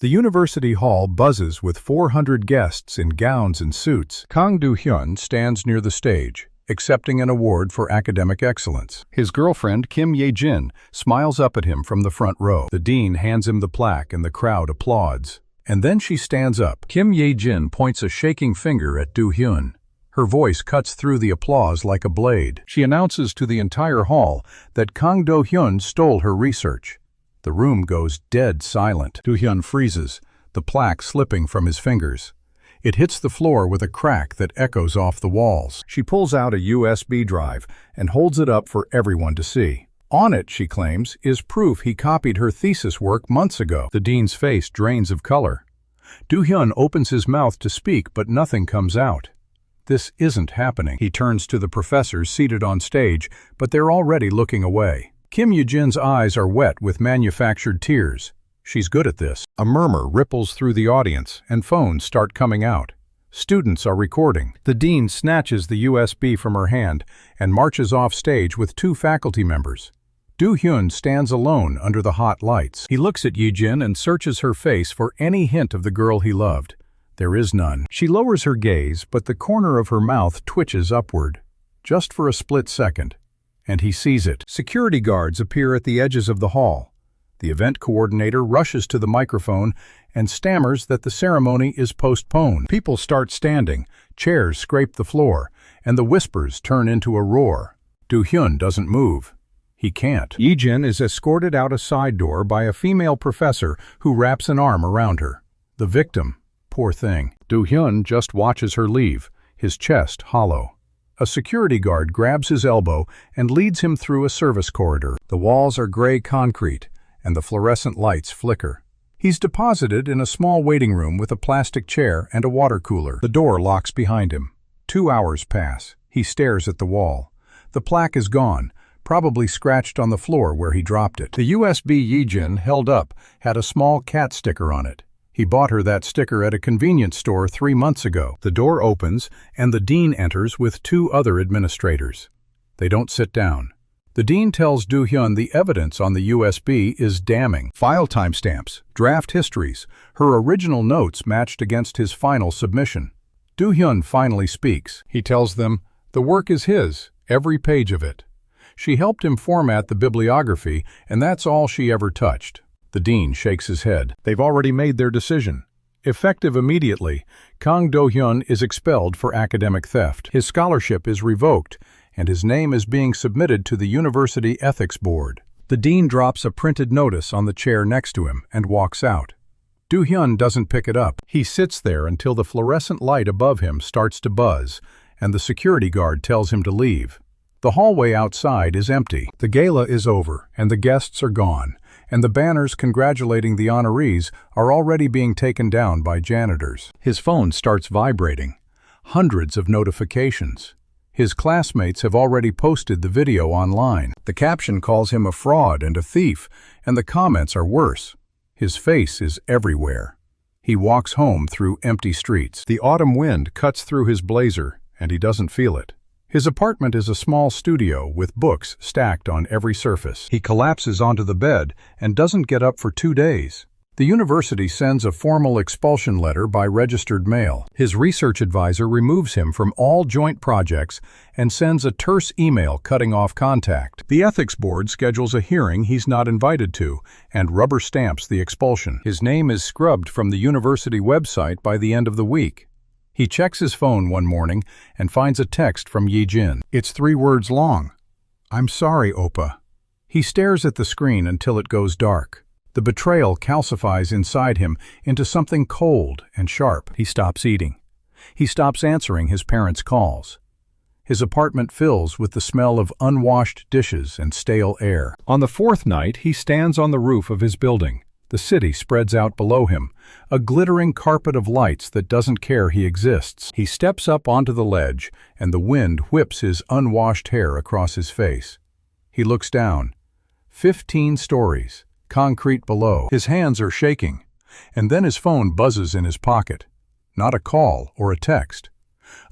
The university hall buzzes with 400 guests in gowns and suits. Kang Do-hyun stands near the stage, accepting an award for academic excellence. His girlfriend, Kim Ye-jin, smiles up at him from the front row. The dean hands him the plaque and the crowd applauds. And then she stands up. Kim Ye-jin points a shaking finger at Do-hyun. Her voice cuts through the applause like a blade. She announces to the entire hall that Kang Do-hyun stole her research. The room goes dead silent. Do-hyun freezes, the plaque slipping from his fingers. It hits the floor with a crack that echoes off the walls. She pulls out a USB drive and holds it up for everyone to see. On it, she claims, is proof he copied her thesis work months ago. The dean's face drains of color. Do-hyun opens his mouth to speak, but nothing comes out. This isn't happening. He turns to the professors seated on stage, but they're already looking away. Kim Ye-jin's eyes are wet with manufactured tears. She's good at this. A murmur ripples through the audience, and phones start coming out. Students are recording. The dean snatches the USB from her hand and marches off stage with 2 faculty members. Do-hyun stands alone under the hot lights. He looks at Ye-jin and searches her face for any hint of the girl he loved. There is none. She lowers her gaze, but the corner of her mouth twitches upward, just for a split second. And he sees it. Security guards appear at the edges of the hall. The event coordinator rushes to the microphone and stammers that the ceremony is postponed. People start standing, chairs scrape the floor, and the whispers turn into a roar. Do-hyun doesn't move. He can't. Ye-jin is escorted out a side door by a female professor who wraps an arm around her. The victim, poor thing. Do-hyun just watches her leave, his chest hollow. A security guard grabs his elbow and leads him through a service corridor. The walls are gray concrete, and the fluorescent lights flicker. He's deposited in a small waiting room with a plastic chair and a water cooler. The door locks behind him. 2 hours pass. He stares at the wall. The plaque is gone, probably scratched on the floor where he dropped it. The USB Ye-jin held up had a small cat sticker on it. He bought her that sticker at a convenience store 3 months ago. The door opens, and the dean enters with 2 other administrators. They don't sit down. The dean tells Do-hyun the evidence on the USB is damning. File timestamps, draft histories, her original notes matched against his final submission. Do-hyun finally speaks. He tells them, the work is his, every page of it. She helped him format the bibliography, and that's all she ever touched. The dean shakes his head. They've already made their decision. Effective immediately, Kang Do-hyun is expelled for academic theft. His scholarship is revoked, and his name is being submitted to the University Ethics Board. The dean drops a printed notice on the chair next to him and walks out. Do-hyun doesn't pick it up. He sits there until the fluorescent light above him starts to buzz, and the security guard tells him to leave. The hallway outside is empty. The gala is over, and the guests are gone, and the banners congratulating the honorees are already being taken down by janitors. His phone starts vibrating. Hundreds of notifications. His classmates have already posted the video online. The caption calls him a fraud and a thief, and the comments are worse. His face is everywhere. He walks home through empty streets. The autumn wind cuts through his blazer, and he doesn't feel it. His apartment is a small studio with books stacked on every surface. He collapses onto the bed and doesn't get up for 2 days. The university sends a formal expulsion letter by registered mail. His research advisor removes him from all joint projects and sends a terse email cutting off contact. The ethics board schedules a hearing he's not invited to and rubber stamps the expulsion. His name is scrubbed from the university website by the end of the week. He checks his phone one morning and finds a text from Ye-jin. It's 3 words long. I'm sorry, Oppa. He stares at the screen until it goes dark. The betrayal calcifies inside him into something cold and sharp. He stops eating. He stops answering his parents' calls. His apartment fills with the smell of unwashed dishes and stale air. On the 4th night, he stands on the roof of his building. The city spreads out below him, a glittering carpet of lights that doesn't care he exists. He steps up onto the ledge, and the wind whips his unwashed hair across his face. He looks down. 15 stories, concrete below. His hands are shaking, and then his phone buzzes in his pocket. Not a call or a text.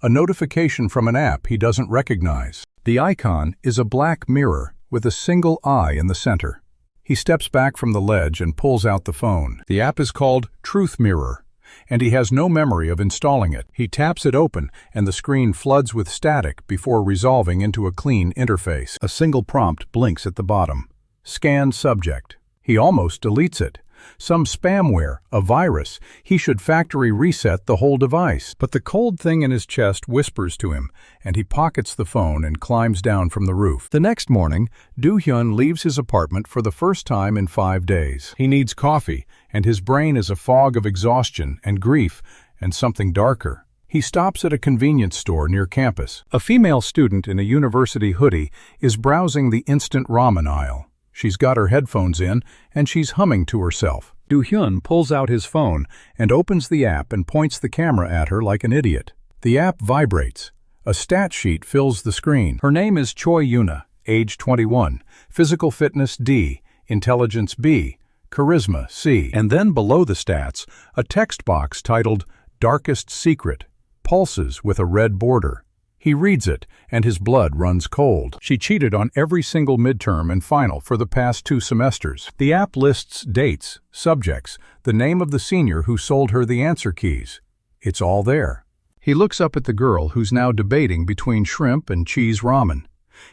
A notification from an app he doesn't recognize. The icon is a black mirror with a single eye in the center. He steps back from the ledge and pulls out the phone. The app is called Truth Mirror, and he has no memory of installing it. He taps it open, and the screen floods with static before resolving into a clean interface. A single prompt blinks at the bottom. Scan subject. He almost deletes it. Some spamware, a virus. He should factory reset the whole device. But the cold thing in his chest whispers to him, and he pockets the phone and climbs down from the roof. The next morning, Do-hyun leaves his apartment for the first time in 5 days. He needs coffee, and his brain is a fog of exhaustion and grief and something darker. He stops at a convenience store near campus. A female student in a university hoodie is browsing the instant ramen aisle. She's got her headphones in, and she's humming to herself. Do-hyun pulls out his phone and opens the app and points the camera at her like an idiot. The app vibrates. A stat sheet fills the screen. Her name is Choi Yuna, age 21, physical fitness D, intelligence B, charisma C. And then below the stats, a text box titled Darkest Secret, pulses with a red border. He reads it, and his blood runs cold. She cheated on every single midterm and final for the past 2 semesters. The app lists dates, subjects, the name of the senior who sold her the answer keys. It's all there. He looks up at the girl who's now debating between shrimp and cheese ramen.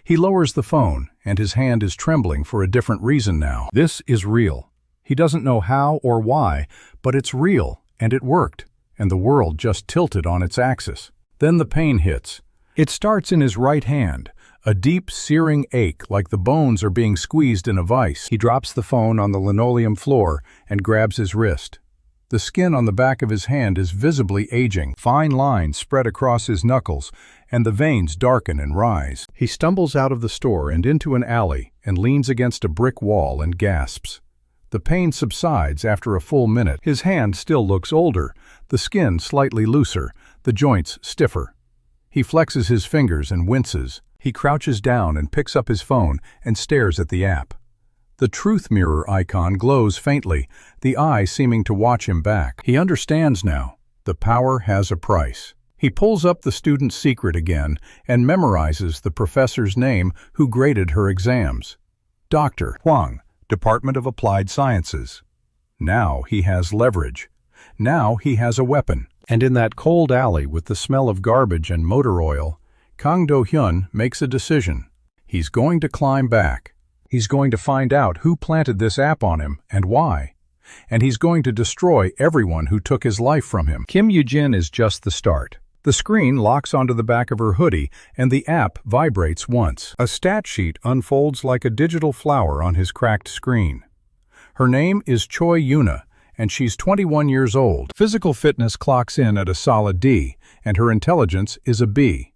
He lowers the phone, and his hand is trembling for a different reason now. This is real. He doesn't know how or why, but it's real, and it worked, and the world just tilted on its axis. Then the pain hits. It starts in his right hand, a deep, searing ache like the bones are being squeezed in a vice. He drops the phone on the linoleum floor and grabs his wrist. The skin on the back of his hand is visibly aging. Fine lines spread across his knuckles, and the veins darken and rise. He stumbles out of the store and into an alley and leans against a brick wall and gasps. The pain subsides after a full minute. His hand still looks older, the skin slightly looser, the joints stiffer. He flexes his fingers and winces. He crouches down and picks up his phone and stares at the app. The truth mirror icon glows faintly, the eye seeming to watch him back. He understands now. The power has a price. He pulls up the student's secret again and memorizes the professor's name who graded her exams. Dr. Huang, Department of Applied Sciences. Now he has leverage. Now he has a weapon. And in that cold alley with the smell of garbage and motor oil, Kang Do-hyun makes a decision. He's going to climb back. He's going to find out who planted this app on him and why. And he's going to destroy everyone who took his life from him. Kim Yoo-jin is just the start. The screen locks onto the back of her hoodie, and the app vibrates once. A stat sheet unfolds like a digital flower on his cracked screen. Her name is Choi Yuna, and she's 21 years old. Physical fitness clocks in at a solid D, and her intelligence is a B.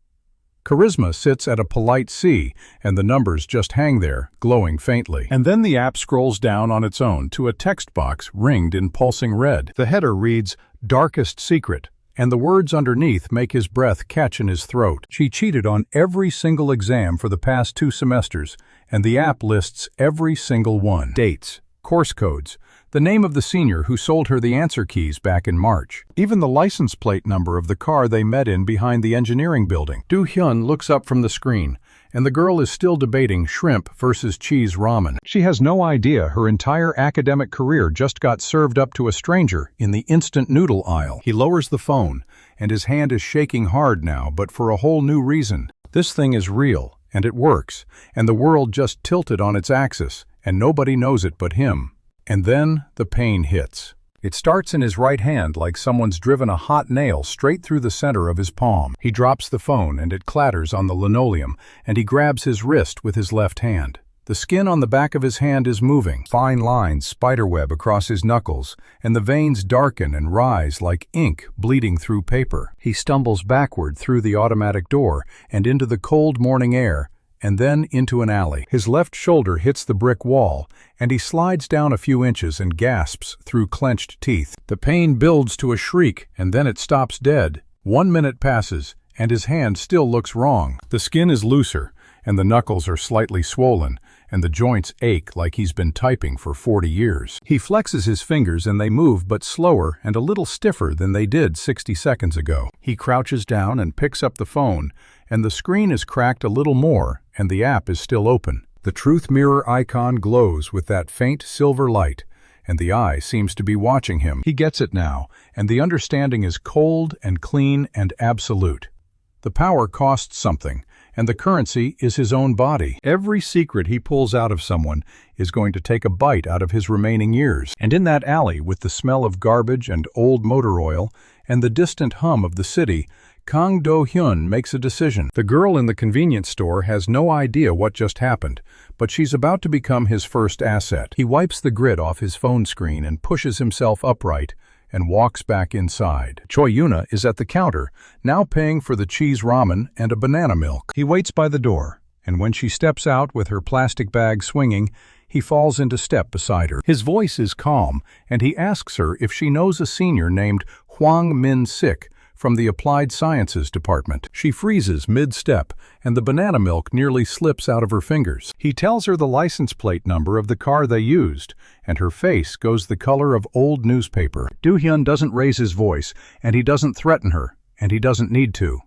Charisma sits at a polite C, and the numbers just hang there, glowing faintly. And then the app scrolls down on its own to a text box ringed in pulsing red. The header reads, Darkest Secret, and the words underneath make his breath catch in his throat. She cheated on every single exam for the past 2 semesters, and the app lists every single one. Dates, course codes, the name of the senior who sold her the answer keys back in March. Even the license plate number of the car they met in behind the engineering building. Do-hyun looks up from the screen, and the girl is still debating shrimp versus cheese ramen. She has no idea her entire academic career just got served up to a stranger in the instant noodle aisle. He lowers the phone, and his hand is shaking hard now, but for a whole new reason. This thing is real, and it works, and the world just tilted on its axis, and nobody knows it but him. And then the pain hits. It starts in his right hand like someone's driven a hot nail straight through the center of his palm. He drops the phone and it clatters on the linoleum, and he grabs his wrist with his left hand. The skin on the back of his hand is moving. Fine lines spiderweb across his knuckles, and the veins darken and rise like ink bleeding through paper. He stumbles backward through the automatic door and into the cold morning air, and then into an alley. His left shoulder hits the brick wall, and he slides down a few inches and gasps through clenched teeth. The pain builds to a shriek, and then it stops dead. 1 minute passes, and his hand still looks wrong. The skin is looser, and the knuckles are slightly swollen, and the joints ache like he's been typing for 40 years. He flexes his fingers and they move, but slower and a little stiffer than they did 60 seconds ago. He crouches down and picks up the phone, and the screen is cracked a little more, and the app is still open. The truth mirror icon glows with that faint silver light, and the eye seems to be watching him. He gets it now, and the understanding is cold and clean and absolute. The power costs something, and the currency is his own body. Every secret he pulls out of someone is going to take a bite out of his remaining years. And in that alley, with the smell of garbage and old motor oil and the distant hum of the city, Kang Do-hyun makes a decision. The girl in the convenience store has no idea what just happened, but she's about to become his first asset. He wipes the grit off his phone screen and pushes himself upright and walks back inside. Choi Yuna is at the counter, now paying for the cheese ramen and a banana milk. He waits by the door, and when she steps out with her plastic bag swinging, he falls into step beside her. His voice is calm, and he asks her if she knows a senior named Hwang Min-sik from the Applied Sciences Department. She freezes mid-step, and the banana milk nearly slips out of her fingers. He tells her the license plate number of the car they used, and her face goes the color of old newspaper. Do-hyun doesn't raise his voice, and he doesn't threaten her, and he doesn't need to.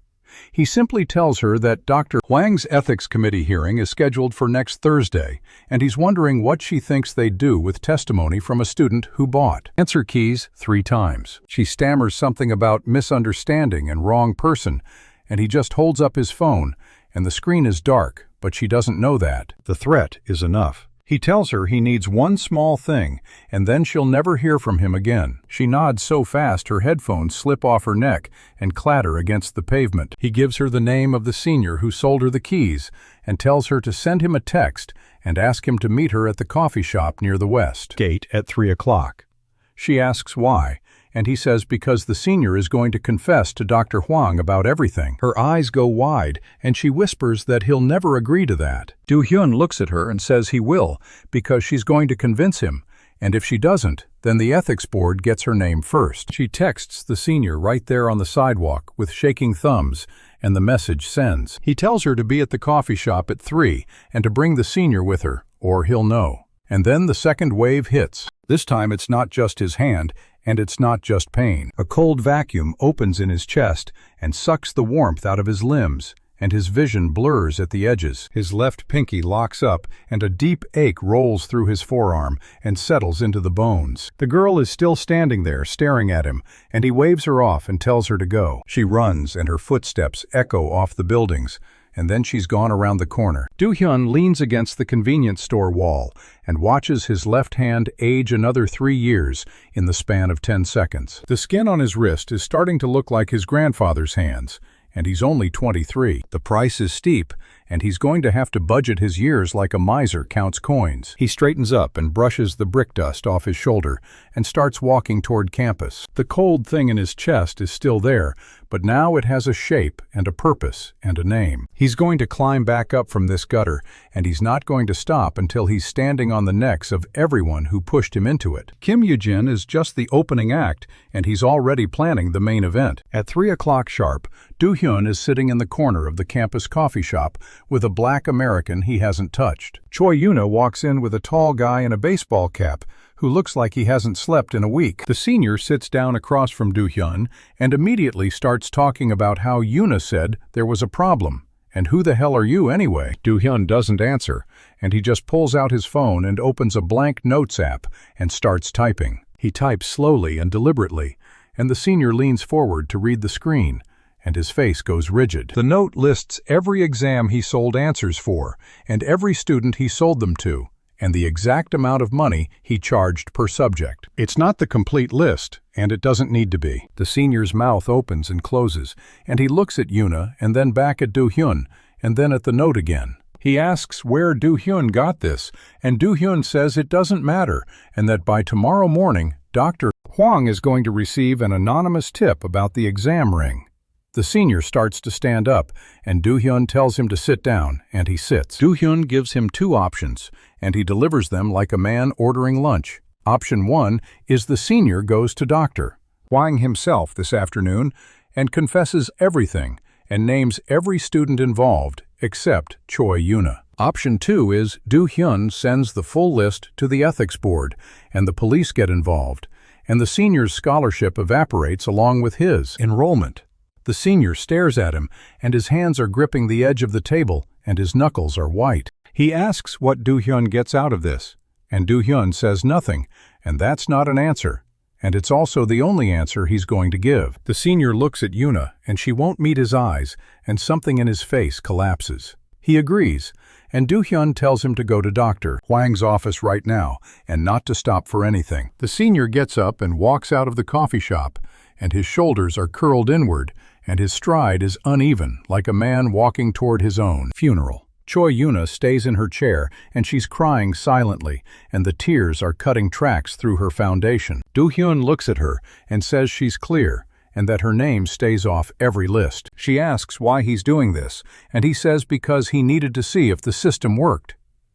He simply tells her that Dr. Hwang's ethics committee hearing is scheduled for next Thursday, and he's wondering what she thinks they'd do with testimony from a student who bought. Answer keys 3 times. She stammers something about misunderstanding and wrong person, and he just holds up his phone, and the screen is dark, but she doesn't know that. The threat is enough. He tells her he needs one small thing, and then she'll never hear from him again. She nods so fast her headphones slip off her neck and clatter against the pavement. He gives her the name of the senior who sold her the keys and tells her to send him a text and ask him to meet her at the coffee shop near the West Gate at 3 o'clock. She asks why, and he says because the senior is going to confess to Dr. Hwang about everything. Her eyes go wide, and she whispers that he'll never agree to that. Do-hyun looks at her and says he will, because she's going to convince him, and if she doesn't, then the ethics board gets her name first. She texts the senior right there on the sidewalk with shaking thumbs, and the message sends. He tells her to be at the coffee shop at 3 and to bring the senior with her, or he'll know. And then the second wave hits. This time it's not just his hand, and it's not just pain. A cold vacuum opens in his chest and sucks the warmth out of his limbs, and his vision blurs at the edges. His left pinky locks up, and a deep ache rolls through his forearm and settles into the bones. The girl is still standing there, staring at him, and he waves her off and tells her to go. She runs, and her footsteps echo off the buildings, and then she's gone around the corner. Do-hyun leans against the convenience store wall and watches his left hand age another 3 years in the span of 10 seconds. The skin on his wrist is starting to look like his grandfather's hands, and he's only 23. The price is steep, and he's going to have to budget his years like a miser counts coins. He straightens up and brushes the brick dust off his shoulder and starts walking toward campus. The cold thing in his chest is still there, but now it has a shape and a purpose and a name. He's going to climb back up from this gutter, and he's not going to stop until he's standing on the necks of everyone who pushed him into it. Kim Yoo-jin is just the opening act, and he's already planning the main event. At 3 o'clock sharp, Do-hyun is sitting in the corner of the campus coffee shop with a black American he hasn't touched. Choi Yuna walks in with a tall guy in a baseball cap who looks like he hasn't slept in a week. The senior sits down across from Do-hyun and immediately starts talking about how Yuna said there was a problem. And who the hell are you anyway? Do-hyun doesn't answer, and he just pulls out his phone and opens a blank notes app and starts typing. He types slowly and deliberately, and the senior leans forward to read the screen, and his face goes rigid. The note lists every exam he sold answers for, and every student he sold them to, and the exact amount of money he charged per subject. It's not the complete list, and it doesn't need to be. The senior's mouth opens and closes, and he looks at Yuna and then back at Do-hyun, and then at the note again. He asks where Do-hyun got this, and Do-hyun says it doesn't matter, and that by tomorrow morning, Dr. Hwang is going to receive an anonymous tip about the exam ring. The senior starts to stand up, and Do-hyun tells him to sit down, and he sits. Do-hyun gives him 2 options, and he delivers them like a man ordering lunch. Option 1 is the senior goes to Dr. Hwang himself this afternoon and confesses everything and names every student involved except Choi Yuna. Option 2 is Do-hyun sends the full list to the ethics board, and the police get involved, and the senior's scholarship evaporates along with his enrollment. The senior stares at him, and his hands are gripping the edge of the table, and his knuckles are white. He asks what Do-hyun gets out of this, and Do-hyun says nothing, and that's not an answer. And it's also the only answer he's going to give. The senior looks at Yuna, and she won't meet his eyes, and something in his face collapses. He agrees, and Do-hyun tells him to go to Dr. Hwang's office right now, and not to stop for anything. The senior gets up and walks out of the coffee shop, and his shoulders are curled inward, and his stride is uneven, like a man walking toward his own funeral. Choi Yuna stays in her chair, and she's crying silently, and the tears are cutting tracks through her foundation. Do-hyun looks at her and says she's clear, and that her name stays off every list. She asks why he's doing this, and he says because he needed to see if the system worked.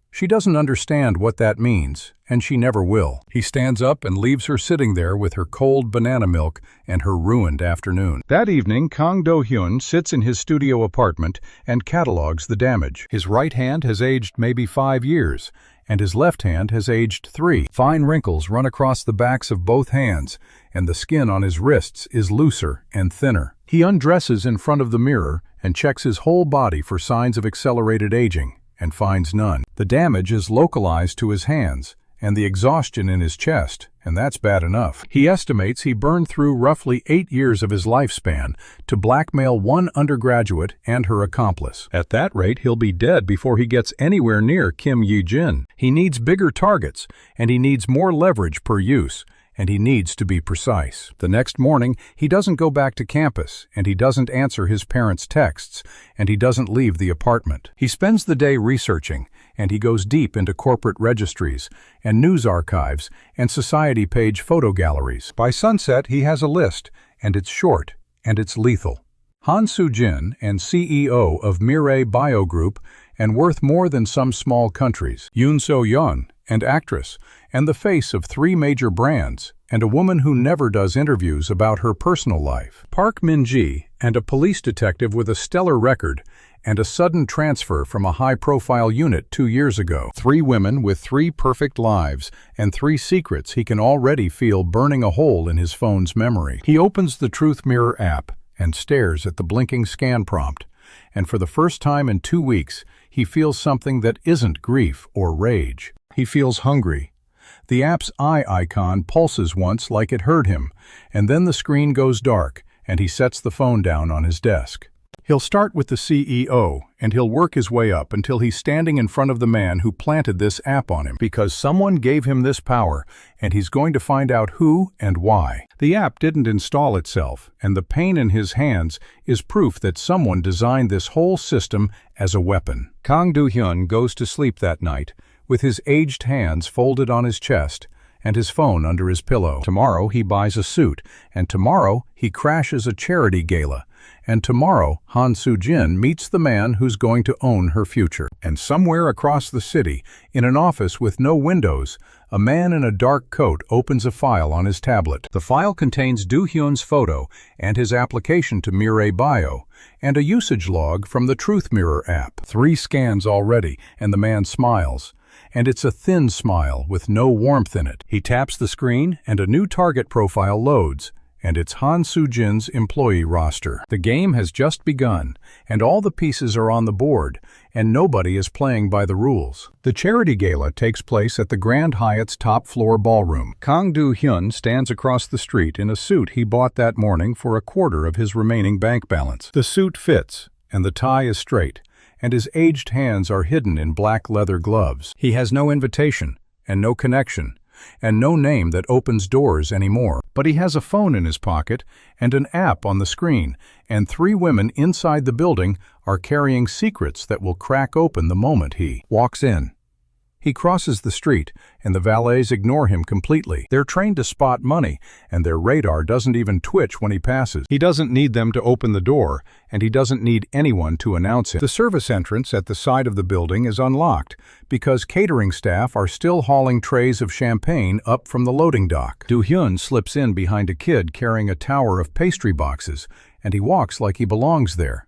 She doesn't understand what that means, and she never will. He stands up and leaves her sitting there with her cold banana milk and her ruined afternoon. That evening, Kang Do-hyun sits in his studio apartment and catalogs the damage. His right hand has aged maybe 5 years, and his left hand has aged 3. Fine wrinkles run across the backs of both hands, and the skin on his wrists is looser and thinner. He undresses in front of the mirror and checks his whole body for signs of accelerated aging, and finds none. The damage is localized to his hands, and the exhaustion in his chest, and that's bad enough. He estimates he burned through roughly 8 years of his lifespan to blackmail one undergraduate and her accomplice. At that rate, he'll be dead before he gets anywhere near Kim Ye-jin. He needs bigger targets, and he needs more leverage per use, and he needs to be precise. The next morning, he doesn't go back to campus, and he doesn't answer his parents' texts, and he doesn't leave the apartment. He spends the day researching, and he goes deep into corporate registries, and news archives, and society page photo galleries. By sunset, he has a list, and it's short, and it's lethal. Han Soo-jin, and CEO of Mirai Bio Group, and worth more than some small countries. Yoon So-yeon, and actress, and the face of 3 major brands, and a woman who never does interviews about her personal life. Park Min-ji, and a police detective with a stellar record, and a sudden transfer from a high-profile unit 2 years ago. 3 women with 3 perfect lives, and 3 secrets he can already feel burning a hole in his phone's memory. He opens the Truth Mirror app and stares at the blinking scan prompt, and for the first time in 2 weeks, he feels something that isn't grief or rage. He feels hungry. The app's eye icon pulses once like it heard him, and then the screen goes dark, and he sets the phone down on his desk. He'll start with the CEO, and he'll work his way up until he's standing in front of the man who planted this app on him, because someone gave him this power, and he's going to find out who and why. The app didn't install itself, and the pain in his hands is proof that someone designed this whole system as a weapon. Kang Do-hyun goes to sleep that night, with his aged hands folded on his chest, and his phone under his pillow. Tomorrow he buys a suit, and tomorrow he crashes a charity gala, and tomorrow Han Soo-jin meets the man who's going to own her future. And somewhere across the city, in an office with no windows, a man in a dark coat opens a file on his tablet. The file contains Do-hyun's photo and his application to Mirai Bio, and a usage log from the Truth Mirror app. 3 scans already, and the man smiles. And it's a thin smile with no warmth in it. He taps the screen, and a new target profile loads, and it's Han Soo-jin's employee roster. The game has just begun, and all the pieces are on the board, and nobody is playing by the rules. The charity gala takes place at the Grand Hyatt's top-floor ballroom. Kang Do-hyun stands across the street in a suit he bought that morning for a quarter of his remaining bank balance. The suit fits, and the tie is straight, and his aged hands are hidden in black leather gloves. He has no invitation, and no connection, and no name that opens doors anymore. But he has a phone in his pocket, and an app on the screen, and 3 women inside the building are carrying secrets that will crack open the moment he walks in. He crosses the street, and the valets ignore him completely. They're trained to spot money, and their radar doesn't even twitch when he passes. He doesn't need them to open the door, and he doesn't need anyone to announce it. The service entrance at the side of the building is unlocked, because catering staff are still hauling trays of champagne up from the loading dock. Do-hyun slips in behind a kid carrying a tower of pastry boxes, and he walks like he belongs there.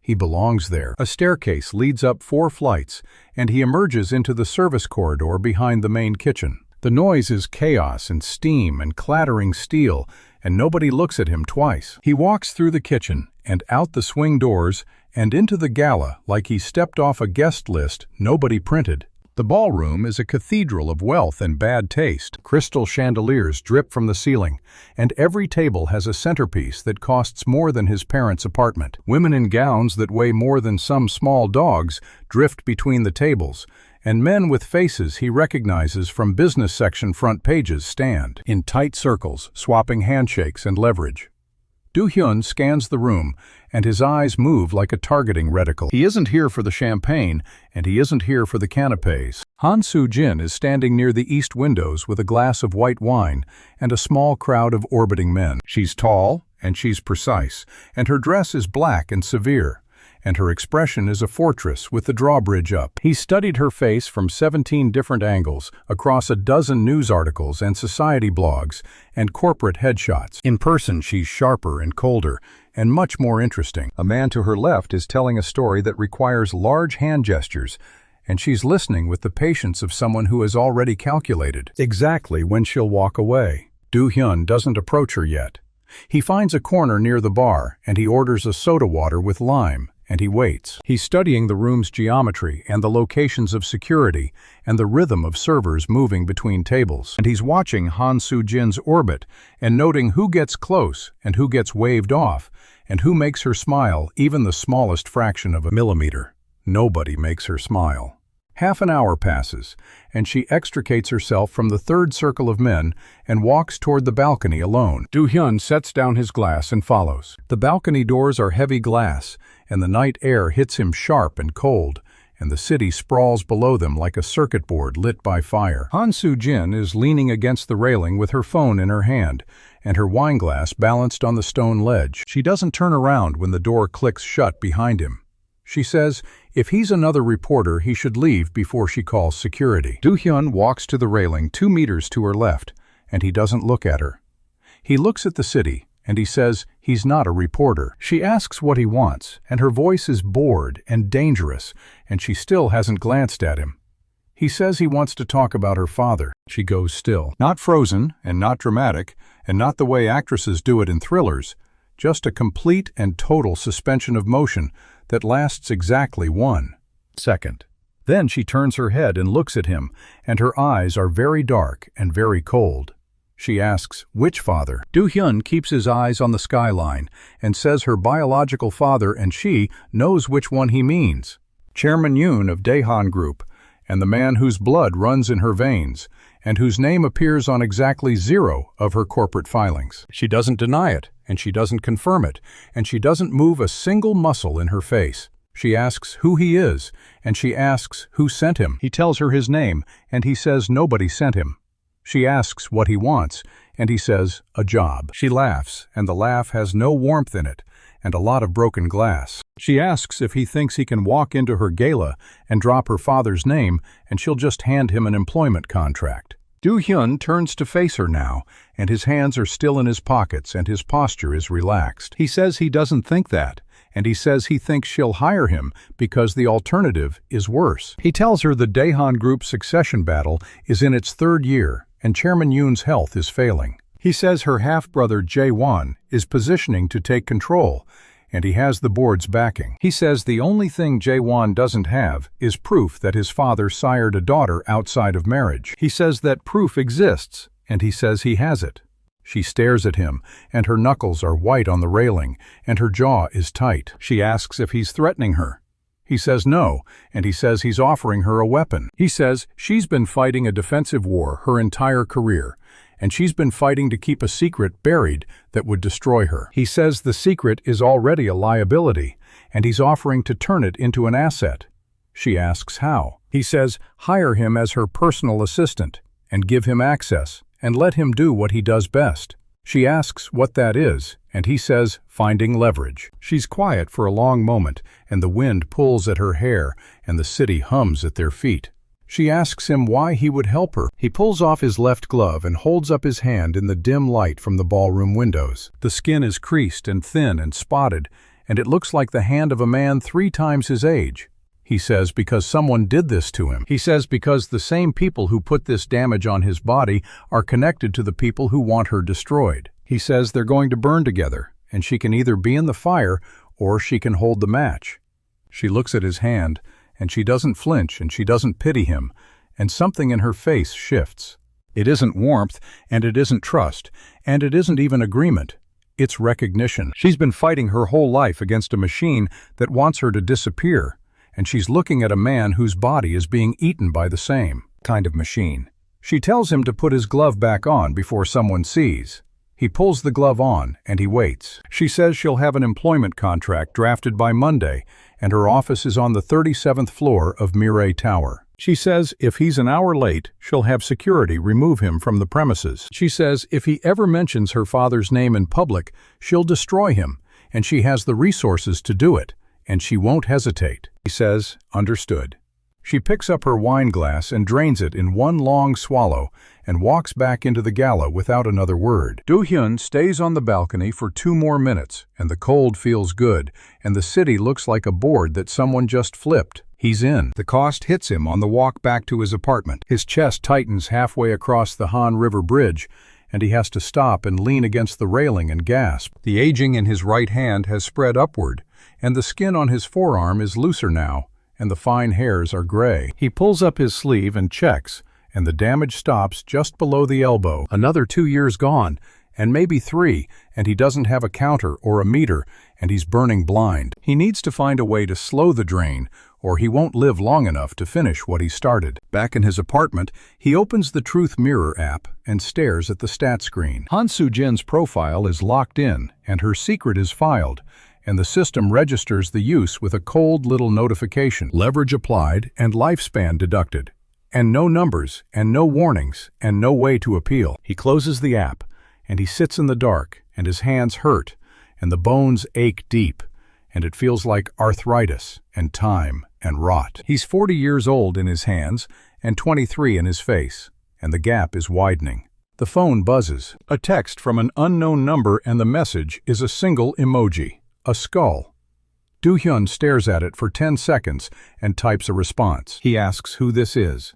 He belongs there. A staircase leads up 4 flights, and he emerges into the service corridor behind the main kitchen. The noise is chaos and steam and clattering steel, and nobody looks at him twice. He walks through the kitchen and out the swing doors, and into the gala like he stepped off a guest list nobody printed. The ballroom is a cathedral of wealth and bad taste. Crystal chandeliers drip from the ceiling, and every table has a centerpiece that costs more than his parents' apartment. Women in gowns that weigh more than some small dogs drift between the tables, and men with faces he recognizes from business section front pages stand in tight circles, swapping handshakes and leverage. Do-hyun scans the room, and his eyes move like a targeting reticle. He isn't here for the champagne, and he isn't here for the canapes. Han Soo-jin is standing near the east windows with a glass of white wine and a small crowd of orbiting men. She's tall, and she's precise, and her dress is black and severe, and her expression is a fortress with the drawbridge up. He studied her face from 17 different angles, across a dozen news articles and society blogs, and corporate headshots. In person, she's sharper and colder, and much more interesting. A man to her left is telling a story that requires large hand gestures, and she's listening with the patience of someone who has already calculated exactly when she'll walk away. Do-hyun doesn't approach her yet. He finds a corner near the bar, and he orders a soda water with lime, and he waits. He's studying the room's geometry and the locations of security and the rhythm of servers moving between tables. And he's watching Han Soo-jin's orbit and noting who gets close and who gets waved off and who makes her smile even the smallest fraction of a millimeter. Nobody makes her smile. Half an hour passes, and she extricates herself from the third circle of men and walks toward the balcony alone. Do-hyun sets down his glass and follows. The balcony doors are heavy glass, and the night air hits him sharp and cold, and the city sprawls below them like a circuit board lit by fire. Han Soo-jin is leaning against the railing with her phone in her hand, and her wineglass balanced on the stone ledge. She doesn't turn around when the door clicks shut behind him. She says if he's another reporter, he should leave before she calls security. Do-hyun walks to the railing 2 meters to her left, and he doesn't look at her. He looks at the city, and he says he's not a reporter. She asks what he wants, and her voice is bored and dangerous, and she still hasn't glanced at him. He says he wants to talk about her father. She goes still. Not frozen, and not dramatic, and not the way actresses do it in thrillers, just a complete and total suspension of motion that lasts exactly 1 second. Then she turns her head and looks at him, and her eyes are very dark and very cold. She asks, which father? Do-hyun keeps his eyes on the skyline and says her biological father and she knows which one he means. Chairman Yoon of Daehan Group, and the man whose blood runs in her veins, and whose name appears on exactly 0 of her corporate filings. She doesn't deny it, and she doesn't confirm it, and she doesn't move a single muscle in her face. She asks who he is, and she asks who sent him. He tells her his name, and he says nobody sent him. She asks what he wants, and he says, a job. She laughs, and the laugh has no warmth in it, and a lot of broken glass. She asks if he thinks he can walk into her gala and drop her father's name, and she'll just hand him an employment contract. Do-hyun turns to face her now, and his hands are still in his pockets and his posture is relaxed. He says he doesn't think that, and he says he thinks she'll hire him because the alternative is worse. He tells her the Daehan Group succession battle is in its 3rd year, and Chairman Yoon's health is failing. He says her half-brother Jae-won is positioning to take control, and he has the board's backing. He says the only thing Jae-won doesn't have is proof that his father sired a daughter outside of marriage. He says that proof exists, and he says he has it. She stares at him, and her knuckles are white on the railing, and her jaw is tight. She asks if he's threatening her. He says no, and he says he's offering her a weapon. He says she's been fighting a defensive war her entire career, and she's been fighting to keep a secret buried that would destroy her. He says the secret is already a liability, and he's offering to turn it into an asset. She asks how. He says hire him as her personal assistant, and give him access, and let him do what he does best. She asks what that is, and he says finding leverage. She's quiet for a long moment, and the wind pulls at her hair, and the city hums at their feet. She asks him why he would help her. He pulls off his left glove and holds up his hand in the dim light from the ballroom windows. The skin is creased and thin and spotted, and it looks like the hand of a man 3 times his age. He says because someone did this to him. He says because the same people who put this damage on his body are connected to the people who want her destroyed. He says they're going to burn together, and she can either be in the fire or she can hold the match. She looks at his hand, and she doesn't flinch and she doesn't pity him, and something in her face shifts. It isn't warmth, and it isn't trust, and it isn't even agreement. It's recognition. She's been fighting her whole life against a machine that wants her to disappear, and she's looking at a man whose body is being eaten by the same kind of machine. She tells him to put his glove back on before someone sees. He pulls the glove on, and he waits. She says she'll have an employment contract drafted by Monday, and her office is on the 37th floor of Mirai Tower. She says if he's an hour late, she'll have security remove him from the premises. She says if he ever mentions her father's name in public, she'll destroy him, and she has the resources to do it, and she won't hesitate. He says, understood. She picks up her wine glass and drains it in one long swallow and walks back into the gala without another word. Do-hyun stays on the balcony for 2 more minutes, and the cold feels good, and the city looks like a board that someone just flipped. He's in. The cost hits him on the walk back to his apartment. His chest tightens halfway across the Han River Bridge, and he has to stop and lean against the railing and gasp. The aging in his right hand has spread upward, and the skin on his forearm is looser now, and the fine hairs are gray. He pulls up his sleeve and checks, and the damage stops just below the elbow. Another 2 years gone, and maybe 3, and he doesn't have a counter or a meter, and he's burning blind. He needs to find a way to slow the drain, or he won't live long enough to finish what he started. Back in his apartment, he opens the Truth Mirror app and stares at the stat screen. Han Soo-jin's profile is locked in, and her secret is filed, and the system registers the use with a cold little notification. Leverage applied and lifespan deducted. And no numbers, and no warnings, and no way to appeal. He closes the app, and he sits in the dark, and his hands hurt, and the bones ache deep, and it feels like arthritis, and time, and rot. He's 40 years old in his hands, and 23 in his face, and the gap is widening. The phone buzzes. A text from an unknown number, and the message is a single emoji. A skull. Do-hyun stares at it for 10 seconds and types a response. He asks who this is.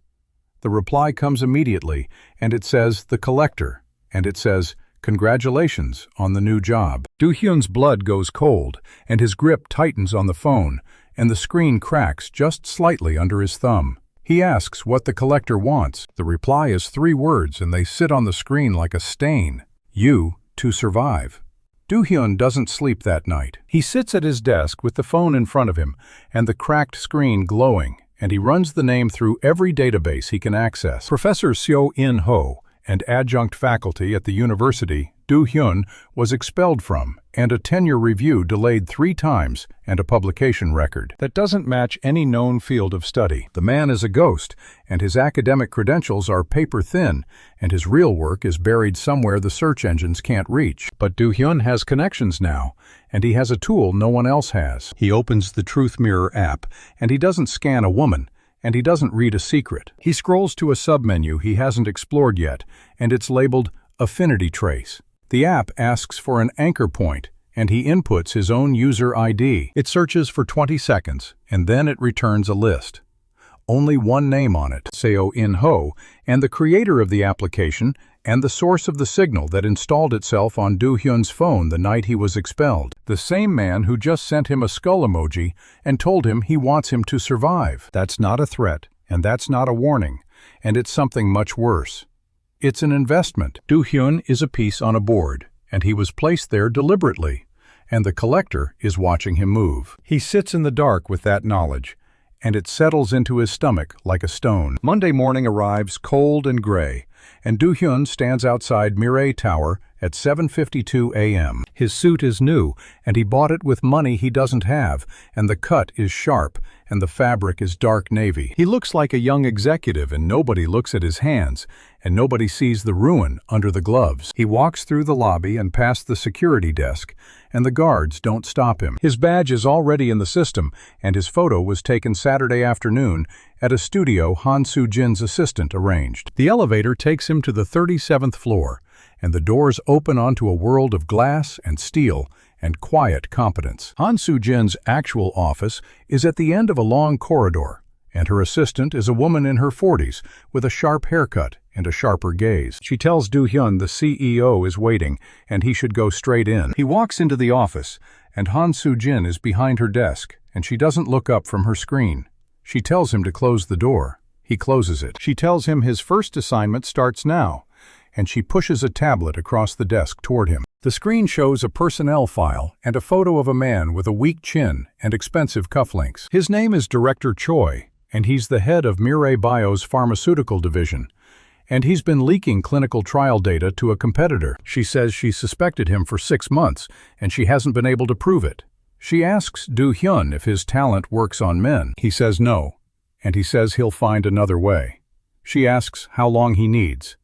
The reply comes immediately, and it says, the collector, and it says, congratulations on the new job. Do-hyun's blood goes cold, and his grip tightens on the phone, and the screen cracks just slightly under his thumb. He asks what the collector wants. The reply is 3 words, and they sit on the screen like a stain. You, to survive. Do-hyun doesn't sleep that night. He sits at his desk with the phone in front of him and the cracked screen glowing, and he runs the name through every database he can access. Professor Seo-in-ho and adjunct faculty at the university Do-hyun was expelled from, and a tenure review delayed 3 times, and a publication record that doesn't match any known field of study. The man is a ghost, and his academic credentials are paper-thin, and his real work is buried somewhere the search engines can't reach. But Do-hyun has connections now, and he has a tool no one else has. He opens the Truth Mirror app, and he doesn't scan a woman, and he doesn't read a secret. He scrolls to a submenu he hasn't explored yet, and it's labeled Affinity Trace. The app asks for an anchor point, and he inputs his own user ID. It searches for 20 seconds, and then it returns a list. Only one name on it, Seo-in-ho, and the creator of the application, and the source of the signal that installed itself on Do-hyun's phone the night he was expelled. The same man who just sent him a skull emoji and told him he wants him to survive. That's not a threat, and that's not a warning, and it's something much worse. It's an investment. Do-hyun is a piece on a board, and he was placed there deliberately, and the collector is watching him move. He sits in the dark with that knowledge, and it settles into his stomach like a stone. Monday morning arrives cold and gray, and Do-hyun stands outside Mirai Tower at 7:52 a.m. His suit is new, and he bought it with money he doesn't have, and the cut is sharp, and the fabric is dark navy. He looks like a young executive, and nobody looks at his hands, and nobody sees the ruin under the gloves. He walks through the lobby and past the security desk, and the guards don't stop him. His badge is already in the system, and his photo was taken Saturday afternoon at a studio Han Soo-jin's assistant arranged. The elevator takes him to the 37th floor, and the doors open onto a world of glass and steel and quiet competence. Han Soo-jin's actual office is at the end of a long corridor, and her assistant is a woman in her 40s with a sharp haircut and a sharper gaze. She tells Do-hyun the CEO is waiting and he should go straight in. He walks into the office, and Han Soo-jin is behind her desk, and she doesn't look up from her screen. She tells him to close the door. He closes it. She tells him his first assignment starts now, and she pushes a tablet across the desk toward him. The screen shows a personnel file and a photo of a man with a weak chin and expensive cufflinks. His name is Director Choi, and he's the head of Mirai Bio's pharmaceutical division. And he's been leaking clinical trial data to a competitor. She says she suspected him for 6 months, and she hasn't been able to prove it. She asks Do-hyun if his talent works on men. He says no, and he says he'll find another way. She asks how long he needs.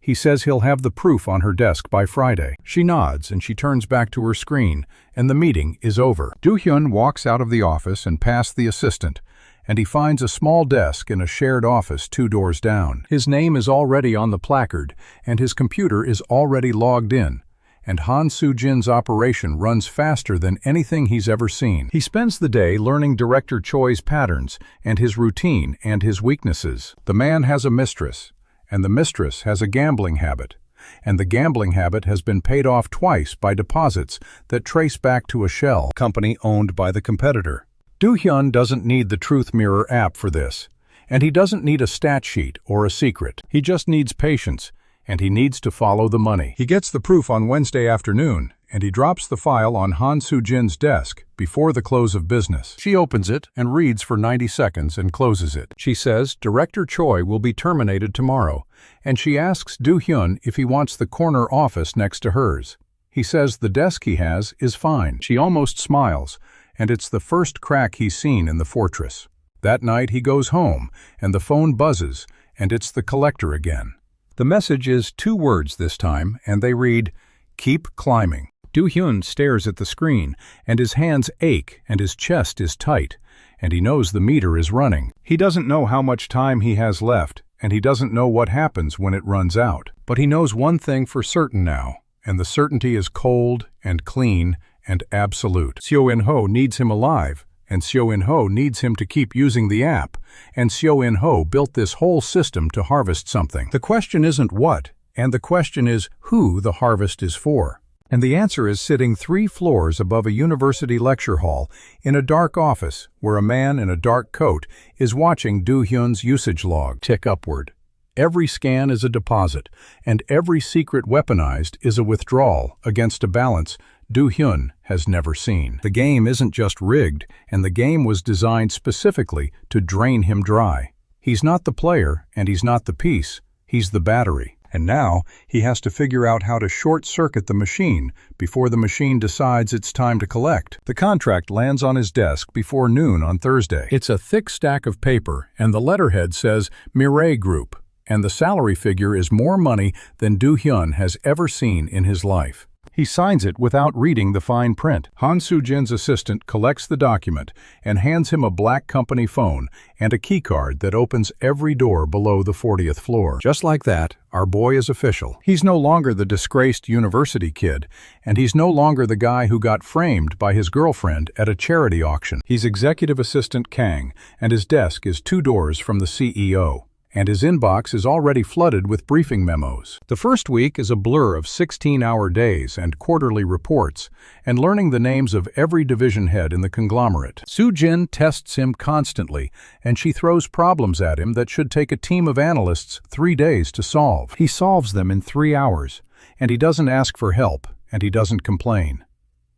He says he'll have the proof on her desk by Friday. She nods and she turns back to her screen, and the meeting is over. Do-hyun walks out of the office and past the assistant, and he finds a small desk in a shared office 2 doors down. His name is already on the placard, and his computer is already logged in, and Han Soo-jin's operation runs faster than anything he's ever seen. He spends the day learning Director Choi's patterns and his routine and his weaknesses. The man has a mistress, and the mistress has a gambling habit, and the gambling habit has been paid off twice by deposits that trace back to a shell company owned by the competitor. Do-hyun doesn't need the Truth Mirror app for this, and he doesn't need a stat sheet or a secret. He just needs patience, and he needs to follow the money. He gets the proof on Wednesday afternoon, and he drops the file on Han Soo-jin's desk before the close of business. She opens it and reads for 90 seconds and closes it. She says Director Choi will be terminated tomorrow, and she asks Do-hyun if he wants the corner office next to hers. He says the desk he has is fine. She almost smiles, and it's the first crack he's seen in the fortress. That night he goes home, and the phone buzzes, and it's the collector again. The message is 2 words this time, and they read, "Keep climbing." Do-hyun stares at the screen, and his hands ache and his chest is tight, and he knows the meter is running. He doesn't know how much time he has left, and he doesn't know what happens when it runs out. But he knows one thing for certain now, and the certainty is cold and clean and absolute. Seo In-ho needs him alive, and Seo In-ho needs him to keep using the app, and Seo In-ho built this whole system to harvest something. The question isn't what, and the question is who the harvest is for. And the answer is sitting 3 floors above a university lecture hall in a dark office where a man in a dark coat is watching Do-hyun's usage log tick upward. Every scan is a deposit, and every secret weaponized is a withdrawal against a balance Do-hyun has never seen. The game isn't just rigged, and the game was designed specifically to drain him dry. He's not the player, and he's not the piece. He's the battery. And now he has to figure out how to short-circuit the machine before the machine decides it's time to collect. The contract lands on his desk before noon on Thursday. It's a thick stack of paper, and the letterhead says Mirai Group, and the salary figure is more money than Do-hyun has ever seen in his life. He signs it without reading the fine print. Han Soo-jin's assistant collects the document and hands him a black company phone and a keycard that opens every door below the 40th floor. Just like that, our boy is official. He's no longer the disgraced university kid, and he's no longer the guy who got framed by his girlfriend at a charity auction. He's Executive Assistant Kang, and his desk is 2 doors from the CEO. And his inbox is already flooded with briefing memos. The first week is a blur of 16-hour days and quarterly reports, and learning the names of every division head in the conglomerate. Soo-jin tests him constantly, and she throws problems at him that should take a team of analysts 3 days to solve. He solves them in 3 hours, and he doesn't ask for help, and he doesn't complain.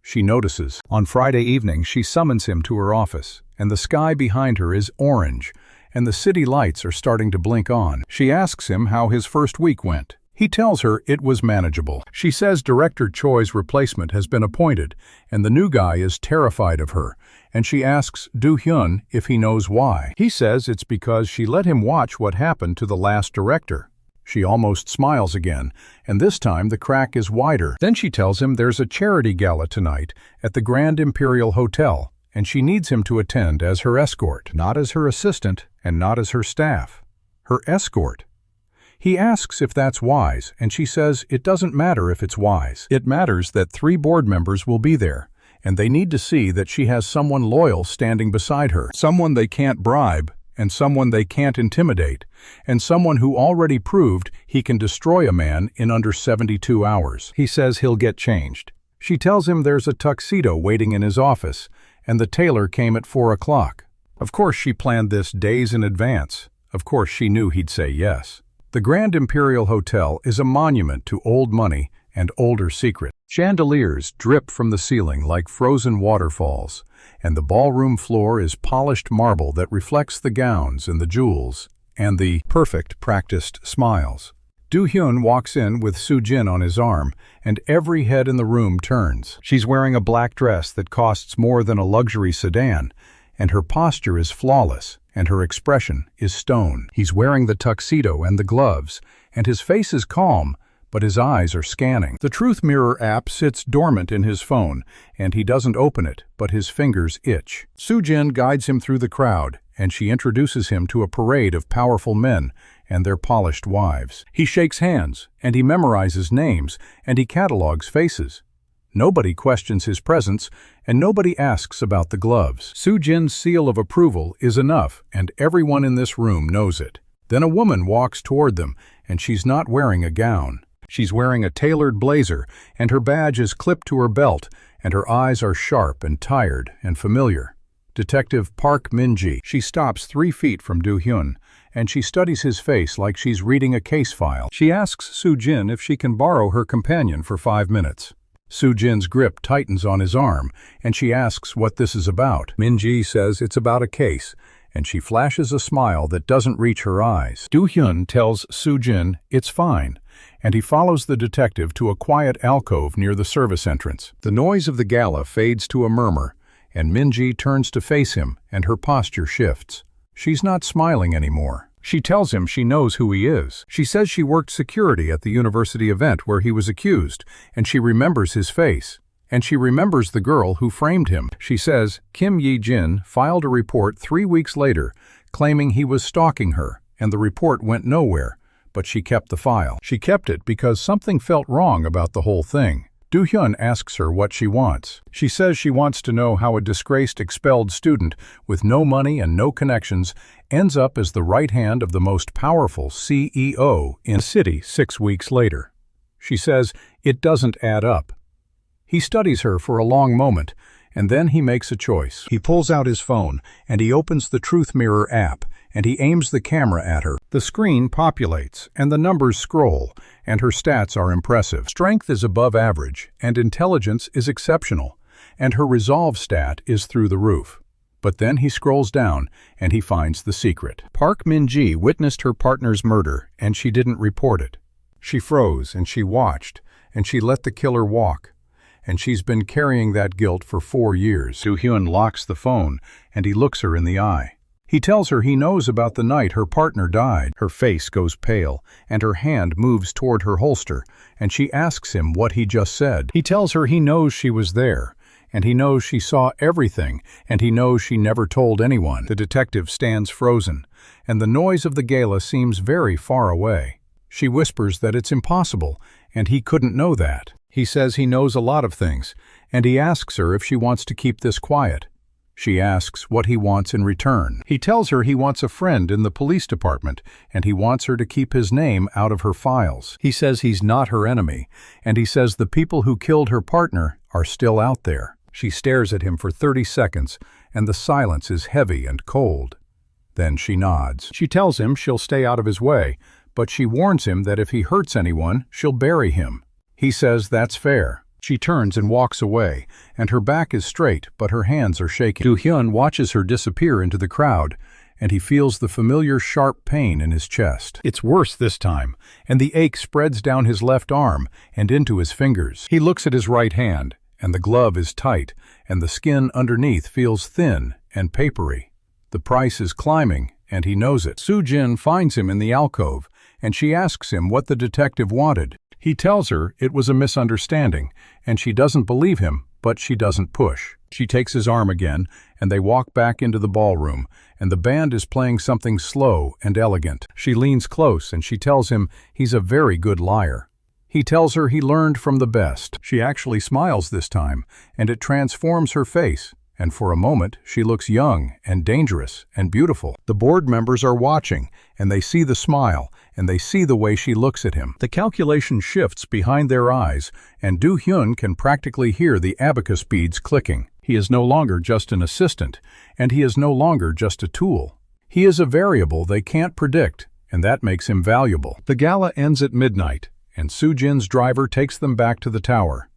She notices. On Friday evening, she summons him to her office, and the sky behind her is orange, and the city lights are starting to blink on. She asks him how his first week went. He tells her it was manageable. She says Director Choi's replacement has been appointed, and the new guy is terrified of her, and she asks Do-hyun if he knows why. He says it's because she let him watch what happened to the last director. She almost smiles again, and this time the crack is wider. Then she tells him there's a charity gala tonight at the Grand Imperial Hotel, and she needs him to attend as her escort, not as her assistant and not as her staff. Her escort. He asks if that's wise, and she says it doesn't matter if it's wise. It matters that 3 board members will be there, and they need to see that she has someone loyal standing beside her, someone they can't bribe, and someone they can't intimidate, and someone who already proved he can destroy a man in under 72 hours. He says he'll get changed. She tells him there's a tuxedo waiting in his office, and the tailor came at 4 o'clock. Of course she planned this days in advance. Of course she knew he'd say yes. The Grand Imperial Hotel is a monument to old money and older secrets. Chandeliers drip from the ceiling like frozen waterfalls, and the ballroom floor is polished marble that reflects the gowns and the jewels and the perfect practiced smiles. Do-hyun walks in with Soo-jin on his arm, and every head in the room turns. She's wearing a black dress that costs more than a luxury sedan, and her posture is flawless, and her expression is stone. He's wearing the tuxedo and the gloves, and his face is calm, but his eyes are scanning. The Truth Mirror app sits dormant in his phone, and he doesn't open it, but his fingers itch. Soo-jin guides him through the crowd, and she introduces him to a parade of powerful men and their polished wives. He shakes hands, and he memorizes names, and he catalogs faces. Nobody questions his presence, and nobody asks about the gloves. Soo-jin's seal of approval is enough, and everyone in this room knows it. Then a woman walks toward them, and she's not wearing a gown. She's wearing a tailored blazer, and her badge is clipped to her belt, and her eyes are sharp and tired and familiar. Detective Park Min-ji. She stops 3 feet from Do-hyun, and she studies his face like she's reading a case file. She asks Soo-jin if she can borrow her companion for 5 minutes. Soo-jin's grip tightens on his arm, and she asks what this is about. Min-ji says it's about a case, and she flashes a smile that doesn't reach her eyes. Do-hyun tells Soo-jin it's fine, and he follows the detective to a quiet alcove near the service entrance. The noise of the gala fades to a murmur, and Min-ji turns to face him, and her posture shifts. She's not smiling anymore. She tells him she knows who he is. She says she worked security at the university event where he was accused, and she remembers his face. And she remembers the girl who framed him. She says Kim Ye-jin filed a report 3 weeks later, claiming he was stalking her, and the report went nowhere, but she kept the file. She kept it because something felt wrong about the whole thing. Do-hyun asks her what she wants. She says she wants to know how a disgraced expelled student with no money and no connections ends up as the right hand of the most powerful CEO in the city 6 weeks later. She says it doesn't add up. He studies her for a long moment, and then he makes a choice. He pulls out his phone, and he opens the Truth Mirror app, and he aims the camera at her. The screen populates, and the numbers scroll, and her stats are impressive. Strength is above average, and intelligence is exceptional, and her resolve stat is through the roof. But then he scrolls down, and he finds the secret. Park Min-ji witnessed her partner's murder, and she didn't report it. She froze, and she watched, and she let the killer walk. And she's been carrying that guilt for 4 years. Do-hyun locks the phone, and he looks her in the eye. He tells her he knows about the night her partner died. Her face goes pale, and her hand moves toward her holster, and she asks him what he just said. He tells her he knows she was there, and he knows she saw everything, and he knows she never told anyone. The detective stands frozen, and the noise of the gala seems very far away. She whispers that it's impossible, and he couldn't know that. He says he knows a lot of things, and he asks her if she wants to keep this quiet. She asks what he wants in return. He tells her he wants a friend in the police department, and he wants her to keep his name out of her files. He says he's not her enemy, and he says the people who killed her partner are still out there. She stares at him for 30 seconds, and the silence is heavy and cold. Then she nods. She tells him she'll stay out of his way, but she warns him that if he hurts anyone, she'll bury him. He says that's fair. She turns and walks away, and her back is straight, but her hands are shaking. Do-hyun watches her disappear into the crowd, and he feels the familiar sharp pain in his chest. It's worse this time, and the ache spreads down his left arm and into his fingers. He looks at his right hand, and the glove is tight, and the skin underneath feels thin and papery. The price is climbing, and he knows it. Soo-jin finds him in the alcove, and she asks him what the detective wanted. He tells her it was a misunderstanding, and she doesn't believe him, but she doesn't push. She takes his arm again, and they walk back into the ballroom, and the band is playing something slow and elegant. She leans close, and she tells him he's a very good liar. He tells her he learned from the best. She actually smiles this time, and it transforms her face. And for a moment, she looks young and dangerous and beautiful. The board members are watching, and they see the smile, and they see the way she looks at him. The calculation shifts behind their eyes, and Do-hyun can practically hear the abacus beads clicking. He is no longer just an assistant, and he is no longer just a tool. He is a variable they can't predict, and that makes him valuable. The gala ends at midnight, and Soo-jin's driver takes them back to the tower.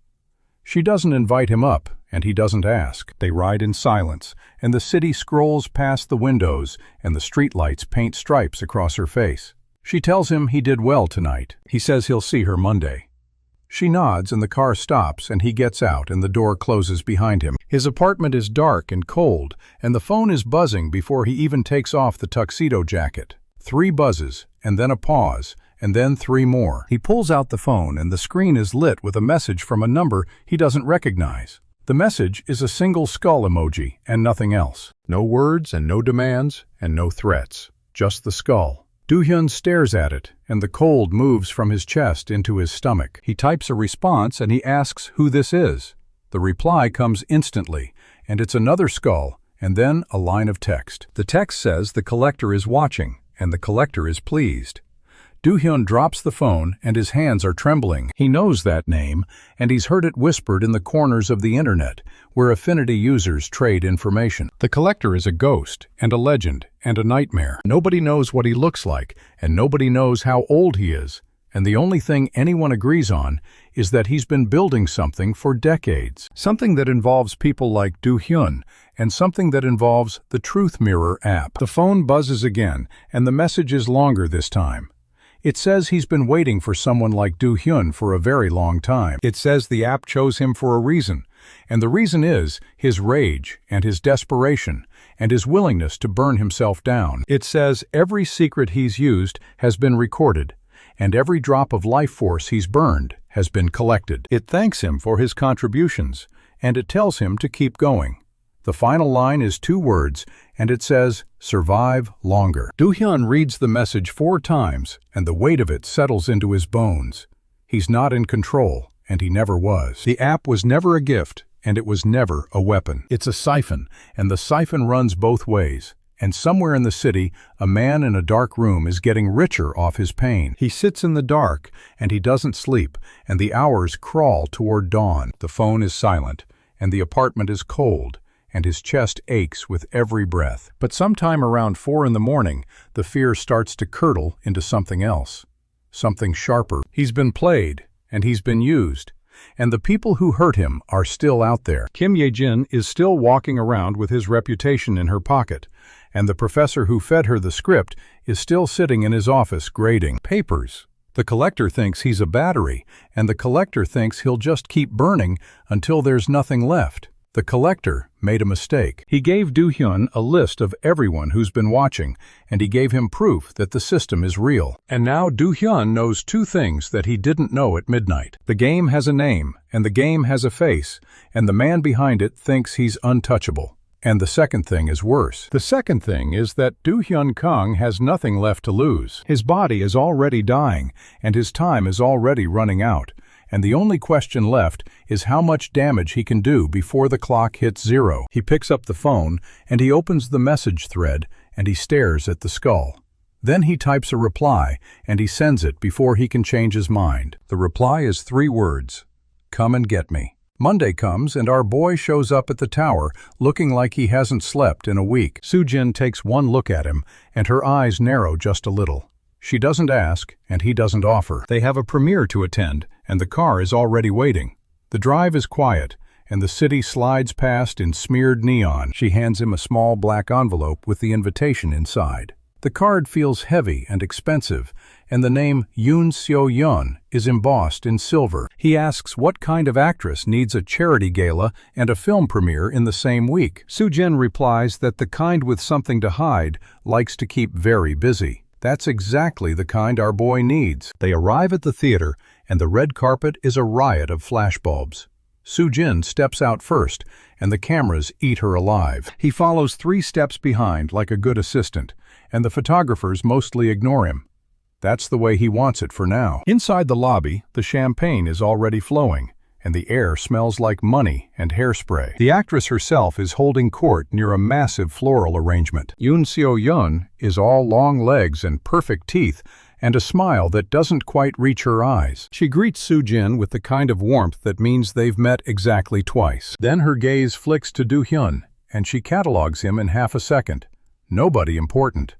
She doesn't invite him up, and he doesn't ask. They ride in silence, and the city scrolls past the windows, and the streetlights paint stripes across her face. She tells him he did well tonight. He says he'll see her Monday. She nods, and the car stops, and he gets out, and the door closes behind him. His apartment is dark and cold, and the phone is buzzing before he even takes off the tuxedo jacket. 3 buzzes, and then a pause, and then 3 more. He pulls out the phone, and the screen is lit with a message from a number he doesn't recognize. The message is a single skull emoji and nothing else. No words and no demands and no threats. Just the skull. Do-hyun stares at it, and the cold moves from his chest into his stomach. He types a response, and he asks who this is. The reply comes instantly, and it's another skull, and then a line of text. The text says the collector is watching, and the collector is pleased. Do-hyun drops the phone, and his hands are trembling. He knows that name, and he's heard it whispered in the corners of the internet, where affinity users trade information. The collector is a ghost, and a legend, and a nightmare. Nobody knows what he looks like, and nobody knows how old he is. And the only thing anyone agrees on is that he's been building something for decades. Something that involves people like Do-hyun, and something that involves the Truth Mirror app. The phone buzzes again, and the message is longer this time. It says he's been waiting for someone like Do-hyun for a very long time. It says the app chose him for a reason, and the reason is his rage and his desperation and his willingness to burn himself down. It says every secret he's used has been recorded, and every drop of life force he's burned has been collected. It thanks him for his contributions, and it tells him to keep going. The final line is 2 words, and it says, "Survive longer." Do-hyun reads the message 4 times, and the weight of it settles into his bones. He's not in control, and he never was. The app was never a gift, and it was never a weapon. It's a siphon, and the siphon runs both ways. And somewhere in the city, a man in a dark room is getting richer off his pain. He sits in the dark, and he doesn't sleep, and the hours crawl toward dawn. The phone is silent, and the apartment is cold, and his chest aches with every breath. But sometime around 4 in the morning, the fear starts to curdle into something else. Something sharper. He's been played, and he's been used. And the people who hurt him are still out there. Kim Ye-jin is still walking around with his reputation in her pocket, and the professor who fed her the script is still sitting in his office grading papers. The collector thinks he's a battery, and the collector thinks he'll just keep burning until there's nothing left. The collector made a mistake. He gave Do-hyun a list of everyone who's been watching, and he gave him proof that the system is real. And now Do-hyun knows 2 things that he didn't know at midnight. The game has a name, and the game has a face, and the man behind it thinks he's untouchable. And the second thing is worse. The second thing is that Do-hyun Kang has nothing left to lose. His body is already dying, and his time is already running out. And the only question left is how much damage he can do before the clock hits 0. He picks up the phone, and he opens the message thread, and he stares at the skull. Then he types a reply, and he sends it before he can change his mind. The reply is 3 words. Come and get me. Monday comes, and our boy shows up at the tower, looking like he hasn't slept in a week. Soo-jin takes one look at him, and her eyes narrow just a little. She doesn't ask, and he doesn't offer. They have a premiere to attend, and the car is already waiting. The drive is quiet, and the city slides past in smeared neon. She hands him a small black envelope with the invitation inside. The card feels heavy and expensive, and the name Yoon Seo-yeon is embossed in silver. He asks what kind of actress needs a charity gala and a film premiere in the same week. Soo-jin replies that the kind with something to hide likes to keep very busy. That's exactly the kind our boy needs. They arrive at the theater, and the red carpet is a riot of flashbulbs. Soo-jin steps out first, and the cameras eat her alive. He follows 3 steps behind like a good assistant, and the photographers mostly ignore him. That's the way he wants it for now. Inside the lobby, the champagne is already flowing, and the air smells like money and hairspray. The actress herself is holding court near a massive floral arrangement. Yoon Seo-yeon is all long legs and perfect teeth, and a smile that doesn't quite reach her eyes. She greets Soo-jin with the kind of warmth that means they've met exactly twice. Then her gaze flicks to Do-hyun, and she catalogs him in half a second. Nobody important.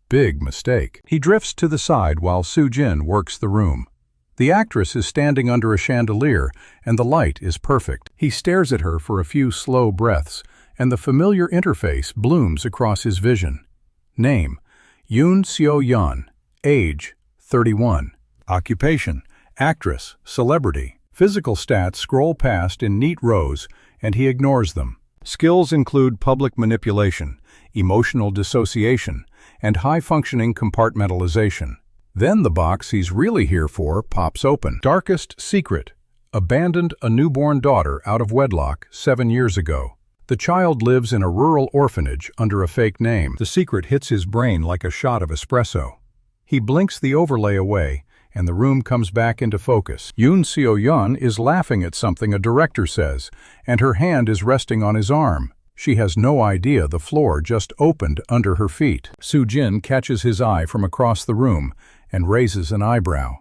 Big mistake. He drifts to the side while Soo-jin works the room. The actress is standing under a chandelier, and the light is perfect. He stares at her for a few slow breaths, and the familiar interface blooms across his vision. Name: Yoon Seo-yeon. Age: 31. Occupation: actress, celebrity. Physical stats scroll past in neat rows, and he ignores them. Skills include public manipulation, emotional dissociation, and high-functioning compartmentalization. Then the box he's really here for pops open. Darkest secret: abandoned a newborn daughter out of wedlock 7 years ago. The child lives in a rural orphanage under a fake name. The secret hits his brain like a shot of espresso. He blinks the overlay away, and the room comes back into focus. Yoon Seo-yeon is laughing at something a director says, and her hand is resting on his arm. She has no idea the floor just opened under her feet. Soo-jin catches his eye from across the room and raises an eyebrow.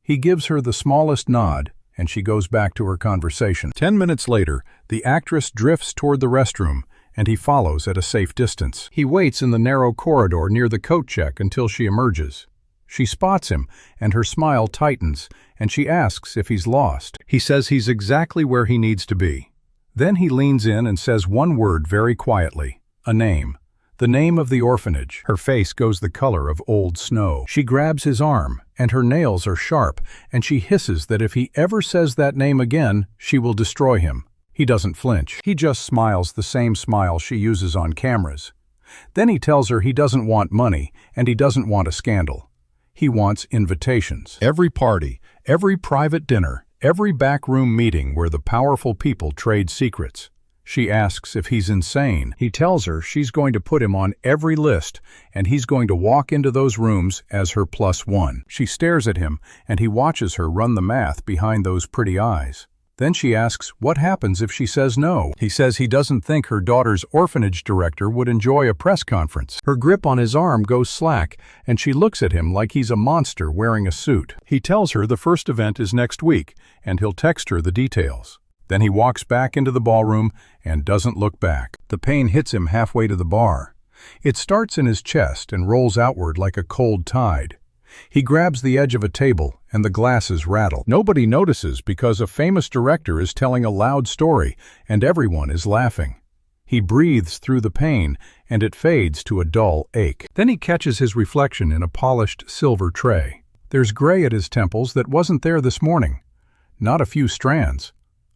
He gives her the smallest nod, and she goes back to her conversation. 10 minutes later, the actress drifts toward the restroom, and he follows at a safe distance. He waits in the narrow corridor near the coat check until she emerges. She spots him, and her smile tightens, and she asks if he's lost. He says he's exactly where he needs to be. Then he leans in and says one word very quietly: a name. The name of the orphanage. Her face goes the color of old snow. She grabs his arm, and her nails are sharp, and she hisses that if he ever says that name again, she will destroy him. He doesn't flinch. He just smiles the same smile she uses on cameras. Then he tells her he doesn't want money, and he doesn't want a scandal. He wants invitations. Every party, every private dinner, every backroom meeting where the powerful people trade secrets. She asks if he's insane. He tells her she's going to put him on every list, and he's going to walk into those rooms as her +1. She stares at him, and he watches her run the math behind those pretty eyes. Then she asks what happens if she says no. He says he doesn't think her daughter's orphanage director would enjoy a press conference. Her grip on his arm goes slack, and she looks at him like he's a monster wearing a suit. He tells her the first event is next week, and he'll text her the details. Then he walks back into the ballroom and doesn't look back. The pain hits him halfway to the bar. It starts in his chest and rolls outward like a cold tide. He grabs the edge of a table, and the glasses rattle. Nobody notices because a famous director is telling a loud story, and everyone is laughing. He breathes through the pain, and it fades to a dull ache. Then he catches his reflection in a polished silver tray. There's gray at his temples that wasn't there this morning. Not a few strands.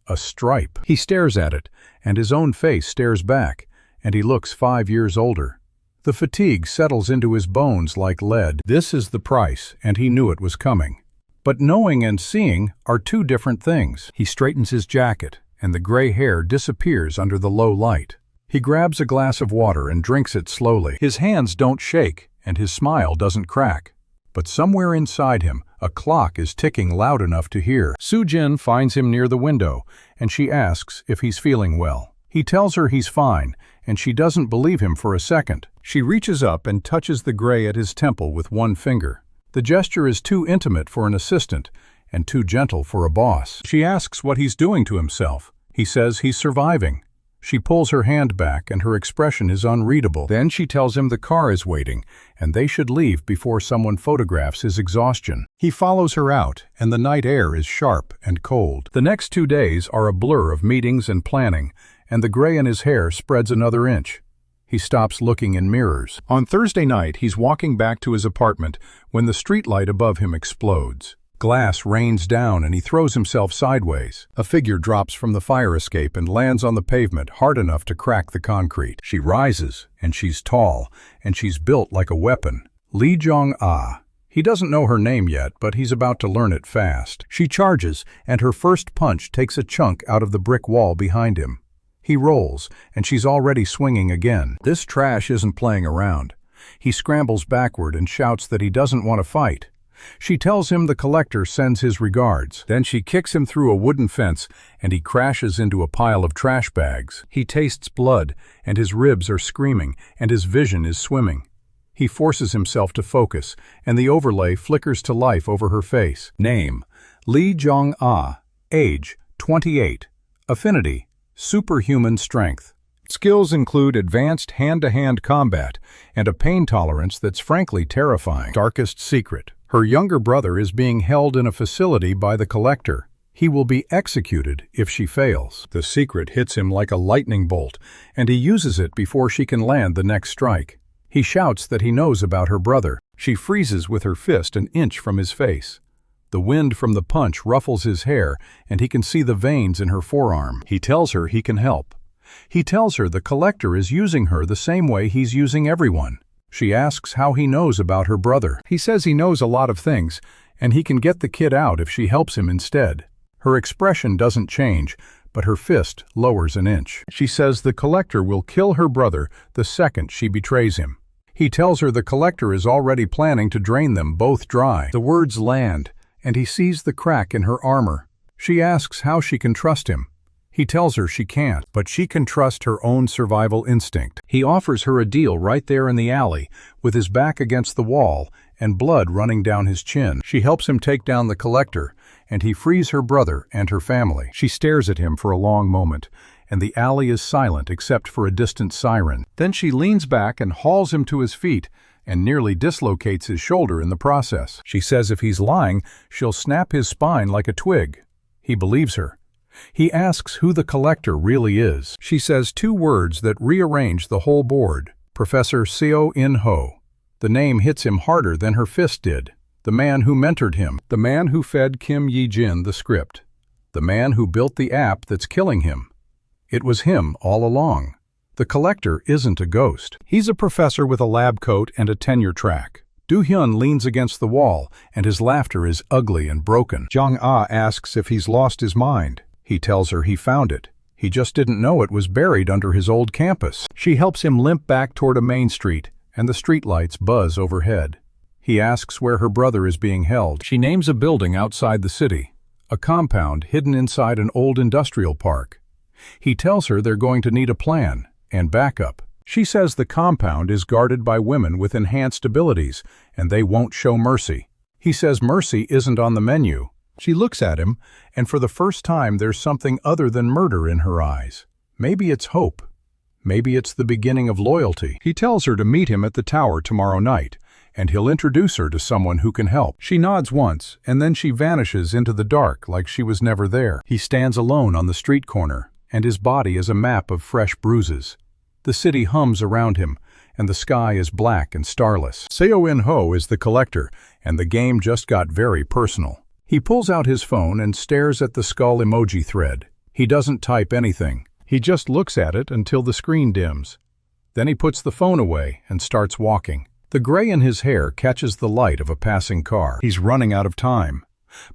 A stripe. He stares at it, and his own face stares back, and he looks 5 years older. The fatigue settles into his bones like lead. This is the price, and he knew it was coming. But knowing and seeing are two different things. He straightens his jacket, and the gray hair disappears under the low light. He grabs a glass of water and drinks it slowly. His hands don't shake, and his smile doesn't crack. But somewhere inside him, a clock is ticking loud enough to hear. Soo-jin finds him near the window, and she asks if he's feeling well. He tells her he's fine, and she doesn't believe him for a second. She reaches up and touches the gray at his temple with one finger. The gesture is too intimate for an assistant, and too gentle for a boss. She asks what he's doing to himself. He says he's surviving. She pulls her hand back, and her expression is unreadable. Then she tells him the car is waiting, and they should leave before someone photographs his exhaustion. He follows her out, and the night air is sharp and cold. The next 2 days are a blur of meetings and planning, and the gray in his hair spreads another inch. He stops looking in mirrors. On Thursday night, he's walking back to his apartment when the streetlight above him explodes. Glass rains down and he throws himself sideways. A figure drops from the fire escape and lands on the pavement hard enough to crack the concrete. She rises, and she's tall, and she's built like a weapon. Lee Jong-ah. He doesn't know her name yet, but he's about to learn it fast. She charges, and her first punch takes a chunk out of the brick wall behind him. He rolls, and she's already swinging again. This trash isn't playing around. He scrambles backward and shouts that he doesn't want to fight. She tells him the collector sends his regards. Then she kicks him through a wooden fence, and he crashes into a pile of trash bags. He tastes blood, and his ribs are screaming, and his vision is swimming. He forces himself to focus, and the overlay flickers to life over her face. Name: Lee Jong-ah. Age: 28. Affinity: superhuman strength. Skills include advanced hand-to-hand combat and a pain tolerance that's frankly terrifying. Darkest secret: her younger brother is being held in a facility by the Collector. He will be executed if she fails. The secret hits him like a lightning bolt, and he uses it before she can land the next strike. He shouts that he knows about her brother. She freezes with her fist an inch from his face. The wind from the punch ruffles his hair, and he can see the veins in her forearm. He tells her he can help. He tells her the Collector is using her the same way he's using everyone. She asks how he knows about her brother. He says he knows a lot of things, and he can get the kid out if she helps him instead. Her expression doesn't change, but her fist lowers an inch. She says the Collector will kill her brother the second she betrays him. He tells her the Collector is already planning to drain them both dry. The words land, and he sees the crack in her armor. She asks how she can trust him. He tells her she can't, but she can trust her own survival instinct. He offers her a deal right there in the alley, with his back against the wall and blood running down his chin. She helps him take down the Collector, and he frees her brother and her family. She stares at him for a long moment, and the alley is silent except for a distant siren. Then she leans back and hauls him to his feet, and nearly dislocates his shoulder in the process. She says if he's lying, she'll snap his spine like a twig. He believes her. He asks who the Collector really is. She says two words that rearrange the whole board: Professor Seo In-ho. The name hits him harder than her fist did. The man who mentored him. The man who fed Kim Ye-jin the script. The man who built the app that's killing him. It was him all along. The Collector isn't a ghost. He's a professor with a lab coat and a tenure track. Do-hyun leans against the wall, and his laughter is ugly and broken. Jong-ah asks if he's lost his mind. He tells her he found it. He just didn't know it was buried under his old campus. She helps him limp back toward a main street, and the streetlights buzz overhead. He asks where her brother is being held. She names a building outside the city, a compound hidden inside an old industrial park. He tells her they're going to need a plan and backup. She says the compound is guarded by women with enhanced abilities, and they won't show mercy. He says mercy isn't on the menu. She looks at him, and for the first time there's something other than murder in her eyes. Maybe it's hope. Maybe it's the beginning of loyalty. He tells her to meet him at the tower tomorrow night, and he'll introduce her to someone who can help. She nods once, and then she vanishes into the dark like she was never there. He stands alone on the street corner, and his body is a map of fresh bruises. The city hums around him, and the sky is black and starless. Seo In-ho is the Collector, and the game just got very personal. He pulls out his phone and stares at the skull emoji thread. He doesn't type anything. He just looks at it until the screen dims. Then he puts the phone away and starts walking. The gray in his hair catches the light of a passing car. He's running out of time.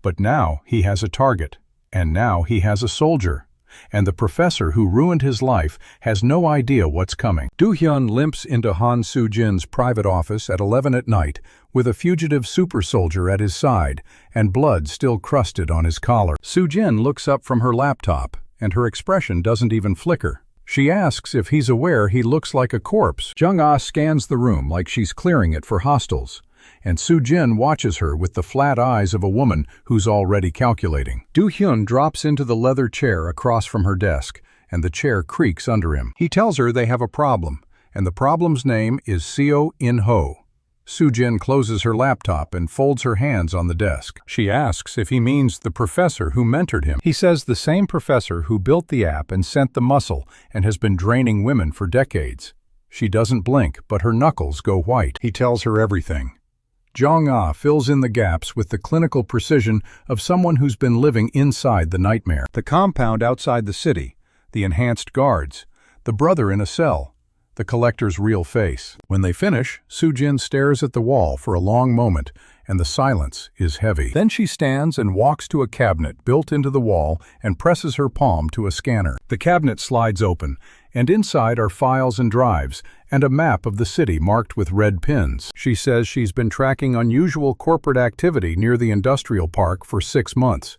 But now he has a target. And now he has a soldier. And the professor who ruined his life has no idea what's coming. Do-hyun limps into Han Soo-jin's private office at 11 at night with a fugitive super soldier at his side and blood still crusted on his collar. Soo-jin looks up from her laptop, and her expression doesn't even flicker. She asks if he's aware he looks like a corpse. Jung-ah scans the room like she's clearing it for hostiles, and Soo-jin watches her with the flat eyes of a woman who's already calculating. Do-hyun drops into the leather chair across from her desk, and the chair creaks under him. He tells her they have a problem, and the problem's name is Seo In-ho. Soo-jin closes her laptop and folds her hands on the desk. She asks if he means the professor who mentored him. He says the same professor who built the app and sent the muscle and has been draining women for decades. She doesn't blink, but her knuckles go white. He tells her everything. Jong-ah fills in the gaps with the clinical precision of someone who's been living inside the nightmare. The compound outside the city, the enhanced guards, the brother in a cell, the Collector's real face. When they finish, Soo-jin stares at the wall for a long moment, and the silence is heavy. Then she stands and walks to a cabinet built into the wall and presses her palm to a scanner. The cabinet slides open, and inside are files and drives, and a map of the city marked with red pins. She says she's been tracking unusual corporate activity near the industrial park for 6 months.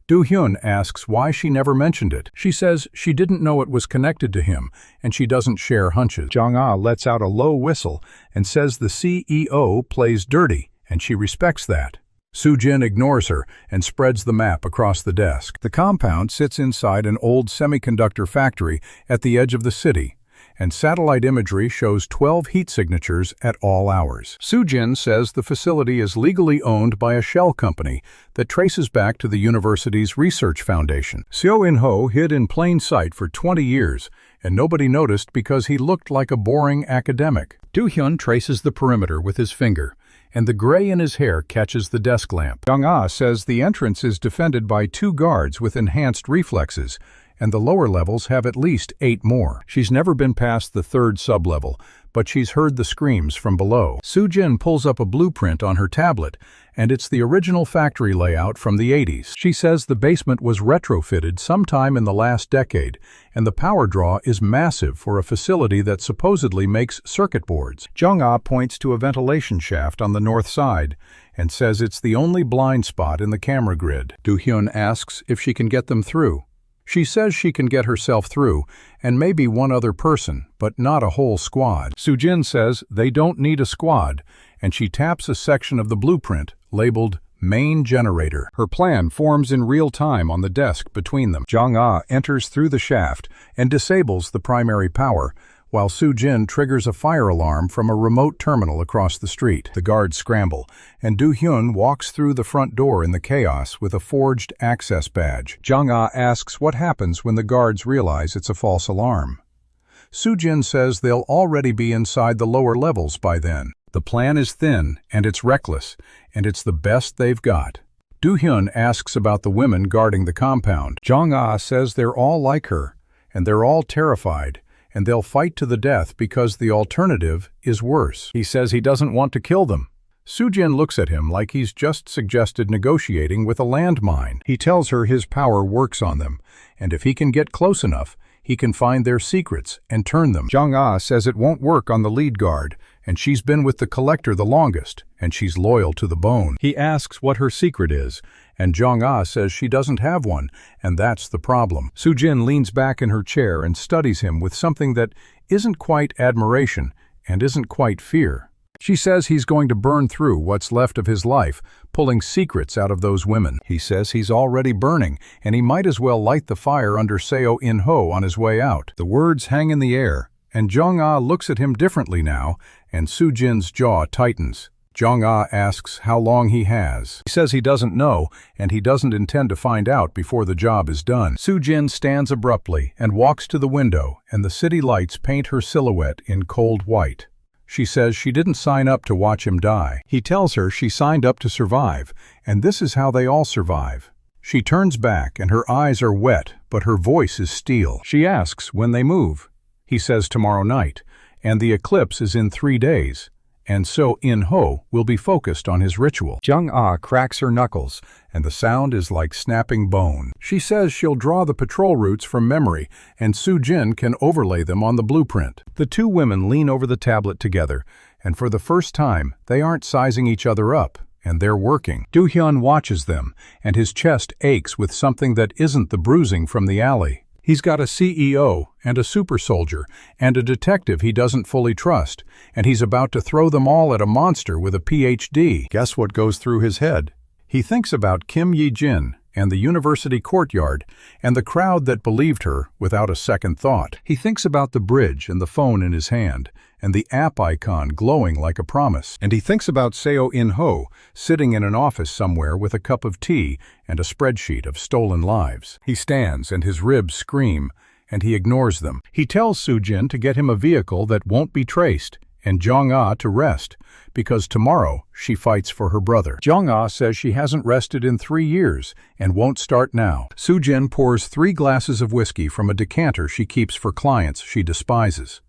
Do-hyun asks why she never mentioned it. She says she didn't know it was connected to him, and she doesn't share hunches. Jong-ah lets out a low whistle and says the CEO plays dirty, and she respects that. Soo-jin ignores her and spreads the map across the desk. The compound sits inside an old semiconductor factory at the edge of the city, and satellite imagery shows 12 heat signatures at all hours. Soo-jin says the facility is legally owned by a shell company that traces back to the university's research foundation. Seo In-ho hid in plain sight for 20 years, and nobody noticed because he looked like a boring academic. Do-hyun traces the perimeter with his finger, and the gray in his hair catches the desk lamp. Jong-ah says the entrance is defended by 2 guards with enhanced reflexes, and the lower levels have at least 8 more. She's never been past the 3rd sublevel, but she's heard the screams from below. Soo-jin pulls up a blueprint on her tablet, and it's the original factory layout from the 80s. She says the basement was retrofitted sometime in the last decade, and the power draw is massive for a facility that supposedly makes circuit boards. Jong-ah points to a ventilation shaft on the north side and says it's the only blind spot in the camera grid. Do-hyun asks if she can get them through. She says she can get herself through, and maybe one other person, but not a whole squad. Soo-jin says they don't need a squad, and she taps a section of the blueprint labeled Main Generator. Her plan forms in real time on the desk between them. Jong-ah enters through the shaft and disables the primary power, while Soo-jin triggers a fire alarm from a remote terminal across the street. The guards scramble, and Do-hyun walks through the front door in the chaos with a forged access badge. Jong-ah asks what happens when the guards realize it's a false alarm. Soo-jin says they'll already be inside the lower levels by then. The plan is thin, and it's reckless, and it's the best they've got. Do-hyun asks about the women guarding the compound. Jong-ah says they're all like her, and they're all terrified, and they'll fight to the death because the alternative is worse. He says he doesn't want to kill them. Soo-jin looks at him like he's just suggested negotiating with a landmine. He tells her his power works on them, and if he can get close enough, he can find their secrets and turn them. Jong-ah says it won't work on the lead guard, and she's been with the collector the longest, and she's loyal to the bone. He asks what her secret is, and Jong-ah says she doesn't have one, and that's the problem. Soo-jin leans back in her chair and studies him with something that isn't quite admiration and isn't quite fear. She says he's going to burn through what's left of his life, pulling secrets out of those women. He says he's already burning, and he might as well light the fire under Seo In-ho on his way out. The words hang in the air, and Jong-ah looks at him differently now, and Soo-jin's jaw tightens. Jong-ah asks how long he has. He says he doesn't know, and he doesn't intend to find out before the job is done. Soo-jin stands abruptly and walks to the window, and the city lights paint her silhouette in cold white. She says she didn't sign up to watch him die. He tells her she signed up to survive, and this is how they all survive. She turns back, and her eyes are wet, but her voice is steel. She asks when they move. He says tomorrow night, and the eclipse is in 3 days. And so In-ho will be focused on his ritual. Jong-ah cracks her knuckles, and the sound is like snapping bone. She says she'll draw the patrol routes from memory, and Soo-jin can overlay them on the blueprint. The 2 women lean over the tablet together, and for the first time, they aren't sizing each other up, and they're working. Do-hyun watches them, and his chest aches with something that isn't the bruising from the alley. He's got a CEO and a super soldier and a detective he doesn't fully trust, and he's about to throw them all at a monster with a PhD. Guess what goes through his head? He thinks about Kim Ye-jin and the university courtyard and the crowd that believed her without a second thought. He thinks about the bridge and the phone in his hand and the app icon glowing like a promise. And he thinks about Seo In-ho sitting in an office somewhere with a cup of tea and a spreadsheet of stolen lives. He stands and his ribs scream, and he ignores them. He tells Soo-jin to get him a vehicle that won't be traced and Jong-ah to rest, because tomorrow she fights for her brother. Jong-ah says she hasn't rested in 3 years and won't start now. Soo-jin pours 3 glasses of whiskey from a decanter she keeps for clients she despises.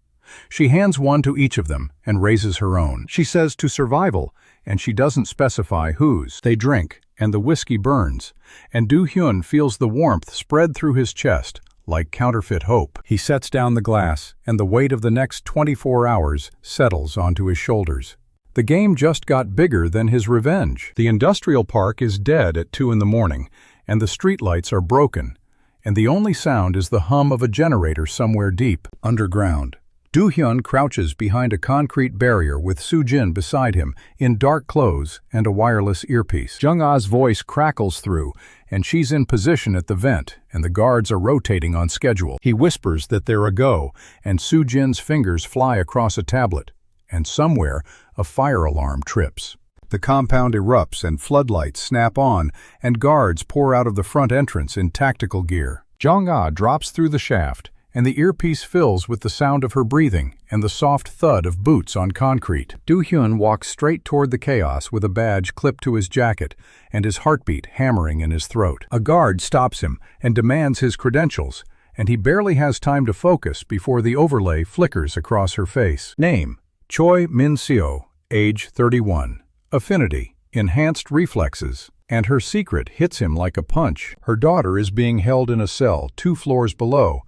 She hands one to each of them and raises her own. She says to survival, and she doesn't specify whose. They drink, and the whiskey burns, and Do-hyun feels the warmth spread through his chest, like counterfeit hope. He sets down the glass, and the weight of the next 24 hours settles onto his shoulders. The game just got bigger than his revenge. The industrial park is dead at 2 in the morning, and the streetlights are broken, and the only sound is the hum of a generator somewhere deep underground. Do-hyun crouches behind a concrete barrier with Soo-jin beside him, in dark clothes and a wireless earpiece. Jung-ah's voice crackles through, and she's in position at the vent, and the guards are rotating on schedule. He whispers that they're a go, and Soo-jin's fingers fly across a tablet, and somewhere a fire alarm trips. The compound erupts and floodlights snap on, and guards pour out of the front entrance in tactical gear. Jung-ah drops through the shaft, and the earpiece fills with the sound of her breathing and the soft thud of boots on concrete. Do-hyun walks straight toward the chaos with a badge clipped to his jacket and his heartbeat hammering in his throat. A guard stops him and demands his credentials, and he barely has time to focus before the overlay flickers across her face. Name: Choi Min-seo, age 31. Affinity: enhanced reflexes. And her secret hits him like a punch. Her daughter is being held in a cell 2 floors below,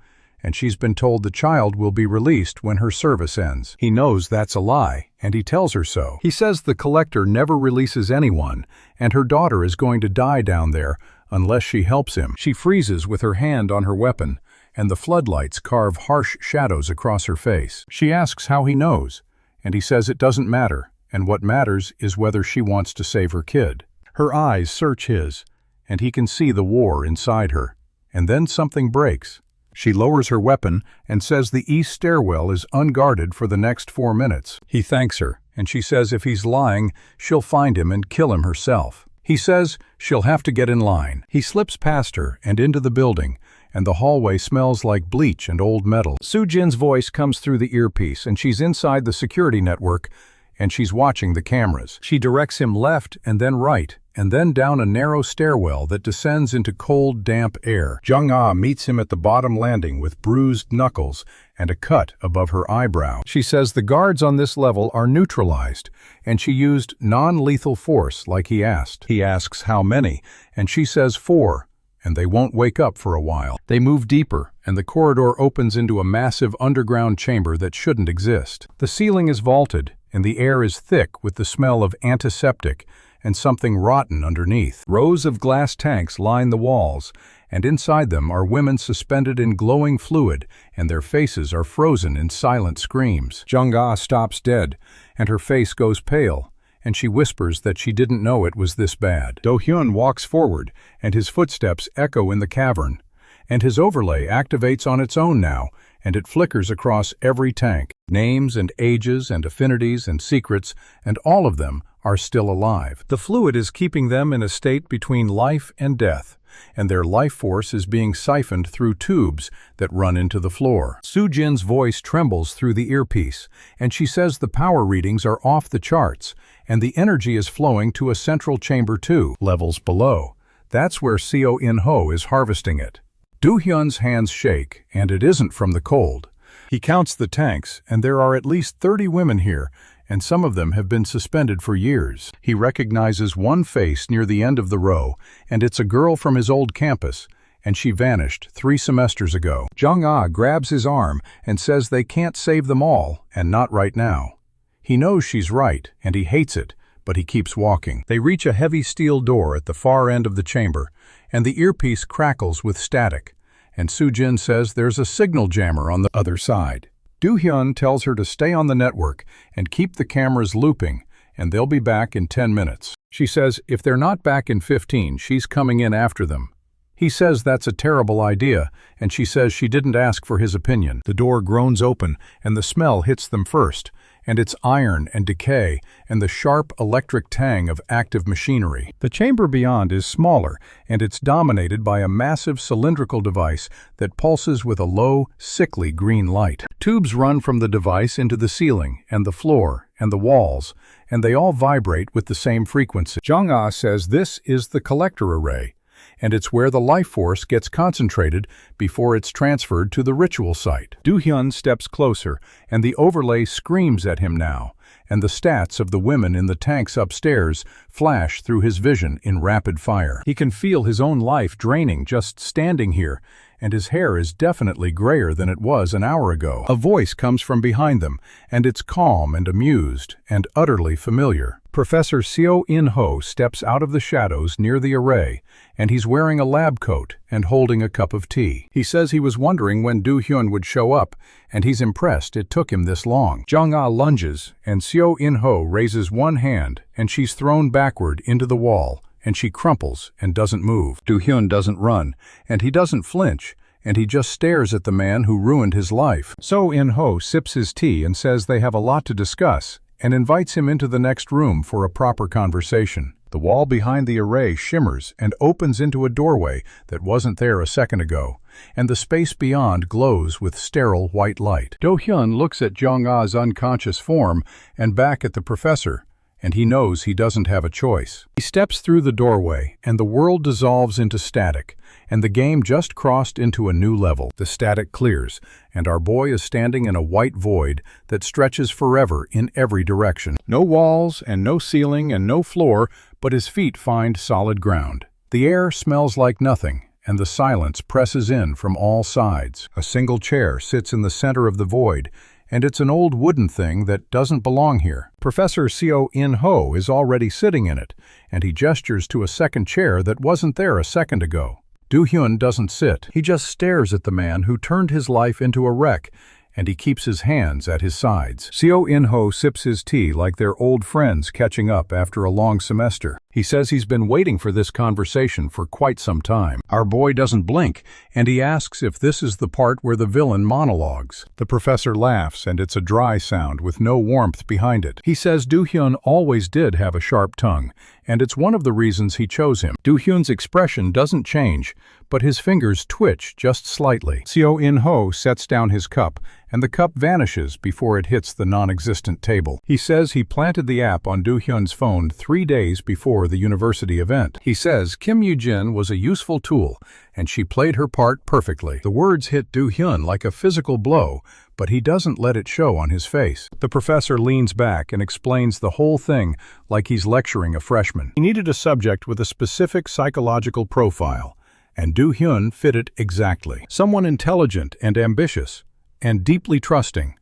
and she's been told the child will be released when her service ends. He knows that's a lie, and he tells her so. He says the collector never releases anyone, and her daughter is going to die down there unless she helps him. She freezes with her hand on her weapon, and the floodlights carve harsh shadows across her face. She asks how he knows, and he says it doesn't matter, and what matters is whether she wants to save her kid. Her eyes search his, and he can see the war inside her. And then something breaks. She lowers her weapon and says the east stairwell is unguarded for the next 4 minutes. He thanks her, and she says if he's lying, she'll find him and kill him herself. He says she'll have to get in line. He slips past her and into the building, and the hallway smells like bleach and old metal. Soo-jin's voice comes through the earpiece, and she's inside the security network, and she's watching the cameras. She directs him left and then right, and then down a narrow stairwell that descends into cold, damp air. Jung-ah meets him at the bottom landing with bruised knuckles and a cut above her eyebrow. She says the guards on this level are neutralized, and she used non-lethal force like he asked. He asks how many, and she says 4, and they won't wake up for a while. They move deeper, and the corridor opens into a massive underground chamber that shouldn't exist. The ceiling is vaulted, and the air is thick with the smell of antiseptic and something rotten underneath. Rows of glass tanks line the walls, and inside them are women suspended in glowing fluid, and their faces are frozen in silent screams. Jung-ah stops dead, and her face goes pale, and she whispers that she didn't know it was this bad. Do-hyun walks forward, and his footsteps echo in the cavern, and his overlay activates on its own now, and it flickers across every tank. Names and ages and affinities and secrets, and all of them are still alive. The fluid is keeping them in a state between life and death, and their life force is being siphoned through tubes that run into the floor. Soo-jin's voice trembles through the earpiece, and she says the power readings are off the charts, and the energy is flowing to a central chamber 2 levels below. That's where Seo In-ho is harvesting it. Do-hyun's hands shake, and it isn't from the cold. He counts the tanks, and there are at least 30 women here, and some of them have been suspended for years. He recognizes one face near the end of the row, and it's a girl from his old campus, and she vanished 3 semesters ago. Jung-ah grabs his arm and says they can't save them all, and not right now. He knows she's right, and he hates it, but he keeps walking. They reach a heavy steel door at the far end of the chamber, and the earpiece crackles with static, and Soo-jin says there's a signal jammer on the other side. Do-hyun tells her to stay on the network and keep the cameras looping, and they'll be back in 10 minutes. She says if they're not back in 15, she's coming in after them. He says that's a terrible idea, and she says she didn't ask for his opinion. The door groans open, and the smell hits them first, and it's iron and decay and the sharp electric tang of active machinery. The chamber beyond is smaller, and it's dominated by a massive cylindrical device that pulses with a low, sickly green light. Tubes run from the device into the ceiling and the floor and the walls, and they all vibrate with the same frequency. Jung-ah says this is the collector array, and it's where the life force gets concentrated before it's transferred to the ritual site. Do-hyun steps closer, and the overlay screams at him now, and the stats of the women in the tanks upstairs flash through his vision in rapid fire. He can feel his own life draining just standing here, and his hair is definitely grayer than it was an hour ago. A voice comes from behind them, and it's calm and amused, and utterly familiar. Professor Seo In-ho steps out of the shadows near the array, and he's wearing a lab coat and holding a cup of tea. He says he was wondering when Do-hyun would show up, and he's impressed it took him this long. Jung-ah lunges, and Seo In-ho raises one hand, and she's thrown backward into the wall, and she crumples and doesn't move. Do-hyun doesn't run, and he doesn't flinch, and he just stares at the man who ruined his life. Seo In-ho sips his tea and says they have a lot to discuss, and invites him into the next room for a proper conversation. The wall behind the array shimmers and opens into a doorway that wasn't there a second ago, and the space beyond glows with sterile white light. Do-hyun looks at Jung-ah's unconscious form and back at the professor, and he knows he doesn't have a choice. He steps through the doorway, and the world dissolves into static, and the game just crossed into a new level. The static clears, and our boy is standing in a white void that stretches forever in every direction. No walls, and no ceiling, and no floor, but his feet find solid ground. The air smells like nothing, and the silence presses in from all sides. A single chair sits in the center of the void, and it's an old wooden thing that doesn't belong here. Professor Seo In-ho is already sitting in it, and he gestures to a second chair that wasn't there a second ago. Do-hyun doesn't sit. He just stares at the man who turned his life into a wreck, and he keeps his hands at his sides. Seo In-ho sips his tea like they're old friends catching up after a long semester. He says he's been waiting for this conversation for quite some time. Our boy doesn't blink, and he asks if this is the part where the villain monologues. The professor laughs, and it's a dry sound with no warmth behind it. He says Do-hyun always did have a sharp tongue, and it's one of the reasons he chose him. Do-hyun's expression doesn't change, but his fingers twitch just slightly. Seo In-ho sets down his cup, and the cup vanishes before it hits the non-existent table. He says he planted the app on Do-hyun's phone 3 days before the university event. He says Kim Yoo-jin was a useful tool, and she played her part perfectly. The words hit Do-hyun like a physical blow, but he doesn't let it show on his face. The professor leans back and explains the whole thing like he's lecturing a freshman. He needed a subject with a specific psychological profile, and Do-hyun fit it exactly. Someone intelligent and ambitious, and deeply trusting,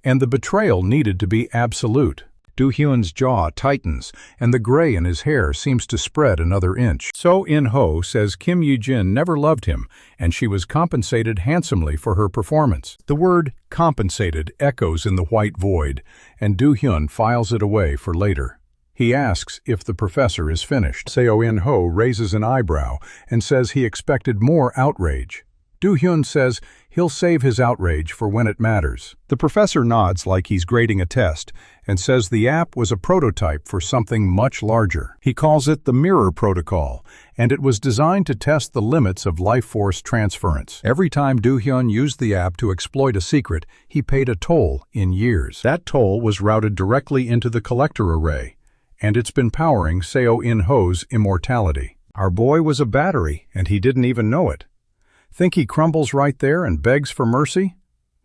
and the betrayal needed to be absolute. Do-hyun's jaw tightens, and the gray in his hair seems to spread another inch. Seo In-ho says Kim Yoo-jin never loved him, and she was compensated handsomely for her performance. The word compensated echoes in the white void, and Do-hyun files it away for later. He asks if the professor is finished. Seo In-ho raises an eyebrow and says he expected more outrage. Do-hyun says he'll save his outrage for when it matters. The professor nods like he's grading a test and says the app was a prototype for something much larger. He calls it the Mirror Protocol, and it was designed to test the limits of life force transference. Every time Do-hyun used the app to exploit a secret, he paid a toll in years. That toll was routed directly into the collector array, and it's been powering Seo In-ho's immortality. Our boy was a battery, and he didn't even know it. Think he crumbles right there and begs for mercy?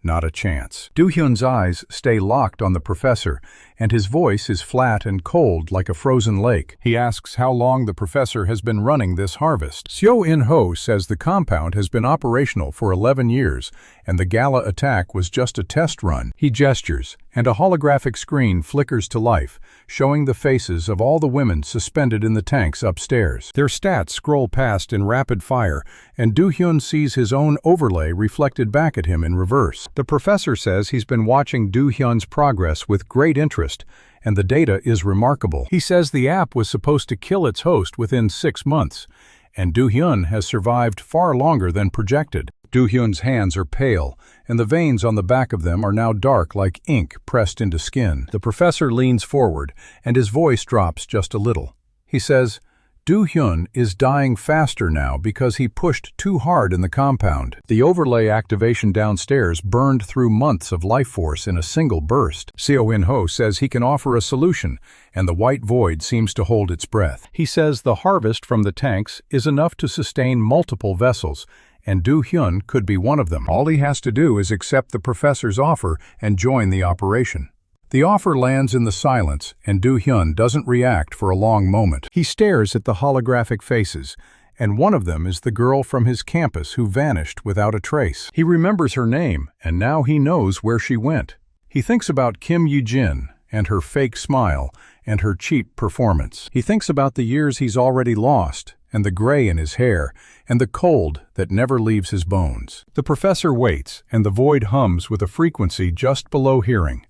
Not a chance. Do-hyun's eyes stay locked on the professor, and his voice is flat and cold like a frozen lake. He asks how long the professor has been running this harvest. Seo In-ho says the compound has been operational for 11 years, and the gala attack was just a test run. He gestures, and a holographic screen flickers to life, showing the faces of all the women suspended in the tanks upstairs. Their stats scroll past in rapid fire, and Do-hyun sees his own overlay reflected back at him in reverse. The professor says he's been watching Do-hyun's progress with great interest, and the data is remarkable. He says the app was supposed to kill its host within 6 months, and Do-hyun has survived far longer than projected. Do-hyun's hands are pale, and the veins on the back of them are now dark like ink pressed into skin. The professor leans forward, and his voice drops just a little. He says, Do-hyun is dying faster now because he pushed too hard in the compound. The overlay activation downstairs burned through months of life force in a single burst. Seo In-ho says he can offer a solution, and the white void seems to hold its breath. He says the harvest from the tanks is enough to sustain multiple vessels, and Do-hyun could be one of them. All he has to do is accept the professor's offer and join the operation. The offer lands in the silence, and Do-hyun doesn't react for a long moment. He stares at the holographic faces, and one of them is the girl from his campus who vanished without a trace. He remembers her name, and now he knows where she went. He thinks about Kim Ye-jin and her fake smile and her cheap performance. He thinks about the years he's already lost, and the gray in his hair, and the cold that never leaves his bones. The professor waits, and the void hums with a frequency just below hearing.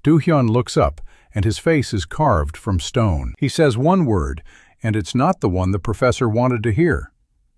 Do-hyun looks up, and his face is carved from stone. He says one word, and it's not the one the professor wanted to hear.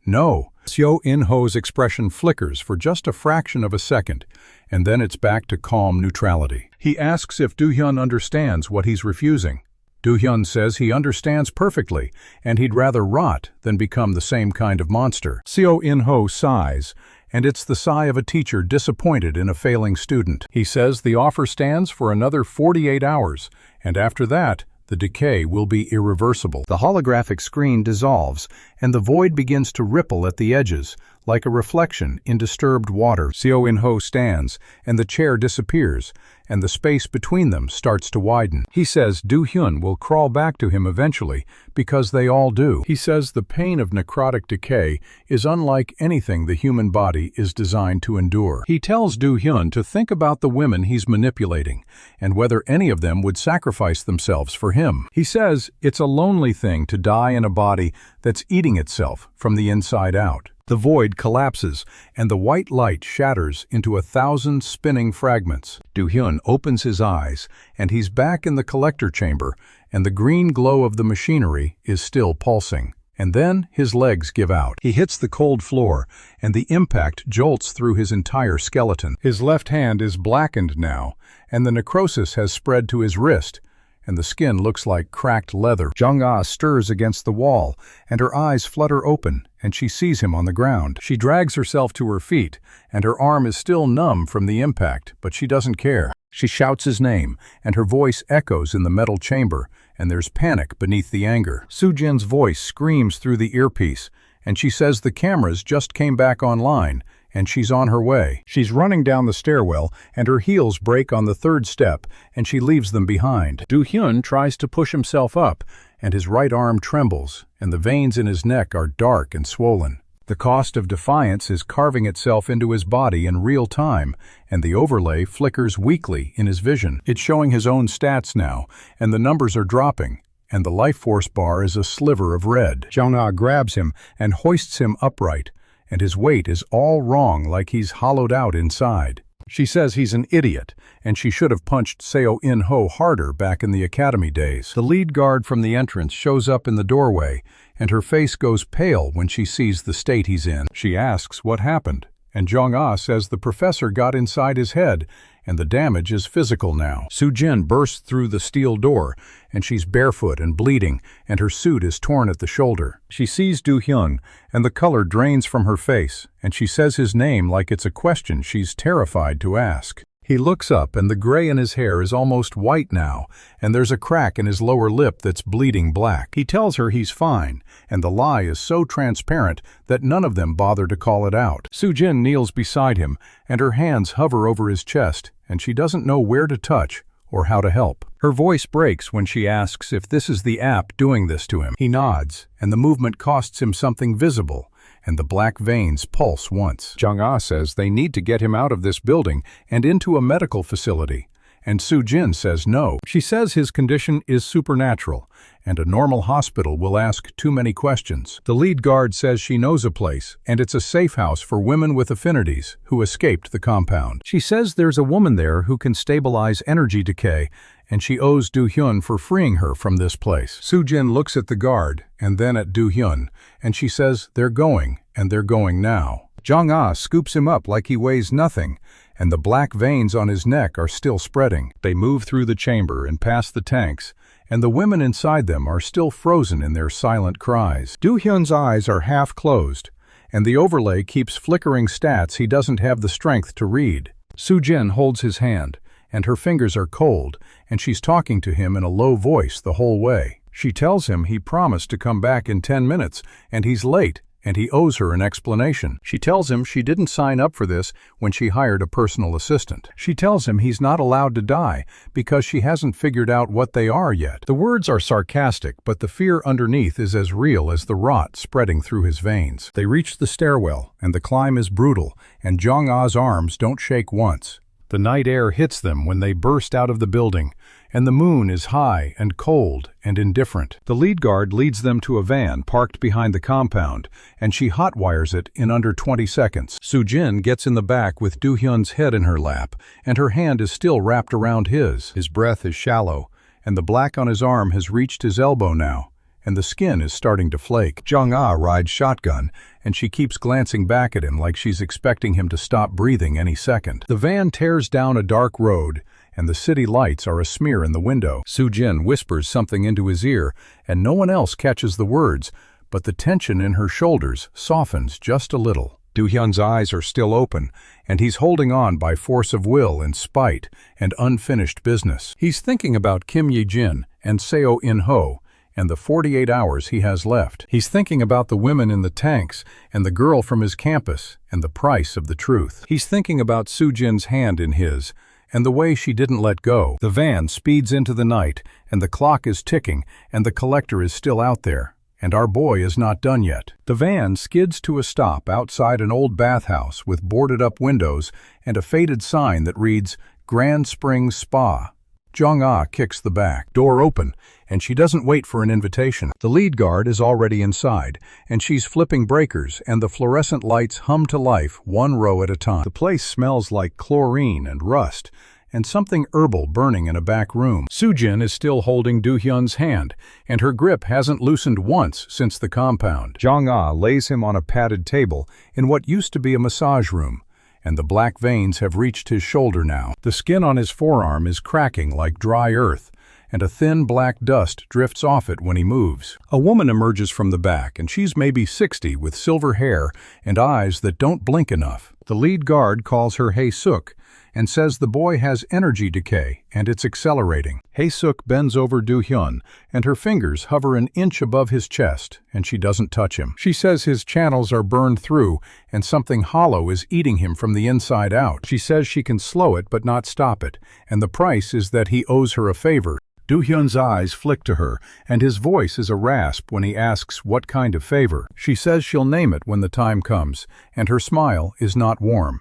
No. Seo In-ho's expression flickers for just a fraction of a second, and then it's back to calm neutrality. He asks if Do-hyun understands what he's refusing. Do-hyun says he understands perfectly, and he'd rather rot than become the same kind of monster. Seo In-ho sighs, and it's the sigh of a teacher disappointed in a failing student. He says the offer stands for another 48 hours, and after that, the decay will be irreversible. The holographic screen dissolves, and the void begins to ripple at the edges, like a reflection in disturbed water. Seo In-ho stands, and the chair disappears, and the space between them starts to widen. He says Do-hyun will crawl back to him eventually, because they all do. He says the pain of necrotic decay is unlike anything the human body is designed to endure. He tells Do-hyun to think about the women he's manipulating, and whether any of them would sacrifice themselves for him. He says it's a lonely thing to die in a body that's eating itself from the inside out. The void collapses, and the white light shatters into 1,000 spinning fragments. Do-hyun opens his eyes, and he's back in the collector chamber, and the green glow of the machinery is still pulsing. And then his legs give out. He hits the cold floor, and the impact jolts through his entire skeleton. His left hand is blackened now, and the necrosis has spread to his wrist, and the skin looks like cracked leather. Jung-ah stirs against the wall, and her eyes flutter open, and she sees him on the ground. She drags herself to her feet, and her arm is still numb from the impact, but she doesn't care. She shouts his name, and her voice echoes in the metal chamber, and there's panic beneath the anger. Soo-jin's voice screams through the earpiece, and she says the cameras just came back online, and she's on her way. She's running down the stairwell, and her heels break on the third step, and she leaves them behind. Do-hyun tries to push himself up, and his right arm trembles, and the veins in his neck are dark and swollen. The cost of defiance is carving itself into his body in real time, and the overlay flickers weakly in his vision. It's showing his own stats now, and the numbers are dropping, and the life force bar is a sliver of red. Jung-ah grabs him and hoists him upright, and his weight is all wrong, like he's hollowed out inside. She says he's an idiot, and she should have punched Seo In-ho harder back in the academy days. The lead guard from the entrance shows up in the doorway, and her face goes pale when she sees the state he's in. She asks what happened, and Jung-ah says the professor got inside his head, and the damage is physical now. Soo-jin bursts through the steel door, and she's barefoot and bleeding, and her suit is torn at the shoulder. She sees Do-hyun, and the color drains from her face, and she says his name like it's a question she's terrified to ask. He looks up, and the gray in his hair is almost white now, and there's a crack in his lower lip that's bleeding black. He tells her he's fine, and the lie is so transparent that none of them bother to call it out. Soo-jin kneels beside him, and her hands hover over his chest, and she doesn't know where to touch or how to help. Her voice breaks when she asks if this is the app doing this to him. He nods, and the movement costs him something visible, and the black veins pulse once. Jung-ah says they need to get him out of this building and into a medical facility, and Soo-jin says no. She says his condition is supernatural, and a normal hospital will ask too many questions. The lead guard says she knows a place, and it's a safe house for women with affinities who escaped the compound. She says there's a woman there who can stabilize energy decay, and she owes Do-hyun for freeing her from this place. Soo-jin looks at the guard, and then at Do-hyun, and she says they're going, and they're going now. Jung-ah scoops him up like he weighs nothing, and the black veins on his neck are still spreading. They move through the chamber and past the tanks, and the women inside them are still frozen in their silent cries. Do-hyun's eyes are half closed, and the overlay keeps flickering stats he doesn't have the strength to read. Soo-jin holds his hand, and her fingers are cold, and she's talking to him in a low voice the whole way. She tells him he promised to come back in 10 minutes, and he's late, and he owes her an explanation. She tells him she didn't sign up for this when she hired a personal assistant. She tells him he's not allowed to die because she hasn't figured out what they are yet. The words are sarcastic, but the fear underneath is as real as the rot spreading through his veins. They reach the stairwell, and the climb is brutal, and Jong-ah's arms don't shake once. The night air hits them when they burst out of the building, and the moon is high and cold and indifferent. The lead guard leads them to a van parked behind the compound, and she hotwires it in under 20 seconds. Soo-jin gets in the back with Do-hyun's head in her lap, and her hand is still wrapped around his. His breath is shallow, and the black on his arm has reached his elbow now, and the skin is starting to flake. Jong-ah rides shotgun, and she keeps glancing back at him like she's expecting him to stop breathing any second. The van tears down a dark road, and the city lights are a smear in the window. Soo-jin whispers something into his ear, and no one else catches the words, but the tension in her shoulders softens just a little. Do-hyun's eyes are still open, and he's holding on by force of will and spite and unfinished business. He's thinking about Kim Ye-jin and Seo In-ho, and the 48 hours he has left. He's thinking about the women in the tanks and the girl from his campus and the price of the truth. He's thinking about Soo-jin's hand in his and the way she didn't let go. The van speeds into the night, and the clock is ticking, and the collector is still out there, and our boy is not done yet. The van skids to a stop outside an old bathhouse with boarded-up windows and a faded sign that reads, Grand Springs Spa. Jong-ah kicks the back door open, and she doesn't wait for an invitation. The lead guard is already inside, and she's flipping breakers, and the fluorescent lights hum to life one row at a time. The place smells like chlorine and rust, and something herbal burning in a back room. Soo-jin is still holding Do-hyun's hand, and her grip hasn't loosened once since the compound. Jong-ah lays him on a padded table in what used to be a massage room, and the black veins have reached his shoulder now. The skin on his forearm is cracking like dry earth, and a thin black dust drifts off it when he moves. A woman emerges from the back, and she's maybe 60 with silver hair and eyes that don't blink enough. The lead guard calls her Hae-suk and says the boy has energy decay and it's accelerating. Hae-suk bends over Do-hyun, and her fingers hover an inch above his chest, and she doesn't touch him. She says his channels are burned through and something hollow is eating him from the inside out. She says she can slow it but not stop it, and the price is that he owes her a favor. Do-hyun's eyes flick to her, and his voice is a rasp when he asks what kind of favor. She says she'll name it when the time comes, and her smile is not warm.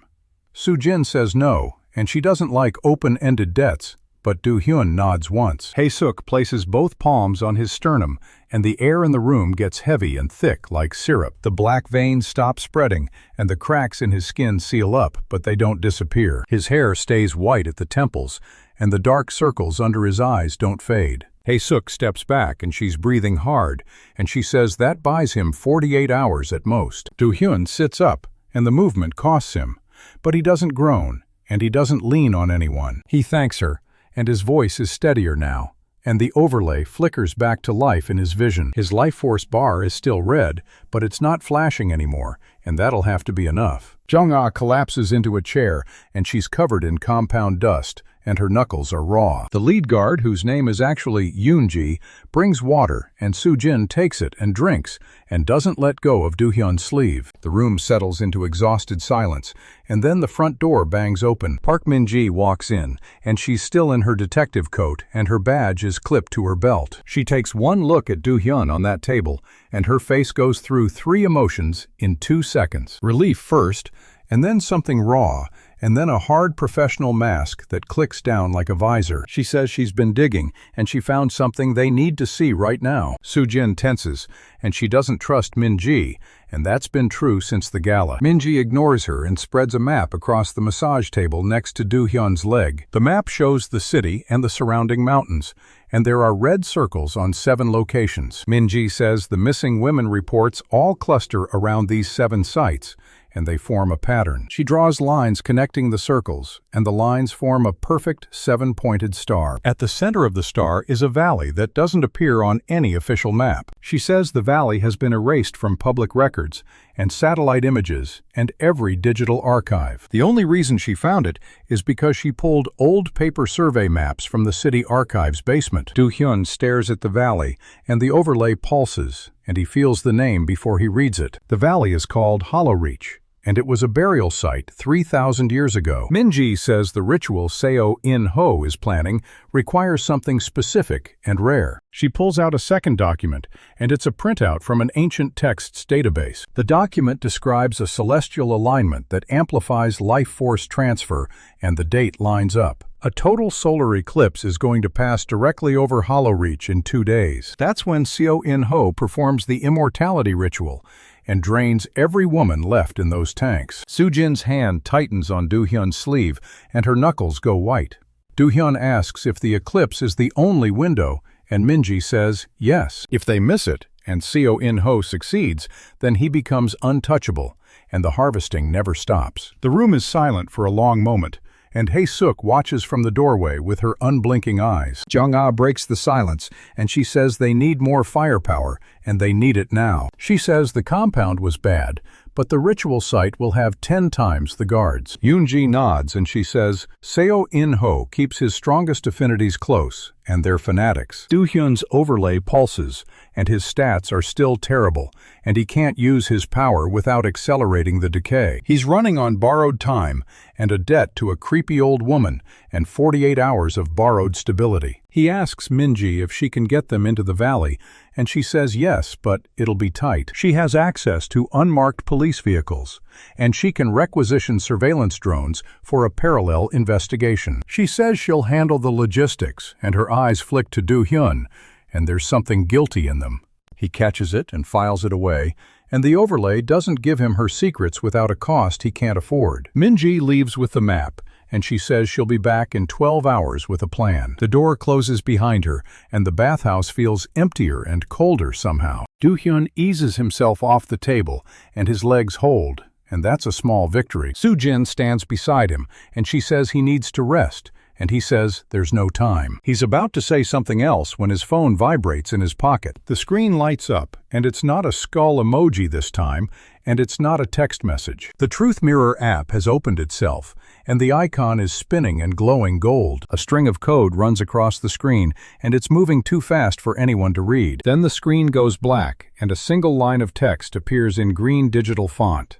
Soo-jin says no, and she doesn't like open-ended debts, but Do-hyun nods once. Hae-suk places both palms on his sternum, and the air in the room gets heavy and thick like syrup. The black veins stop spreading, and the cracks in his skin seal up, but they don't disappear. His hair stays white at the temples, and the dark circles under his eyes don't fade. Hae-suk steps back, and she's breathing hard, and she says that buys him 48 hours at most. Do-hyun sits up, and the movement costs him, but he doesn't groan, and he doesn't lean on anyone. He thanks her, and his voice is steadier now, and the overlay flickers back to life in his vision. His life force bar is still red, but it's not flashing anymore, and that'll have to be enough. Jong-ah collapses into a chair, and she's covered in compound dust, and her knuckles are raw. The lead guard, whose name is actually Yoon-ji, brings water, and Soo-jin takes it and drinks, and doesn't let go of Do-hyun's sleeve. The room settles into exhausted silence, and then the front door bangs open. Park Min-ji walks in, and she's still in her detective coat, and her badge is clipped to her belt. She takes one look at Do-hyun on that table, and her face goes through 3 emotions in 2 seconds. Relief first, and then something raw, and then a hard professional mask that clicks down like a visor. She says she's been digging, and she found something they need to see right now. Soo-jin tenses, and she doesn't trust Min-ji, and that's been true since the gala. Min-ji ignores her and spreads a map across the massage table next to Do-hyun's leg. The map shows the city and the surrounding mountains, and there are red circles on 7 locations. Min-ji says the missing women reports all cluster around these 7 sites, and they form a pattern. She draws lines connecting the circles, and the lines form a perfect 7-pointed star. At the center of the star is a valley that doesn't appear on any official map. She says the valley has been erased from public records, and satellite images, and every digital archive. The only reason she found it is because she pulled old paper survey maps from the city archives basement. Do-hyun stares at the valley, and the overlay pulses, and he feels the name before he reads it. The valley is called Hollow Reach, and it was a burial site 3,000 years ago. Minji says the ritual Seo In-ho is planning requires something specific and rare. She pulls out a second document, and it's a printout from an ancient texts database. The document describes a celestial alignment that amplifies life force transfer, and the date lines up. A total solar eclipse is going to pass directly over Hollow Reach in 2 days. That's when Seo In-ho performs the immortality ritual and drains every woman left in those tanks. Soo-jin's hand tightens on Do-hyun's sleeve, and her knuckles go white. Do-hyun asks if the eclipse is the only window, and Minji says yes. If they miss it, and Seo In-ho succeeds, then he becomes untouchable, and the harvesting never stops. The room is silent for a long moment, and Hae-suk watches from the doorway with her unblinking eyes. Jung-ah breaks the silence, and she says they need more firepower, and they need it now. She says the compound was bad, but the ritual site will have 10 times the guards. Yoon-ji nods, and she says Seo In-ho keeps his strongest affinities close, and they're fanatics. Do-hyun's overlay pulses, and his stats are still terrible, and he can't use his power without accelerating the decay. He's running on borrowed time, and a debt to a creepy old woman, and 48 hours of borrowed stability. He asks Minji if she can get them into the valley, and she says yes, but it'll be tight. She has access to unmarked police vehicles, and she can requisition surveillance drones for a parallel investigation. She says she'll handle the logistics, and her eyes flick to Do-hyun, and there's something guilty in them. He catches it and files it away, and the overlay doesn't give him her secrets without a cost he can't afford. Minji leaves with the map, and she says she'll be back in 12 hours with a plan. The door closes behind her, and the bathhouse feels emptier and colder somehow. Do-hyun eases himself off the table, and his legs hold, and that's a small victory. Soo-jin stands beside him, and she says he needs to rest, and he says there's no time. He's about to say something else when his phone vibrates in his pocket. The screen lights up, and it's not a skull emoji this time, and it's not a text message. The Truth Mirror app has opened itself, and the icon is spinning and glowing gold. A string of code runs across the screen, and it's moving too fast for anyone to read. Then the screen goes black, and a single line of text appears in green digital font.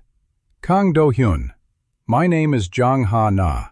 Kang Do-hyun, my name is Jang Ha-na.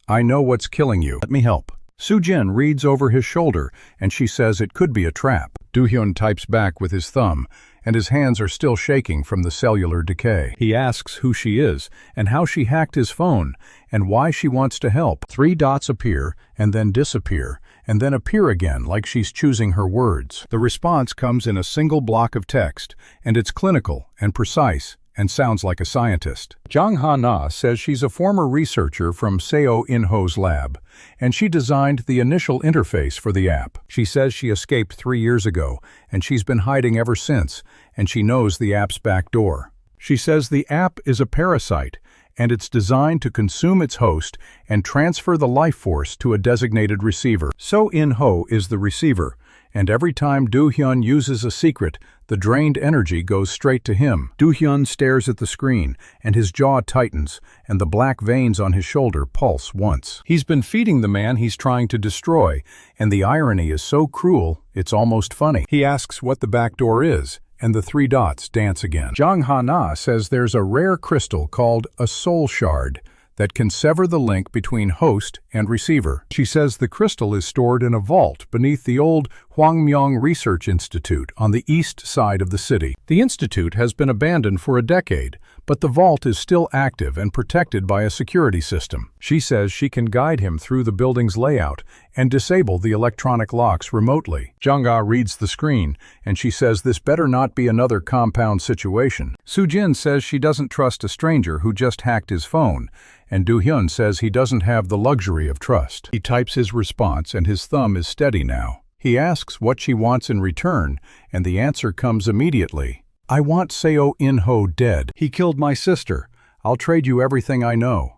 I know what's killing you. Let me help. Soo-jin reads over his shoulder, and she says it could be a trap. Do-hyun types back with his thumb, and his hands are still shaking from the cellular decay. He asks who she is, and how she hacked his phone, and why she wants to help. 3 dots appear, and then disappear, and then appear again like she's choosing her words. The response comes in a single block of text, and it's clinical and precise, and sounds like a scientist. Jang Ha-na says she's a former researcher from Seo In-ho's lab, and she designed the initial interface for the app. She says she escaped 3 years ago, and she's been hiding ever since, and she knows the app's back door. She says the app is a parasite, and it's designed to consume its host and transfer the life force to a designated receiver. Seo In-ho is the receiver, and every time Do-hyun uses a secret, the drained energy goes straight to him. Do-hyun stares at the screen, and his jaw tightens, and the black veins on his shoulder pulse once. He's been feeding the man he's trying to destroy, and the irony is so cruel, it's almost funny. He asks what the back door is, and the 3 dots dance again. Jang Ha-na says there's a rare crystal called a soul shard that can sever the link between host and receiver. She says the crystal is stored in a vault beneath the old Hwangmyong Research Institute on the east side of the city. The institute has been abandoned for a decade, but the vault is still active and protected by a security system. She says she can guide him through the building's layout and disable the electronic locks remotely. Jung-ah reads the screen, and she says this better not be another compound situation. Soo-jin says she doesn't trust a stranger who just hacked his phone, and Do-hyun says he doesn't have the luxury of trust. He types his response, and his thumb is steady now. He asks what she wants in return, and the answer comes immediately. I want Seo In-ho dead. He killed my sister. I'll trade you everything I know.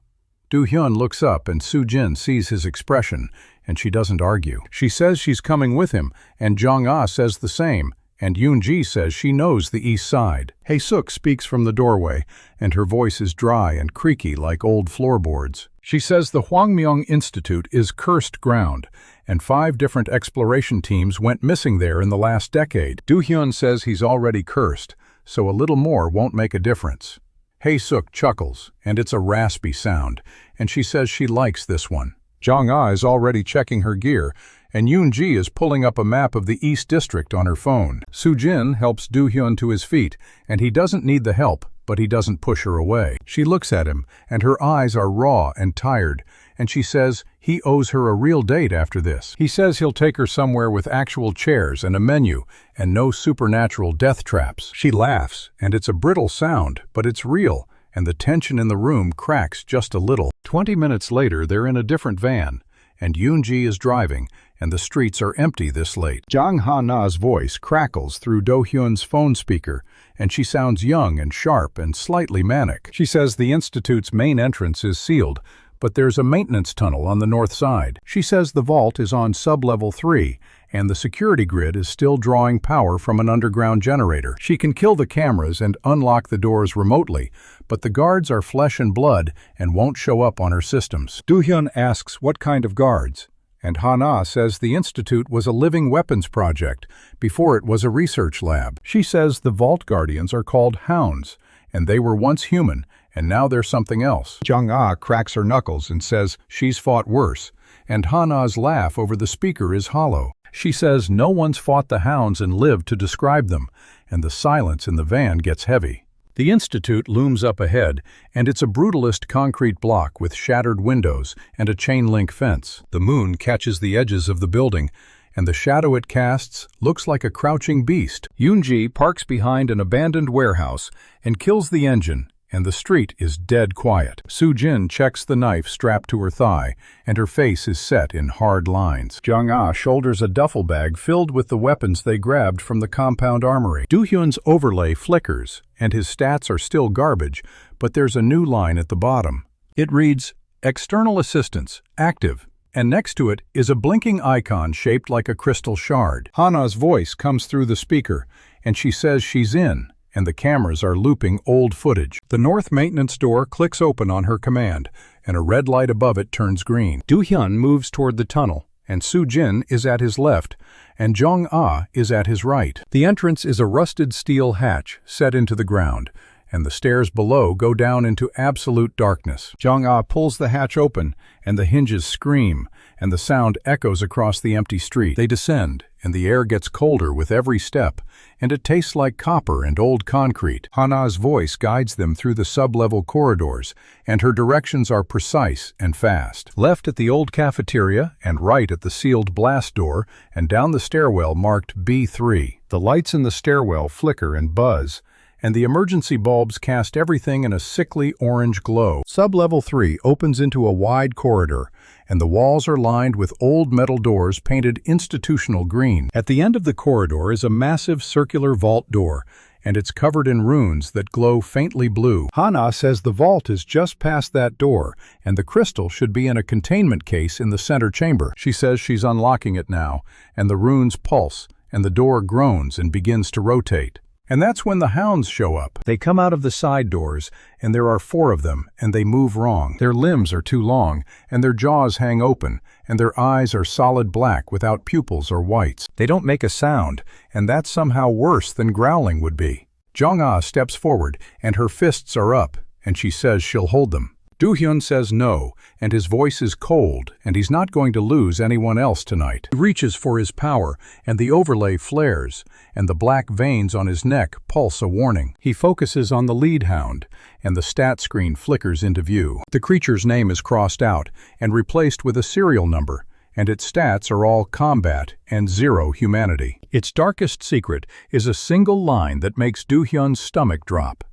Do-hyun looks up, and Soo-jin sees his expression, and she doesn't argue. She says she's coming with him, and Jung-ah says the same, and Yoon-ji says she knows the east side. Hae-suk speaks from the doorway, and her voice is dry and creaky like old floorboards. She says the Hwangmyeong Institute is cursed ground, and 5 different exploration teams went missing there in the last decade. Do-hyun says he's already cursed, so a little more won't make a difference. Hae-suk chuckles, and it's a raspy sound, and she says she likes this one. Jong-ah is already checking her gear, and Yoon-ji is pulling up a map of the East District on her phone. Soo-jin helps Do-hyun to his feet, and he doesn't need the help, but he doesn't push her away. She looks at him, and her eyes are raw and tired, and she says he owes her a real date after this. He says he'll take her somewhere with actual chairs and a menu, and no supernatural death traps. She laughs, and it's a brittle sound, but it's real, and the tension in the room cracks just a little. 20 minutes later, they're in a different van, and Yoon-ji is driving, and the streets are empty this late. Jang Ha-na's voice crackles through Do-hyun's phone speaker, and she sounds young and sharp and slightly manic. She says the Institute's main entrance is sealed, but there's a maintenance tunnel on the north side. She says the vault is on sub-level 3, and the security grid is still drawing power from an underground generator. She can kill the cameras and unlock the doors remotely, but the guards are flesh and blood and won't show up on her systems. Do-hyun asks what kind of guards, and Ha-na says the Institute was a living weapons project before it was a research lab. She says the Vault Guardians are called hounds, and they were once human, and now they're something else. Jung-ah cracks her knuckles and says she's fought worse, and Ha-na's laugh over the speaker is hollow. She says no one's fought the hounds and lived to describe them, and the silence in the van gets heavy. The Institute looms up ahead, and it's a brutalist concrete block with shattered windows and a chain-link fence. The moon catches the edges of the building, and the shadow it casts looks like a crouching beast. Yoon-ji parks behind an abandoned warehouse and kills the engine, and the street is dead quiet. Soo-jin checks the knife strapped to her thigh, and her face is set in hard lines. Jung-ah shoulders a duffel bag filled with the weapons they grabbed from the compound armory. Do-hyun's overlay flickers, and his stats are still garbage, but there's a new line at the bottom. It reads, External Assistance, Active, and next to it is a blinking icon shaped like a crystal shard. Hana's voice comes through the speaker, and she says she's in, and the cameras are looping old footage. The north maintenance door clicks open on her command, and a red light above it turns green. Do-hyun moves toward the tunnel, and Soo-jin is at his left, and Jong-ah is at his right. The entrance is a rusted steel hatch set into the ground, and the stairs below go down into absolute darkness. Jong-ah pulls the hatch open, and the hinges scream, and the sound echoes across the empty street. They descend, and the air gets colder with every step, and it tastes like copper and old concrete. Hana's voice guides them through the sub-level corridors, and her directions are precise and fast. Left at the old cafeteria, and right at the sealed blast door, and down the stairwell marked B3. The lights in the stairwell flicker and buzz, and the emergency bulbs cast everything in a sickly orange glow. Sub-level 3 opens into a wide corridor, and the walls are lined with old metal doors painted institutional green. At the end of the corridor is a massive circular vault door, and it's covered in runes that glow faintly blue. Hana says the vault is just past that door, and the crystal should be in a containment case in the center chamber. She says she's unlocking it now, and the runes pulse, and the door groans and begins to rotate. And that's when the hounds show up. They come out of the side doors, and there are 4 of them, and they move wrong. Their limbs are too long, and their jaws hang open, and their eyes are solid black without pupils or whites. They don't make a sound, and that's somehow worse than growling would be. Jong-ah steps forward, and her fists are up, and she says she'll hold them. Do-hyun says no, and his voice is cold, and he's not going to lose anyone else tonight. He reaches for his power, and the overlay flares, and the black veins on his neck pulse a warning. He focuses on the lead hound, and the stat screen flickers into view. The creature's name is crossed out and replaced with a serial number, and its stats are all combat and 0 humanity. Its darkest secret is a single line that makes Do-hyun's stomach drop.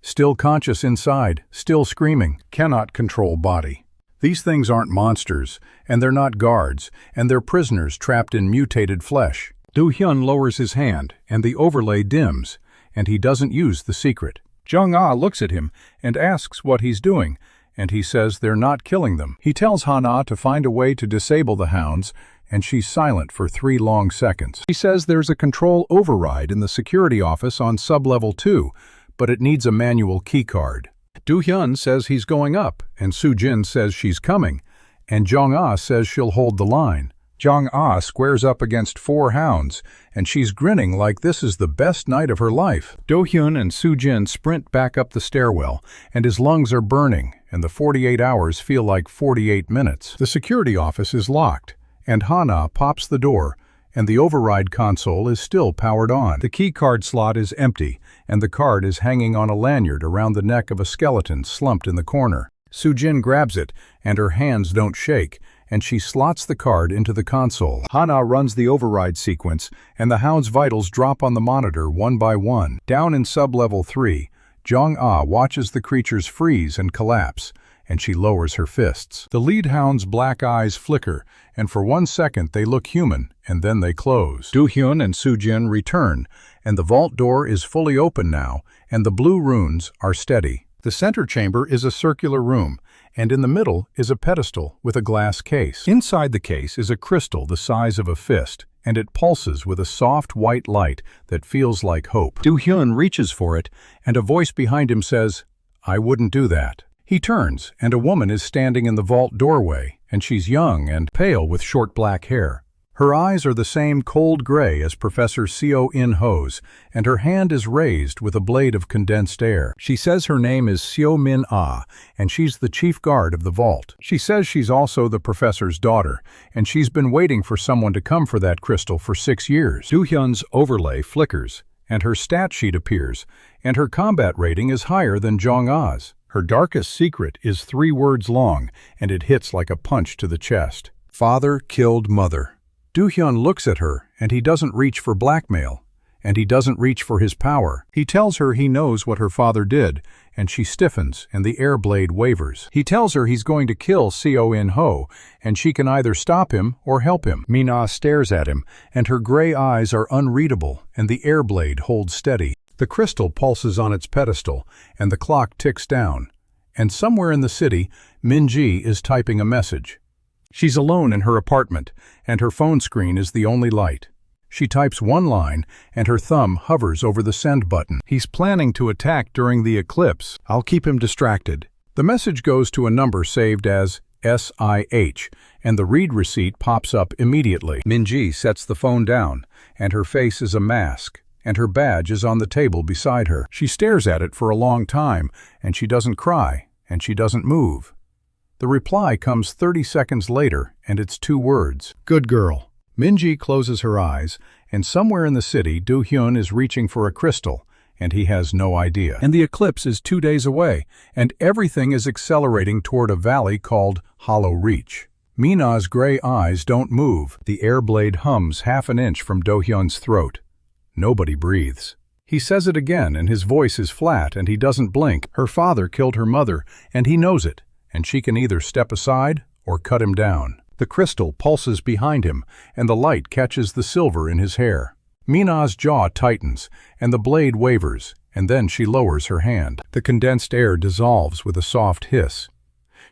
Still conscious inside, still screaming, cannot control body. These things aren't monsters, and they're not guards, and they're prisoners trapped in mutated flesh. Do-hyun lowers his hand, and the overlay dims, and he doesn't use the secret. Jung-ah looks at him and asks what he's doing, and he says they're not killing them. He tells Hana to find a way to disable the hounds, and she's silent for 3 long seconds. He says there's a control override in the security office on sub-level 2, but it needs a manual keycard. Do-hyun says he's going up, and Soo-jin says she's coming, and Jong-ah says she'll hold the line. Jong-ah squares up against 4 hounds, and she's grinning like this is the best night of her life. Do-hyun and Soo-jin sprint back up the stairwell, and his lungs are burning, and the 48 hours feel like 48 minutes. The security office is locked, and Hana pops the door, and the override console is still powered on. The keycard slot is empty, and the card is hanging on a lanyard around the neck of a skeleton slumped in the corner. Soo-jin grabs it, and her hands don't shake, and she slots the card into the console. Hana runs the override sequence, and the hound's vitals drop on the monitor one by one. Down in sub-level 3, Jong-ah watches the creatures freeze and collapse, and she lowers her fists. The lead hound's black eyes flicker, and for 1 second they look human, and then they close. Do-hyun and Soo-jin return, and the vault door is fully open now, and the blue runes are steady. The center chamber is a circular room, and in the middle is a pedestal with a glass case. Inside the case is a crystal the size of a fist, and it pulses with a soft white light that feels like hope. Do-hyun reaches for it, and a voice behind him says, "I wouldn't do that." He turns, and a woman is standing in the vault doorway, and she's young and pale with short black hair. Her eyes are the same cold gray as Professor Seo In-ho's, and her hand is raised with a blade of condensed air. She says her name is Seo Min-ah, and she's the chief guard of the vault. She says she's also the professor's daughter, and she's been waiting for someone to come for that crystal for 6 years. Do-hyun's overlay flickers, and her stat sheet appears, and her combat rating is higher than Jong-ah's. Her darkest secret is 3 words long, and it hits like a punch to the chest. Father killed mother. Do-hyun looks at her, and he doesn't reach for blackmail, and he doesn't reach for his power. He tells her he knows what her father did, and she stiffens, and the air blade wavers. He tells her he's going to kill Seo In-ho, and she can either stop him or help him. Mina stares at him, and her gray eyes are unreadable, and the air blade holds steady. The crystal pulses on its pedestal, and the clock ticks down. And somewhere in the city, Min-ji is typing a message. She's alone in her apartment, and her phone screen is the only light. She types 1 line, and her thumb hovers over the send button. He's planning to attack during the eclipse. I'll keep him distracted. The message goes to a number saved as SIH, and the read receipt pops up immediately. Min-ji sets the phone down, and her face is a mask, and her badge is on the table beside her. She stares at it for a long time, and she doesn't cry, and she doesn't move. The reply comes 30 seconds later, and it's 2 words. Good girl. Min-ji closes her eyes, and somewhere in the city, Do-hyun is reaching for a crystal, and he has no idea. And the eclipse is 2 days away, and everything is accelerating toward a valley called Hollow Reach. Mina's gray eyes don't move. The air blade hums half an inch from Do-hyun's throat. Nobody breathes. He says it again, and his voice is flat, and he doesn't blink. Her father killed her mother, and he knows it, and she can either step aside or cut him down. The crystal pulses behind him, and the light catches the silver in his hair. Mina's jaw tightens, and the blade wavers, and then she lowers her hand. The condensed air dissolves with a soft hiss.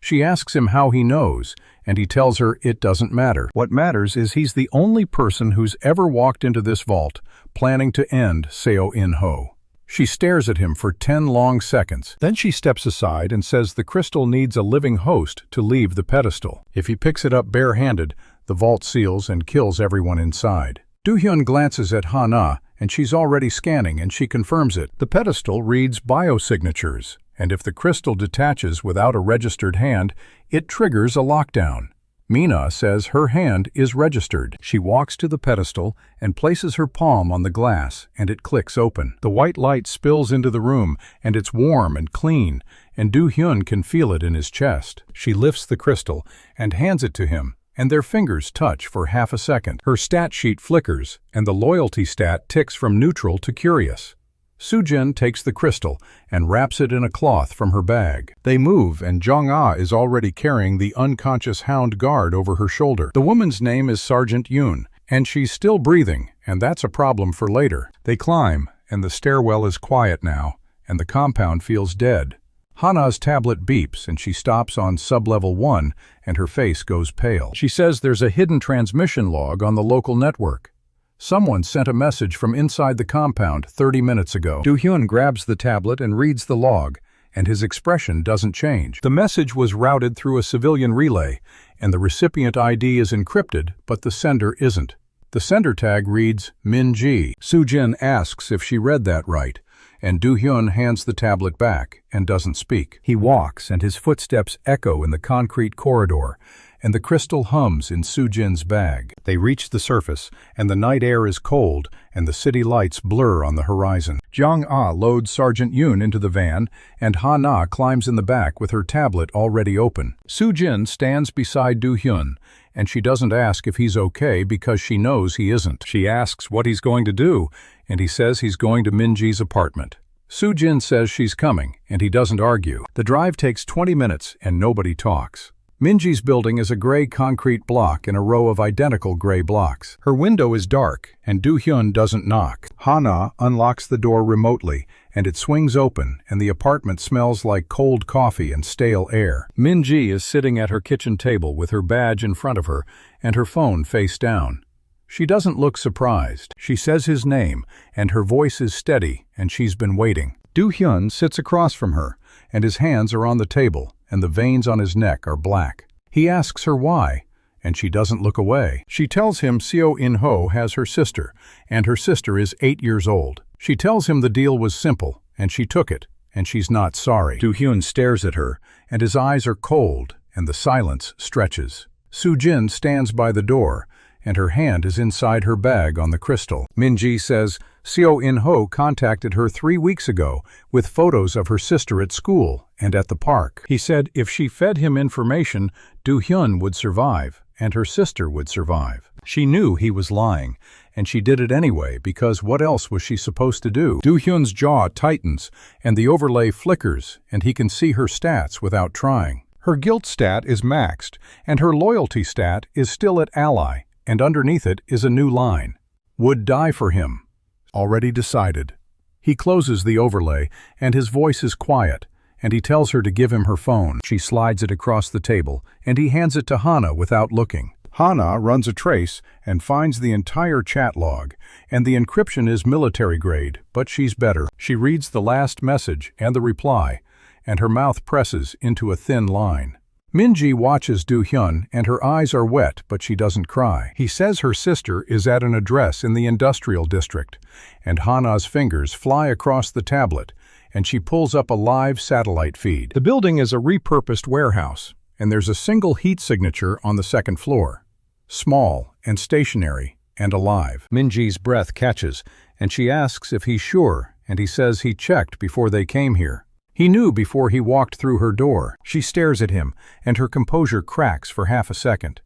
She asks him how he knows, and he tells her it doesn't matter. What matters is he's the only person who's ever walked into this vault planning to end Seo In-ho. She stares at him for 10 long seconds. Then she steps aside and says the crystal needs a living host to leave the pedestal. If he picks it up barehanded, the vault seals and kills everyone inside. Do-hyun glances at Hana, and she's already scanning, and she confirms it. The pedestal reads biosignatures, and if the crystal detaches without a registered hand, it triggers a lockdown. Mina says her hand is registered. She walks to the pedestal and places her palm on the glass, and it clicks open. The white light spills into the room, and it's warm and clean, and Do-hyun can feel it in his chest. She lifts the crystal and hands it to him, and their fingers touch for half a second. Her stat sheet flickers, and the loyalty stat ticks from neutral to curious. Soo-jin takes the crystal and wraps it in a cloth from her bag. They move, and Jong-ah is already carrying the unconscious hound guard over her shoulder. The woman's name is Sergeant Yoon, and she's still breathing, and that's a problem for later. They climb, and the stairwell is quiet now, and the compound feels dead. Hana's tablet beeps and she stops on sub-level 1 and her face goes pale. She says there's a hidden transmission log on the local network. Someone sent a message from inside the compound 30 minutes ago. Do-hyun grabs the tablet and reads the log, and his expression doesn't change. The message was routed through a civilian relay, and the recipient ID is encrypted, but the sender isn't. The sender tag reads Min-ji. Soo-jin asks if she read that right, and Do-hyun hands the tablet back and doesn't speak. He walks, and his footsteps echo in the concrete corridor, and the crystal hums in Soo-jin's bag. They reach the surface, and the night air is cold, and the city lights blur on the horizon. Jong-ah loads Sergeant Yoon into the van, and Ha-na climbs in the back with her tablet already open. Soo-jin stands beside Do-hyun, and she doesn't ask if he's okay because she knows he isn't. She asks what he's going to do, and he says he's going to Min-ji's apartment. Soo-jin says she's coming, and he doesn't argue. The drive takes 20 minutes, and nobody talks. Min-ji's building is a gray concrete block in a row of identical gray blocks. Her window is dark, and Do-hyun doesn't knock. Ha-na unlocks the door remotely, and it swings open, and the apartment smells like cold coffee and stale air. Min-ji is sitting at her kitchen table with her badge in front of her and her phone face down. She doesn't look surprised. She says his name, and her voice is steady, and she's been waiting. Do-hyun sits across from her, and his hands are on the table, and the veins on his neck are black. He asks her why, and she doesn't look away. She tells him Seo In-ho has her sister, and her sister is 8 years old. She tells him the deal was simple, and she took it, and she's not sorry. Do-hyun stares at her, and his eyes are cold, and the silence stretches. Soo-jin stands by the door, and her hand is inside her bag on the crystal. Min-ji says Seo In-ho contacted her 3 weeks ago with photos of her sister at school and at the park. He said if she fed him information, Do-hyun would survive, and her sister would survive. She knew he was lying, and she did it anyway because what else was she supposed to do? Do-hyun's jaw tightens, and the overlay flickers, and he can see her stats without trying. Her guilt stat is maxed, and her loyalty stat is still at ally, and underneath it is a new line. Would die for him. Already decided. He closes the overlay, and his voice is quiet, and he tells her to give him her phone. She slides it across the table, and he hands it to Hana without looking. Hana runs a trace and finds the entire chat log, and the encryption is military grade, but she's better. She reads the last message and the reply, and her mouth presses into a thin line. Min-ji watches Do-hyun, and her eyes are wet, but she doesn't cry. He says her sister is at an address in the industrial district, and Hana's fingers fly across the tablet, and she pulls up a live satellite feed. The building is a repurposed warehouse, and there's a single heat signature on the second floor. Small and stationary and alive. Min-ji's breath catches, and she asks if he's sure, and he says he checked before they came here. He knew before he walked through her door. She stares at him, and her composure cracks for half a second.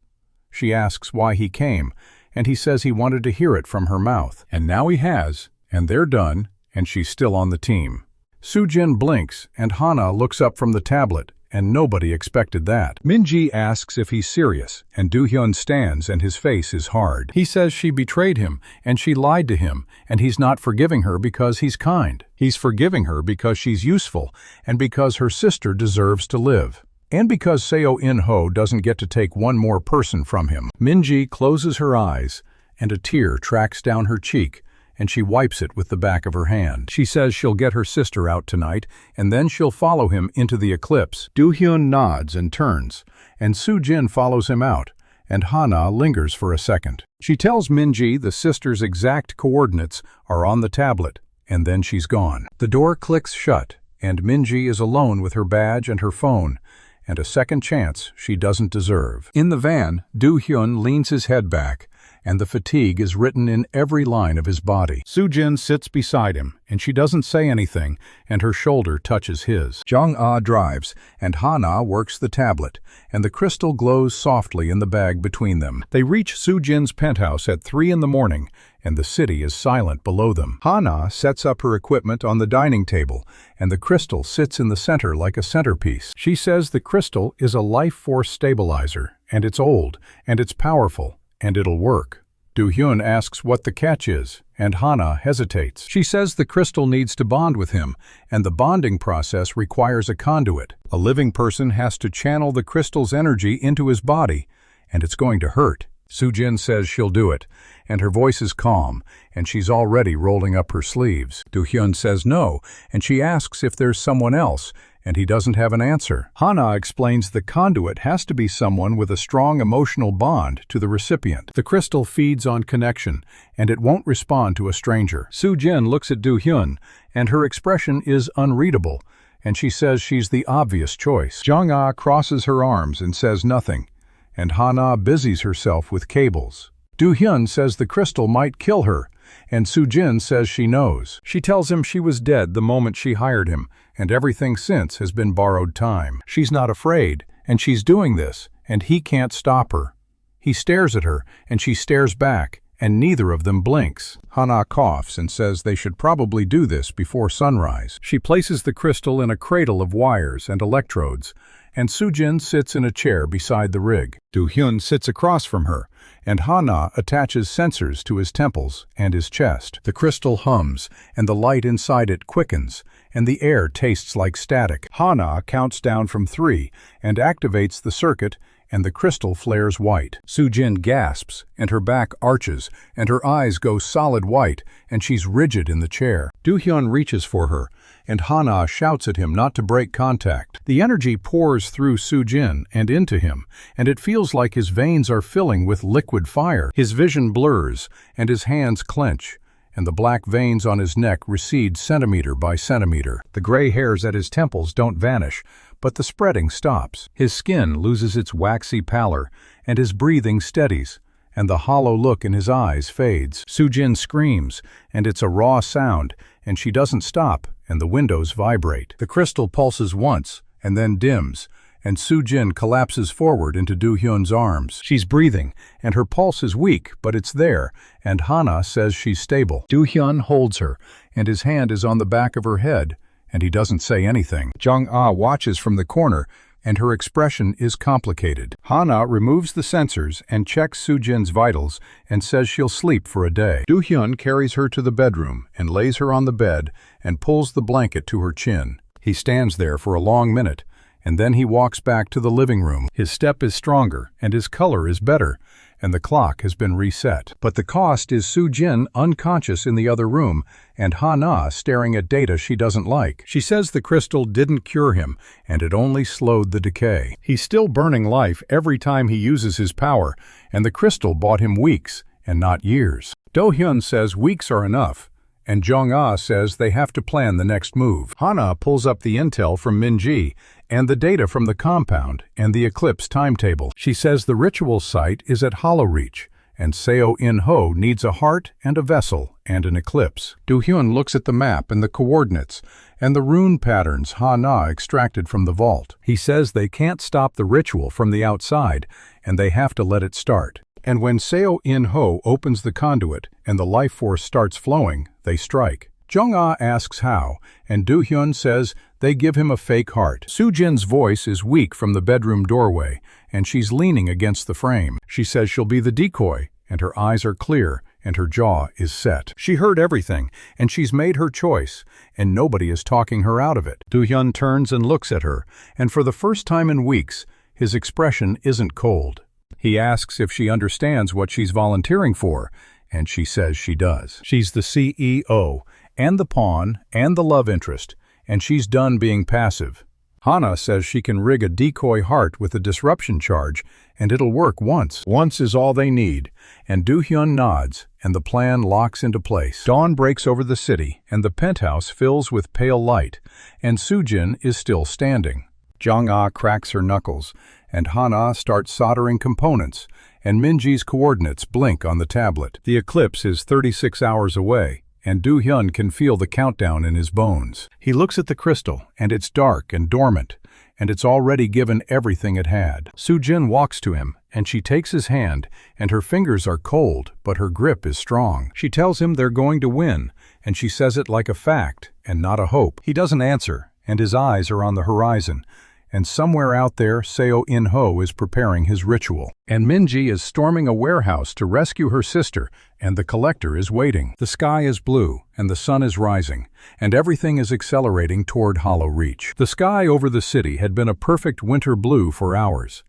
She asks why he came, and he says he wanted to hear it from her mouth. And now he has, and they're done, and she's still on the team. Soo-jin blinks, and Hana looks up from the tablet, and nobody expected that. Min-ji asks if he's serious, and Do-hyun stands and his face is hard. He says she betrayed him, and she lied to him, and he's not forgiving her because he's kind. He's forgiving her because she's useful, and because her sister deserves to live. And because Seo In-ho doesn't get to take one more person from him. Min-ji closes her eyes, and a tear tracks down her cheek, and she wipes it with the back of her hand. She says she'll get her sister out tonight, and then she'll follow him into the eclipse. Do-hyun nods and turns, and Soo-jin follows him out, and Hana lingers for a second. She tells Min-ji the sister's exact coordinates are on the tablet, and then she's gone. The door clicks shut, and Min-ji is alone with her badge and her phone, and a second chance she doesn't deserve. In the van, Do-hyun leans his head back, and the fatigue is written in every line of his body. Soo-jin sits beside him, and she doesn't say anything, and her shoulder touches his. Jong-ah drives, and Hana works the tablet, and the crystal glows softly in the bag between them. They reach Soo-jin's penthouse at 3 in the morning, and the city is silent below them. Hana sets up her equipment on the dining table, and the crystal sits in the center like a centerpiece. She says the crystal is a life force stabilizer, and it's old, and it's powerful, and it'll work. Do-hyun asks what the catch is, and Hana hesitates. She says the crystal needs to bond with him, and the bonding process requires a conduit. A living person has to channel the crystal's energy into his body, and it's going to hurt. Soo-jin says she'll do it, and her voice is calm, and she's already rolling up her sleeves. Do-hyun says no, and she asks if there's someone else, and he doesn't have an answer. Hana explains the conduit has to be someone with a strong emotional bond to the recipient. The crystal feeds on connection, and it won't respond to a stranger. Soo-jin looks at Do-hyun, and her expression is unreadable, and she says she's the obvious choice. Jung-ah crosses her arms and says nothing, and Hana busies herself with cables. Do-hyun says the crystal might kill her, and Soo-jin says she knows. She tells him she was dead the moment she hired him, and everything since has been borrowed time. She's not afraid, and she's doing this, and he can't stop her. He stares at her, and she stares back, and neither of them blinks. Hana coughs and says they should probably do this before sunrise. She places the crystal in a cradle of wires and electrodes, and Soo-jin sits in a chair beside the rig. Do-hyun sits across from her, and Hana attaches sensors to his temples and his chest. The crystal hums, and the light inside it quickens, and the air tastes like static. Hana counts down from 3 and activates the circuit, and the crystal flares white. Soo-jin gasps, and her back arches, and her eyes go solid white, and she's rigid in the chair. Do-hyun reaches for her, and Hana shouts at him not to break contact. The energy pours through Soo-jin and into him, and it feels like his veins are filling with liquid fire. His vision blurs, and his hands clench, and the black veins on his neck recede centimeter by centimeter. The gray hairs at his temples don't vanish, but the spreading stops. His skin loses its waxy pallor, and his breathing steadies, and the hollow look in his eyes fades. Soo-jin screams, and it's a raw sound, and she doesn't stop, and the windows vibrate. The crystal pulses once, and then dims, and Soo-jin collapses forward into Do-hyun's arms. She's breathing, and her pulse is weak, but it's there, and Hana says she's stable. Do-hyun holds her, and his hand is on the back of her head, and he doesn't say anything. Jung-ah watches from the corner, and her expression is complicated. Hana removes the sensors and checks Soo-jin's vitals and says she'll sleep for a day. Do-hyun carries her to the bedroom and lays her on the bed and pulls the blanket to her chin. He stands there for a long minute, and then he walks back to the living room. His step is stronger, and his color is better, and the clock has been reset. But the cost is Soo-jin unconscious in the other room, and Hana staring at data she doesn't like. She says the crystal didn't cure him, and it only slowed the decay. He's still burning life every time he uses his power, and the crystal bought him weeks, and not years. Do-hyun says weeks are enough, and Jung-ah says they have to plan the next move. Hana pulls up the intel from Min-ji, and the data from the compound, and the eclipse timetable. She says the ritual site is at Hollow Reach, and Seo In-ho needs a heart and a vessel and an eclipse. Do-hyun looks at the map and the coordinates, and the rune patterns Hana extracted from the vault. He says they can't stop the ritual from the outside, and they have to let it start. And when Seo In-ho opens the conduit and the life force starts flowing, they strike. Jung-ah asks how, and Do-hyun says they give him a fake heart. Soo-jin's voice is weak from the bedroom doorway, and she's leaning against the frame. She says she'll be the decoy, and her eyes are clear, and her jaw is set. She heard everything, and she's made her choice, and nobody is talking her out of it. Do-hyun turns and looks at her, and for the first time in weeks, his expression isn't cold. He asks if she understands what she's volunteering for, and she says she does. She's the CEO, and the pawn, and the love interest, and she's done being passive. Hana says she can rig a decoy heart with a disruption charge, and it'll work once. Once is all they need, and Do-hyun nods, and the plan locks into place. Dawn breaks over the city, and the penthouse fills with pale light, and Soo-jin is still standing. Jung-ah cracks her knuckles, and Hana starts soldering components, and Min-ji's coordinates blink on the tablet. The eclipse is 36 hours away, and Do-hyun can feel the countdown in his bones. He looks at the crystal, and it's dark and dormant, and it's already given everything it had. Soo-jin walks to him, and she takes his hand, and her fingers are cold, but her grip is strong. She tells him they're going to win, and she says it like a fact and not a hope. He doesn't answer, and his eyes are on the horizon, and somewhere out there, Seo In-ho is preparing his ritual. And Minji is storming a warehouse to rescue her sister, and the collector is waiting. The sky is blue, and the sun is rising, and everything is accelerating toward Hollow Reach. The sky over the city had been a perfect winter blue for hours.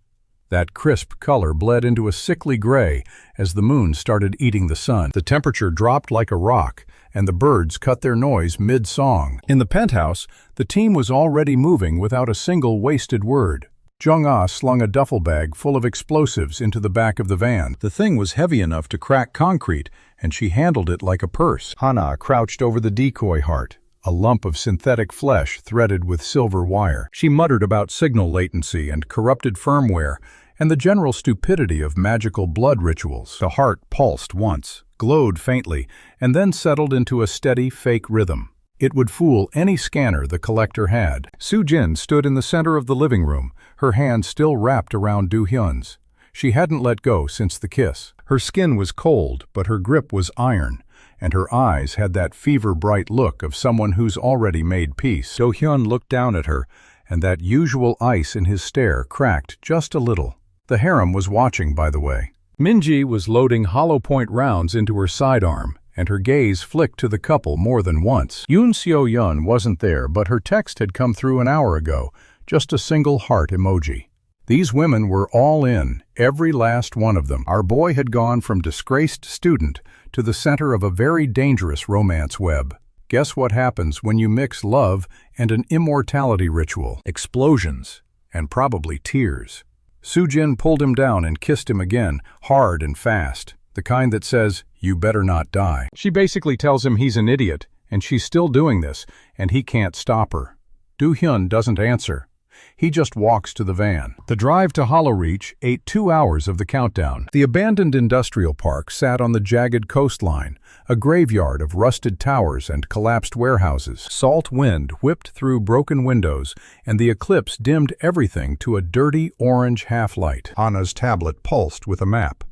That crisp color bled into a sickly gray as the moon started eating the sun. The temperature dropped like a rock, and the birds cut their noise mid-song. In the penthouse, the team was already moving without a single wasted word. Jung-ah slung a duffel bag full of explosives into the back of the van. The thing was heavy enough to crack concrete, and she handled it like a purse. Hana crouched over the decoy heart, a lump of synthetic flesh threaded with silver wire. She muttered about signal latency and corrupted firmware, and the general stupidity of magical blood rituals. The heart pulsed once, glowed faintly, and then settled into a steady, fake rhythm. It would fool any scanner the collector had. Soo-jin stood in the center of the living room, her hand still wrapped around Do-hyun's. She hadn't let go since the kiss. Her skin was cold, but her grip was iron, and her eyes had that fever-bright look of someone who's already made peace. Do-hyun looked down at her, and that usual ice in his stare cracked just a little. The harem was watching, by the way. Minji was loading hollow-point rounds into her sidearm, and her gaze flicked to the couple more than once. Yoon Seo-yeon wasn't there, but her text had come through an hour ago, just a single heart emoji. These women were all in, every last one of them. Our boy had gone from disgraced student to the center of a very dangerous romance web. Guess what happens when you mix love and an immortality ritual? Explosions, and probably tears. Soo-jin pulled him down and kissed him again, hard and fast, the kind that says, "You better not die." She basically tells him he's an idiot, and she's still doing this, and he can't stop her. Do-hyun doesn't answer. He just walks to the van. The drive to Hollow Reach ate 2 hours of the countdown. The abandoned industrial park sat on the jagged coastline, a graveyard of rusted towers and collapsed warehouses. Salt wind whipped through broken windows, and the eclipse dimmed everything to a dirty orange half-light. Hana's tablet pulsed with a map.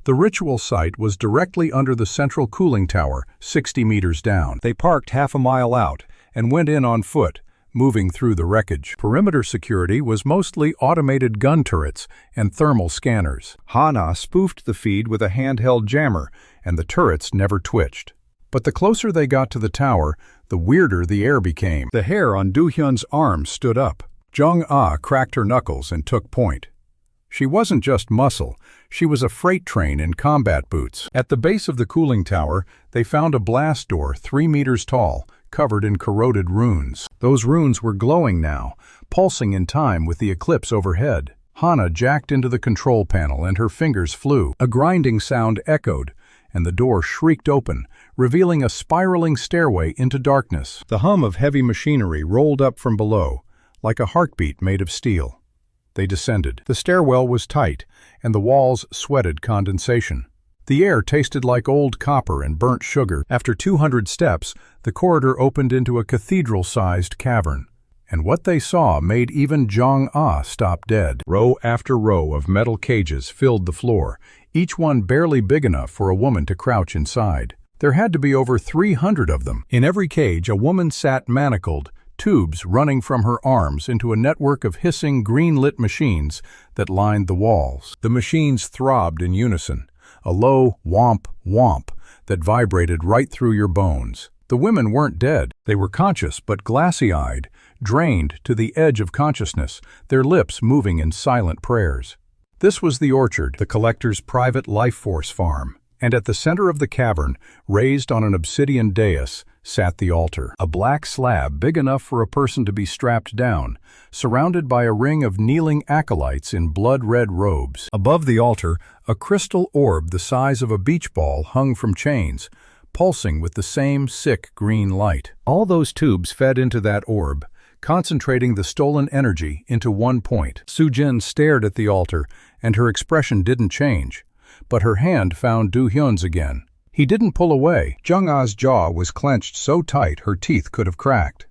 The ritual site was directly under the central cooling tower, 60 meters down. They parked half a mile out and went in on foot, moving through the wreckage. Perimeter security was mostly automated gun turrets and thermal scanners. Hana spoofed the feed with a handheld jammer, and the turrets never twitched. But the closer they got to the tower, the weirder the air became. The hair on Do-hyun's arm stood up. Jung-ah cracked her knuckles and took point. She wasn't just muscle, she was a freight train in combat boots. At the base of the cooling tower, they found a blast door 3 meters tall, covered in corroded runes. Those runes were glowing now, pulsing in time with the eclipse overhead. Hana jacked into the control panel and her fingers flew. A grinding sound echoed, and the door shrieked open, revealing a spiraling stairway into darkness. The hum of heavy machinery rolled up from below, like a heartbeat made of steel. They descended. The stairwell was tight, and the walls sweated condensation. The air tasted like old copper and burnt sugar. After 200 steps, the corridor opened into a cathedral-sized cavern, and what they saw made even Jung-ah stop dead. Row after row of metal cages filled the floor, each one barely big enough for a woman to crouch inside. There had to be over 300 of them. In every cage, a woman sat manacled, tubes running from her arms into a network of hissing green-lit machines that lined the walls. The machines throbbed in unison, a low womp womp that vibrated right through your bones. The women weren't dead. They were conscious but glassy-eyed, drained to the edge of consciousness, their lips moving in silent prayers. This was the orchard, the collector's private life force farm, and at the center of the cavern, raised on an obsidian dais, sat the altar, a black slab big enough for a person to be strapped down, surrounded by a ring of kneeling acolytes in blood-red robes. Above the altar, a crystal orb the size of a beach ball hung from chains, pulsing with the same sick green light. All those tubes fed into that orb, concentrating the stolen energy into one point. Soo-jin stared at the altar, and her expression didn't change, but her hand found Do-hyun's again. He didn't pull away. Jung-ah's jaw was clenched so tight her teeth could have cracked.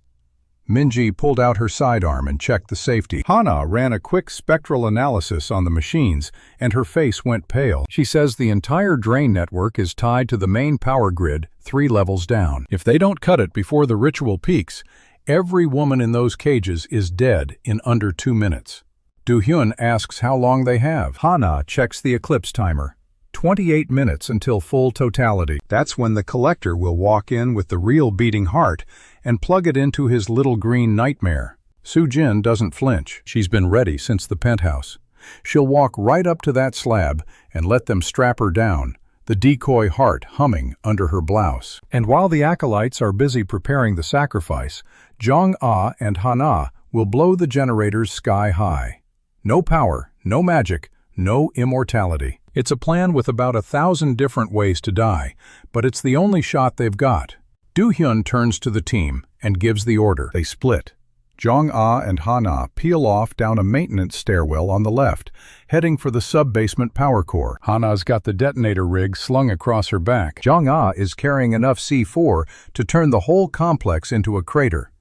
Minji pulled out her sidearm and checked the safety. Hana ran a quick spectral analysis on the machines, and her face went pale. She says the entire drain network is tied to the main power grid 3 levels down. If they don't cut it before the ritual peaks, Every woman in those cages is dead in under 2 minutes. Do-hyun asks how long they have. Hana checks the eclipse timer. 28 minutes until full totality. That's when the collector will walk in with the real beating heart and plug it into his little green nightmare. Soo-jin doesn't flinch. She's been ready since the penthouse. She'll walk right up to that slab and let them strap her down, the decoy heart humming under her blouse. And while the acolytes are busy preparing the sacrifice, Jong-ah and Hana will blow the generators sky high. No power, no magic, no immortality. It's a plan with about 1,000 different ways to die, but it's the only shot they've got. Do-hyun turns to the team and gives the order. They split. Jong-ah and Hana peel off down a maintenance stairwell on the left, heading for the sub-basement power core. Hana's got the detonator rig slung across her back. Jong-ah is carrying enough C4 to turn the whole complex into a crater,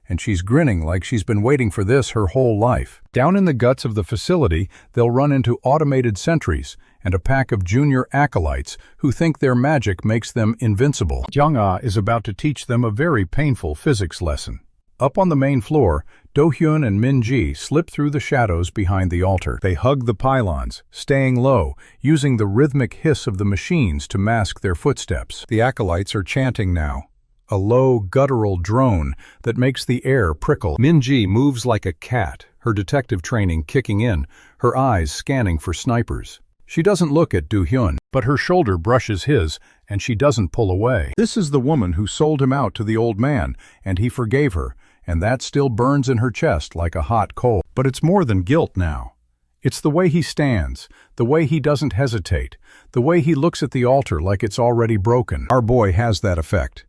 and she's grinning like she's been waiting for this her whole life. Down in the guts of the facility, they'll run into automated sentries and a pack of junior acolytes who think their magic makes them invincible. Jong-ah is about to teach them a very painful physics lesson. Up on the main floor, Do-hyun and Min-ji slip through the shadows behind the altar. They hug the pylons, staying low, using the rhythmic hiss of the machines to mask their footsteps. The acolytes are chanting now, a low, guttural drone that makes the air prickle. Min-ji moves like a cat, her detective training kicking in, her eyes scanning for snipers. She doesn't look at Do-hyun, but her shoulder brushes his, and she doesn't pull away. This is the woman who sold him out to the old man, and he forgave her, and that still burns in her chest like a hot coal. But it's more than guilt now. It's the way he stands, the way he doesn't hesitate, the way he looks at the altar like it's already broken. Our boy has that effect.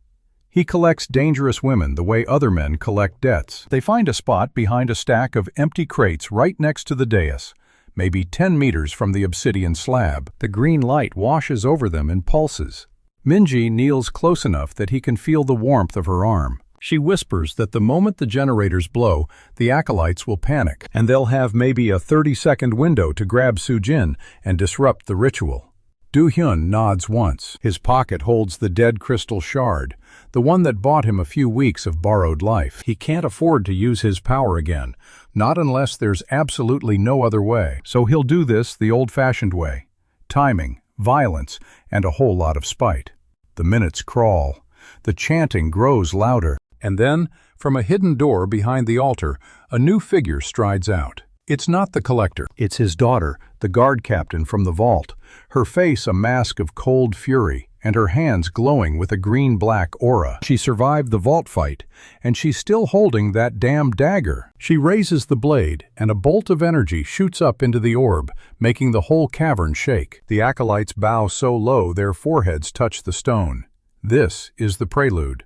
He collects dangerous women the way other men collect debts. They find a spot behind a stack of empty crates right next to the dais, maybe 10 meters from the obsidian slab. The green light washes over them in pulses. Min-ji kneels close enough that he can feel the warmth of her arm. She whispers that the moment the generators blow, the acolytes will panic, and they'll have maybe a 30-second window to grab Soo-jin and disrupt the ritual. Do-hyun nods once. His pocket holds the dead crystal shard, the one that bought him a few weeks of borrowed life. He can't afford to use his power again, not unless there's absolutely no other way. So he'll do this the old-fashioned way. Timing, violence, and a whole lot of spite. The minutes crawl. The chanting grows louder. And then, from a hidden door behind the altar, a new figure strides out. It's not the collector. It's his daughter, the guard captain from the vault, her face a mask of cold fury, and her hands glowing with a green-black aura. She survived the vault fight, and she's still holding that damn dagger. She raises the blade, and a bolt of energy shoots up into the orb, making the whole cavern shake. The acolytes bow so low their foreheads touch the stone. This is the prelude.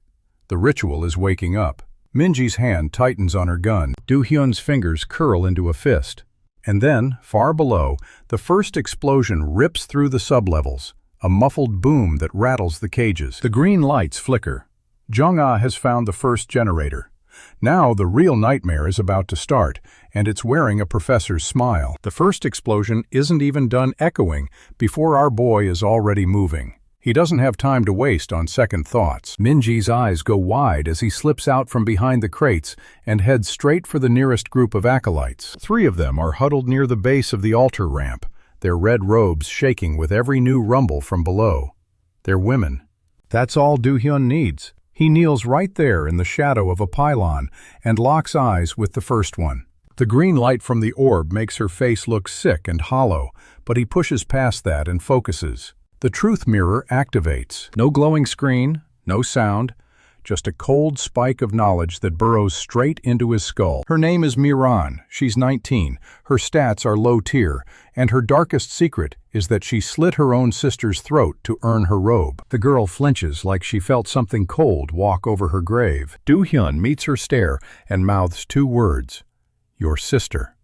The ritual is waking up. Min-ji's hand tightens on her gun. Do-hyun's fingers curl into a fist. And then, far below, the first explosion rips through the sublevels, a muffled boom that rattles the cages. The green lights flicker. Jong-ah has found the first generator. Now the real nightmare is about to start, and it's wearing a professor's smile. The first explosion isn't even done echoing before our boy is already moving. He doesn't have time to waste on second thoughts. Min-ji's eyes go wide as he slips out from behind the crates and heads straight for the nearest group of acolytes. 3 of them are huddled near the base of the altar ramp, their red robes shaking with every new rumble from below. They're women. That's all Do-hyun needs. He kneels right there in the shadow of a pylon and locks eyes with the first one. The green light from the orb makes her face look sick and hollow, but he pushes past that and focuses. The truth mirror activates. No glowing screen, no sound, just a cold spike of knowledge that burrows straight into his skull. Her name is Miran. She's 19. Her stats are low tier, and her darkest secret is that she slit her own sister's throat to earn her robe. The girl flinches like she felt something cold walk over her grave. Do-hyun meets her stare and mouths 2 words. Your sister.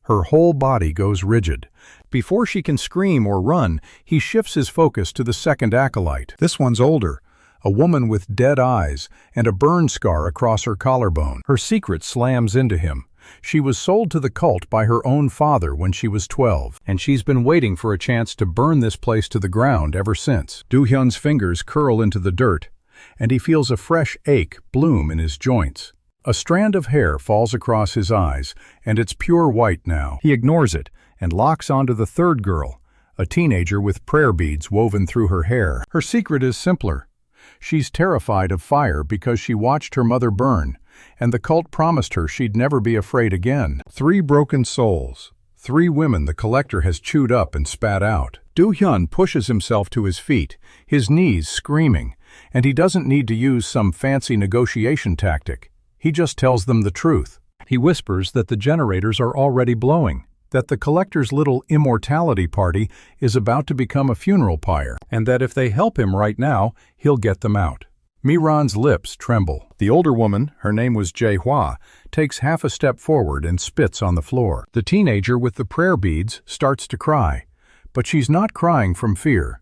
Her whole body goes rigid. Before she can scream or run, he shifts his focus to the second acolyte. This one's older, a woman with dead eyes and a burn scar across her collarbone. Her secret slams into him. She was sold to the cult by her own father when she was 12, and she's been waiting for a chance to burn this place to the ground ever since. Do-hyun's fingers curl into the dirt, and he feels a fresh ache bloom in his joints. A strand of hair falls across his eyes, and it's pure white now. He ignores it and locks onto the third girl, a teenager with prayer beads woven through her hair. Her secret is simpler. She's terrified of fire because she watched her mother burn, and the cult promised her she'd never be afraid again. 3 broken souls. 3 women the collector has chewed up and spat out. Do-hyun pushes himself to his feet, his knees screaming, and he doesn't need to use some fancy negotiation tactic. He just tells them the truth. He whispers that the generators are already blowing, that the collector's little immortality party is about to become a funeral pyre, and that if they help him right now, he'll get them out. Miran's lips tremble. The older woman, her name was Jae-hwa, takes half a step forward and spits on the floor. The teenager with the prayer beads starts to cry, but she's not crying from fear.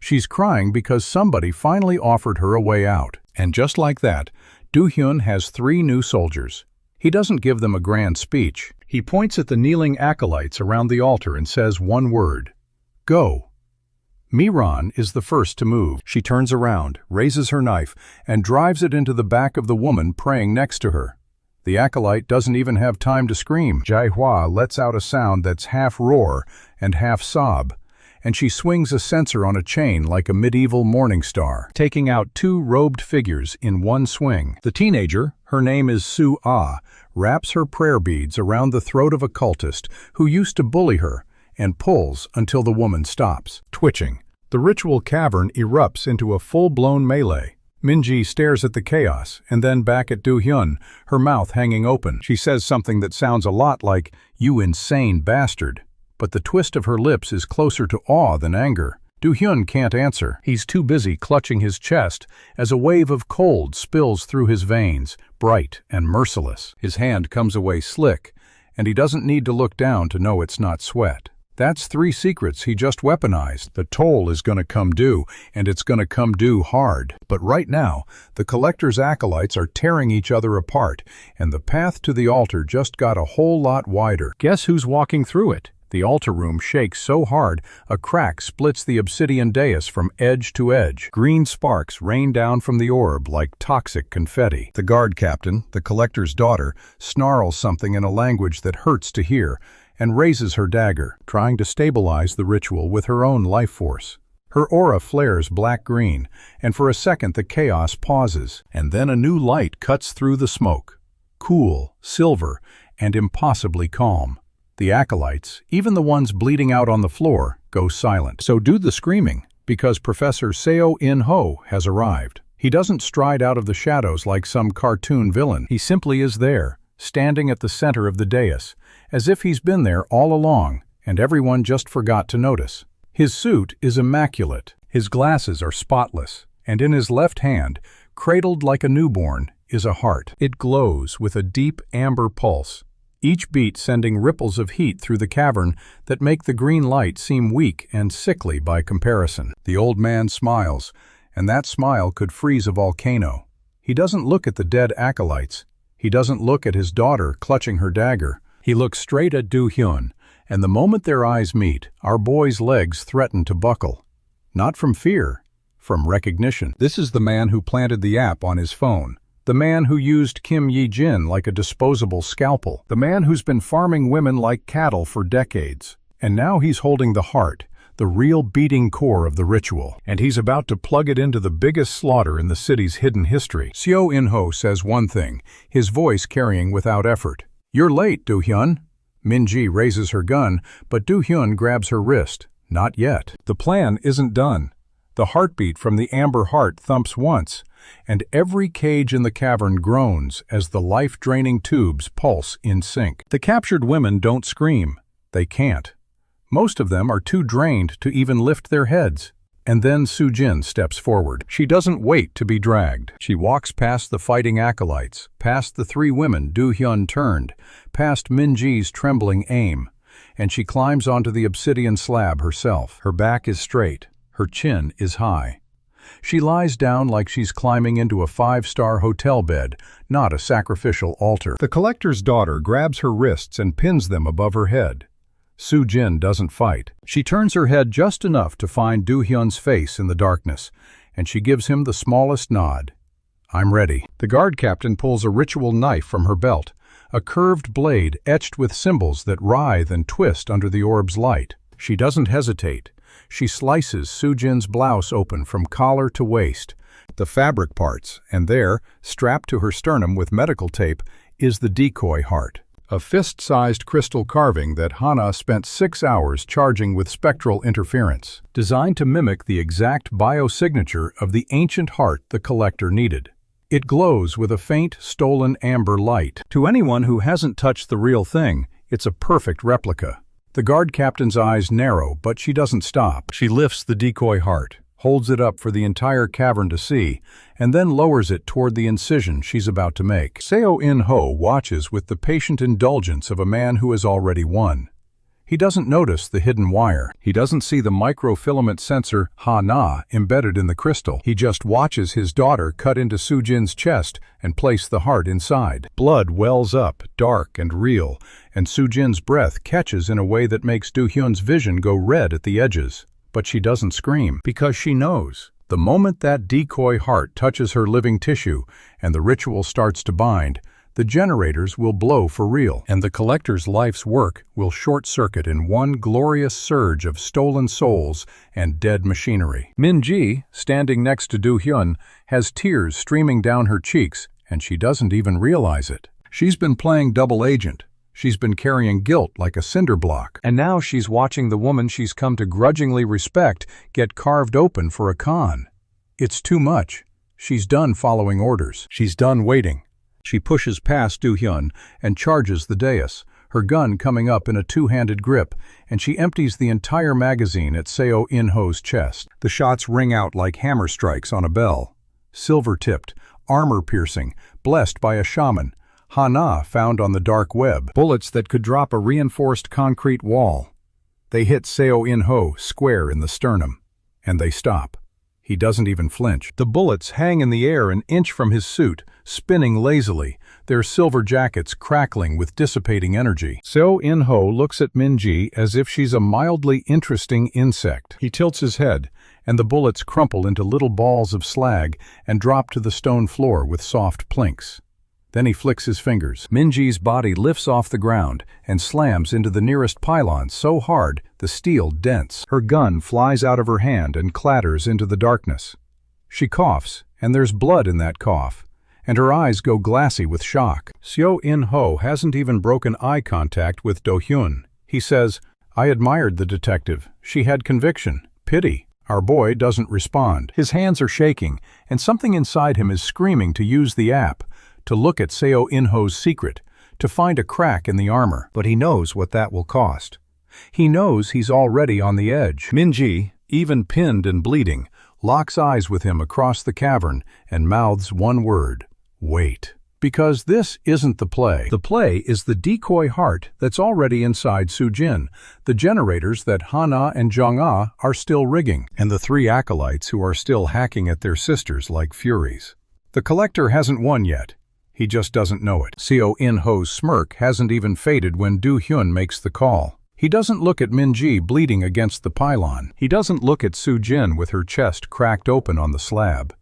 She's crying because somebody finally offered her a way out. And just like that, Do-hyun has 3 new soldiers. He doesn't give them a grand speech. He points at the kneeling acolytes around the altar and says one word: go. Miran is the first to move. She turns around, raises her knife, and drives it into the back of the woman praying next to her. The acolyte doesn't even have time to scream. Jae-hwa lets out a sound that's half roar and half sob, and she swings a censer on a chain like a medieval morning star, taking out 2 robed figures in one swing. The teenager, her name is Su-ah, wraps her prayer beads around the throat of a cultist who used to bully her and pulls until the woman stops, twitching. The ritual cavern erupts into a full-blown melee. Minji stares at the chaos and then back at Do-hyun, her mouth hanging open. She says something that sounds a lot like, "You insane bastard," but the twist of her lips is closer to awe than anger. Do-hyun can't answer. He's too busy clutching his chest as a wave of cold spills through his veins, bright and merciless. His hand comes away slick, and he doesn't need to look down to know it's not sweat. That's 3 secrets he just weaponized. The toll is gonna come due, and it's gonna come due hard. But right now, the collector's acolytes are tearing each other apart, and the path to the altar just got a whole lot wider. Guess who's walking through it? The altar room shakes so hard, a crack splits the obsidian dais from edge to edge. Green sparks rain down from the orb like toxic confetti. The guard captain, the collector's daughter, snarls something in a language that hurts to hear, and raises her dagger, trying to stabilize the ritual with her own life force. Her aura flares black-green, and for a second the chaos pauses, and then a new light cuts through the smoke. Cool, silver, and impossibly calm. The acolytes, even the ones bleeding out on the floor, go silent. So do the screaming, because Professor Seo In-ho has arrived. He doesn't stride out of the shadows like some cartoon villain. He simply is there, standing at the center of the dais, as if he's been there all along, and everyone just forgot to notice. His suit is immaculate, his glasses are spotless, and in his left hand, cradled like a newborn, is a heart. It glows with a deep amber pulse, each beat sending ripples of heat through the cavern that make the green light seem weak and sickly by comparison. The old man smiles, and that smile could freeze a volcano. He doesn't look at the dead acolytes. He doesn't look at his daughter clutching her dagger. He looks straight at Do-hyun, and the moment their eyes meet, our boy's legs threaten to buckle. Not from fear, from recognition. This is the man who planted the app on his phone. The man who used Kim Ye-jin like a disposable scalpel. The man who's been farming women like cattle for decades. And now he's holding the heart, the real beating core of the ritual. And he's about to plug it into the biggest slaughter in the city's hidden history. Seo In-ho says one thing, his voice carrying without effort. "You're late, Do-hyun." Minji raises her gun, but Do-hyun grabs her wrist. Not yet. The plan isn't done. The heartbeat from the amber heart thumps once, and every cage in the cavern groans as the life-draining tubes pulse in sync. The captured women don't scream. They can't. Most of them are too drained to even lift their heads. And then Soo-jin steps forward. She doesn't wait to be dragged. She walks past the fighting acolytes, past the 3 women Do-hyun turned, past Minji's trembling aim, and she climbs onto the obsidian slab herself. Her back is straight. Her chin is high. She lies down like she's climbing into a 5-star hotel bed, not a sacrificial altar. The collector's daughter grabs her wrists and pins them above her head. Soo-jin doesn't fight. She turns her head just enough to find Do-hyun's face in the darkness, and she gives him the smallest nod. I'm ready. The guard captain pulls a ritual knife from her belt, a curved blade etched with symbols that writhe and twist under the orb's light. She doesn't hesitate. She slices Sujin's blouse open from collar to waist, the fabric parts, and there, strapped to her sternum with medical tape, is the decoy heart. A fist-sized crystal carving that Hana spent 6 hours charging with spectral interference, designed to mimic the exact biosignature of the ancient heart the collector needed. It glows with a faint, stolen amber light. To anyone who hasn't touched the real thing, it's a perfect replica. The guard captain's eyes narrow, but she doesn't stop. She lifts the decoy heart, holds it up for the entire cavern to see, and then lowers it toward the incision she's about to make. Seo In-ho watches with the patient indulgence of a man who has already won. He doesn't notice the hidden wire. He doesn't see the microfilament sensor Ha-na embedded in the crystal. He just watches his daughter cut into Sujin's chest and place the heart inside. Blood wells up, dark and real, and Sujin's breath catches in a way that makes Do-hyun's vision go red at the edges. But she doesn't scream, because she knows. The moment that decoy heart touches her living tissue and the ritual starts to bind, the generators will blow for real, and the collector's life's work will short-circuit in one glorious surge of stolen souls and dead machinery. Min-ji, standing next to Do-hyun, has tears streaming down her cheeks, and she doesn't even realize it. She's been playing double agent. She's been carrying guilt like a cinder block, and now she's watching the woman she's come to grudgingly respect get carved open for a con. It's too much. She's done following orders. She's done waiting. She pushes past Do-hyun and charges the dais, her gun coming up in a two-handed grip, and she empties the entire magazine at Seo In-ho's chest. The shots ring out like hammer strikes on a bell. Silver-tipped, armor-piercing, blessed by a shaman, Ha-na found on the dark web. Bullets that could drop a reinforced concrete wall. They hit Seo In-ho square in the sternum, and they stop. He doesn't even flinch. The bullets hang in the air an inch from his suit, spinning lazily, their silver jackets crackling with dissipating energy. Seo In-ho looks at Min-ji as if she's a mildly interesting insect. He tilts his head, and the bullets crumple into little balls of slag and drop to the stone floor with soft plinks. Then he flicks his fingers. Min-ji's body lifts off the ground and slams into the nearest pylon so hard the steel dents. Her gun flies out of her hand and clatters into the darkness. She coughs, and there's blood in that cough, and her eyes go glassy with shock. Seo In-ho hasn't even broken eye contact with Do-hyun. He says, "I admired the detective. She had conviction. Pity. Our boy doesn't respond." His hands are shaking, and something inside him is screaming to use the app, to look at Seo In-ho's secret, to find a crack in the armor. But he knows what that will cost. He knows he's already on the edge. Min-ji, even pinned and bleeding, locks eyes with him across the cavern and mouths one word: wait. Because this isn't the play. The play is the decoy heart that's already inside Sujin, the generators that Hana and Jong-ah are still rigging, and the 3 acolytes who are still hacking at their sisters like furies. The collector hasn't won yet. He just doesn't know it. Seo In-ho's smirk hasn't even faded when Do-hyun makes the call. He doesn't look at Min-ji bleeding against the pylon. He doesn't look at Sujin with her chest cracked open on the slab.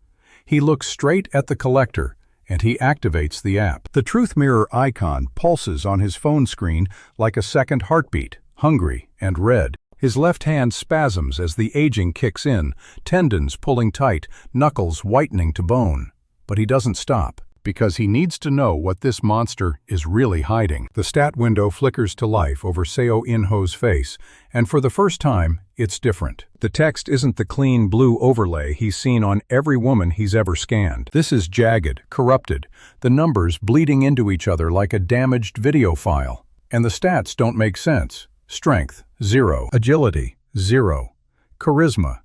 He looks straight at the collector, and he activates the app. The truth mirror icon pulses on his phone screen like a second heartbeat, hungry and red. His left hand spasms as the aging kicks in, tendons pulling tight, knuckles whitening to bone. But he doesn't stop, because he needs to know what this monster is really hiding. The stat window flickers to life over Seo In-ho's face, and for the first time, it's different. The text isn't the clean blue overlay he's seen on every woman he's ever scanned. This is jagged, corrupted, the numbers bleeding into each other like a damaged video file. And the stats don't make sense. Strength, 0. Agility, 0. Charisma,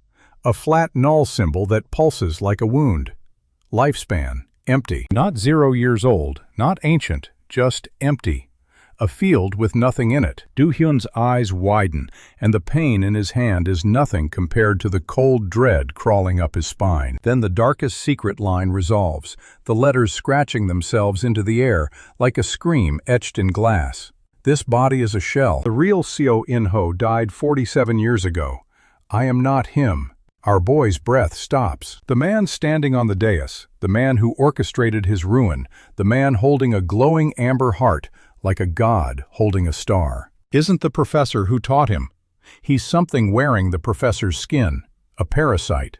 a flat null symbol that pulses like a wound. Lifespan, empty. Not 0 years old, not ancient, just empty. A field with nothing in it. Do-hyun's eyes widen, and the pain in his hand is nothing compared to the cold dread crawling up his spine. Then the darkest secret line resolves, the letters scratching themselves into the air like a scream etched in glass. This body is a shell. The real Seo In-ho died 47 years ago. I am not him. Our boy's breath stops. The man standing on the dais, the man who orchestrated his ruin, the man holding a glowing amber heart like a god holding a star, isn't the professor who taught him. He's something wearing the professor's skin, a parasite,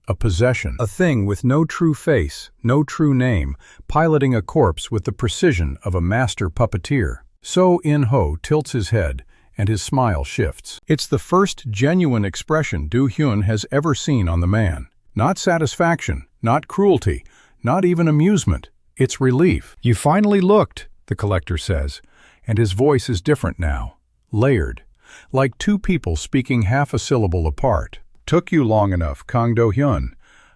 a possession, a thing with no true face, no true name, piloting a corpse with the precision of a master puppeteer. So In-ho tilts his head, and his smile shifts. It's the first genuine expression Do-hyun has ever seen on the man. Not satisfaction, not cruelty, not even amusement. It's relief. "You finally looked," the collector says, and his voice is different now, layered, like two people speaking half a syllable apart. "Took you long enough, Kang Do-hyun.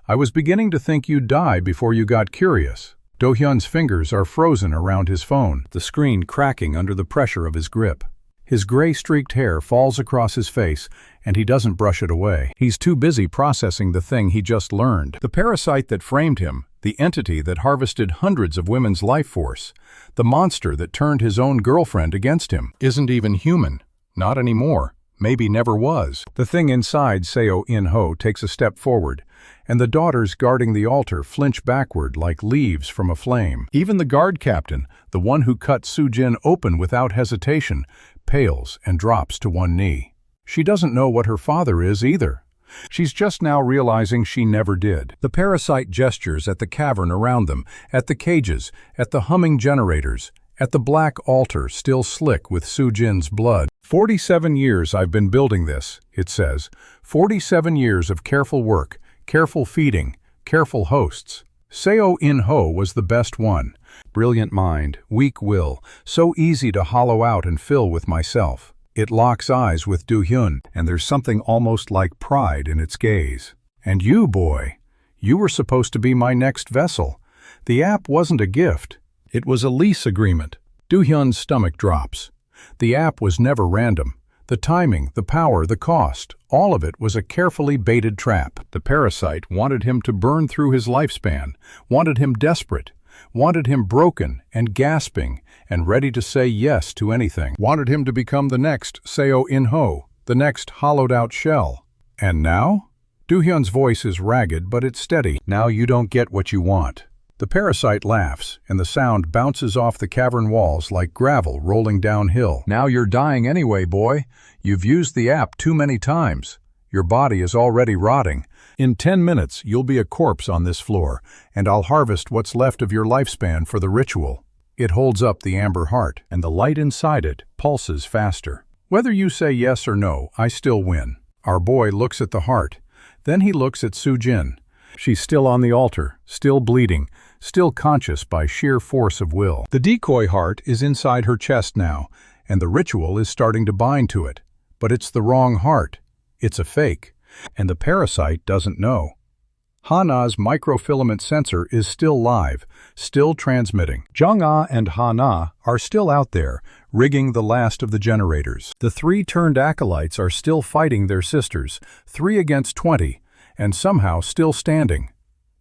I was beginning to think you'd die before you got curious." Do-hyun's fingers are frozen around his phone, the screen cracking under the pressure of his grip. His gray-streaked hair falls across his face, and he doesn't brush it away. He's too busy processing the thing he just learned. The parasite that framed him, the entity that harvested hundreds of women's life force, the monster that turned his own girlfriend against him, isn't even human. Not anymore. Maybe never was. The thing inside Seo In-ho takes a step forward, and the daughters guarding the altar flinch backward like leaves from a flame. Even the guard captain, the one who cut Soo-jin open without hesitation, pales and drops to one knee. She doesn't know what her father is either. She's just now realizing she never did. The parasite gestures at the cavern around them, at the cages, at the humming generators, at the black altar still slick with Soo-jin's blood. 47 years I've been building this, it says. 47 years of careful work, careful feeding, careful hosts. Seo In-ho was the best one. Brilliant mind, weak will, so easy to hollow out and fill with myself. It locks eyes with Do-hyun, and there's something almost like pride in its gaze. "And you, boy, you were supposed to be my next vessel. The app wasn't a gift. It was a lease agreement." Do-hyun's stomach drops. The app was never random. The timing, the power, the cost, all of it was a carefully baited trap. The parasite wanted him to burn through his lifespan, wanted him desperate, wanted him broken and gasping and ready to say yes to anything, wanted him to become the next Seo In-ho, the next hollowed-out shell. And now? Do-hyun's voice is ragged, but it's steady. "Now you don't get what you want." The parasite laughs, and the sound bounces off the cavern walls like gravel rolling downhill. "Now you're dying anyway, boy. You've used the app too many times. Your body is already rotting. In 10 minutes, you'll be a corpse on this floor, and I'll harvest what's left of your lifespan for the ritual." It holds up the amber heart, and the light inside it pulses faster. "Whether you say yes or no, I still win." Our boy looks at the heart. Then he looks at Soo-jin. She's still on the altar, still bleeding, still conscious by sheer force of will. The decoy heart is inside her chest now, and the ritual is starting to bind to it. But it's the wrong heart. It's a fake. And the parasite doesn't know. Hana's microfilament sensor is still live, still transmitting. Jung-ah and Hana are still out there, rigging the last of the generators. The three turned acolytes are still fighting their sisters, 3 against 20, and somehow still standing.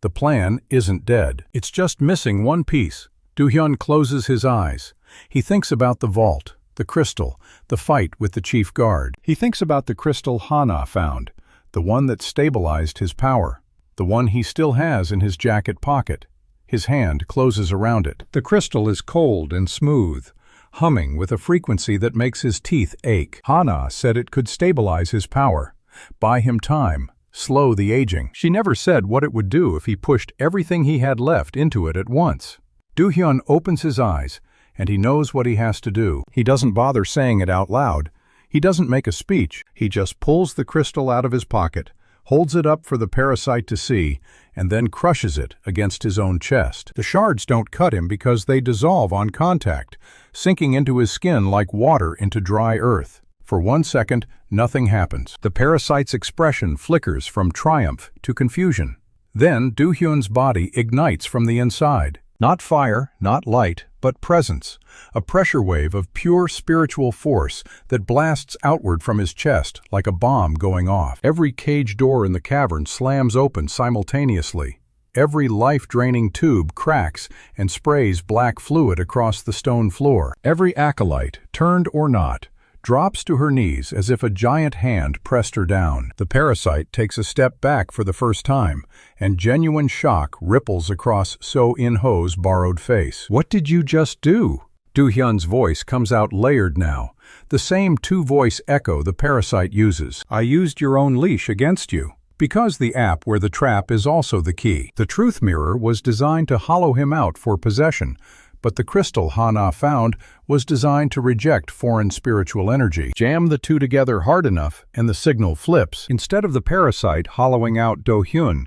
The plan isn't dead. It's just missing one piece. Do-hyun closes his eyes. He thinks about the vault, the crystal, the fight with the chief guard. He thinks about the crystal Hana found, the one that stabilized his power, the one he still has in his jacket pocket. His hand closes around it. The crystal is cold and smooth, humming with a frequency that makes his teeth ache. Hana said it could stabilize his power, buy him time, slow the aging. She never said what it would do if he pushed everything he had left into it at once. Do-hyun opens his eyes, and he knows what he has to do. He doesn't bother saying it out loud. He doesn't make a speech. He just pulls the crystal out of his pocket, holds it up for the parasite to see, and then crushes it against his own chest. The shards don't cut him because they dissolve on contact, sinking into his skin like water into dry earth. For 1 second, nothing happens. The parasite's expression flickers from triumph to confusion. Then Do-hyun's body ignites from the inside. Not fire, not light, but presence, a pressure wave of pure spiritual force that blasts outward from his chest like a bomb going off. Every cage door in the cavern slams open simultaneously. Every life-draining tube cracks and sprays black fluid across the stone floor. Every acolyte, turned or not, drops to her knees as if a giant hand pressed her down. The parasite takes a step back for the first time, and genuine shock ripples across So In-ho's borrowed face. "What did you just do?" Do-hyun's voice comes out layered now, the same two-voice echo the parasite uses. "I used your own leash against you." Because the app where the trap is also the key. The truth mirror was designed to hollow him out for possession, but the crystal Hana found was designed to reject foreign spiritual energy. Jam the two together hard enough, and the signal flips. Instead of the parasite hollowing out Do-hyun,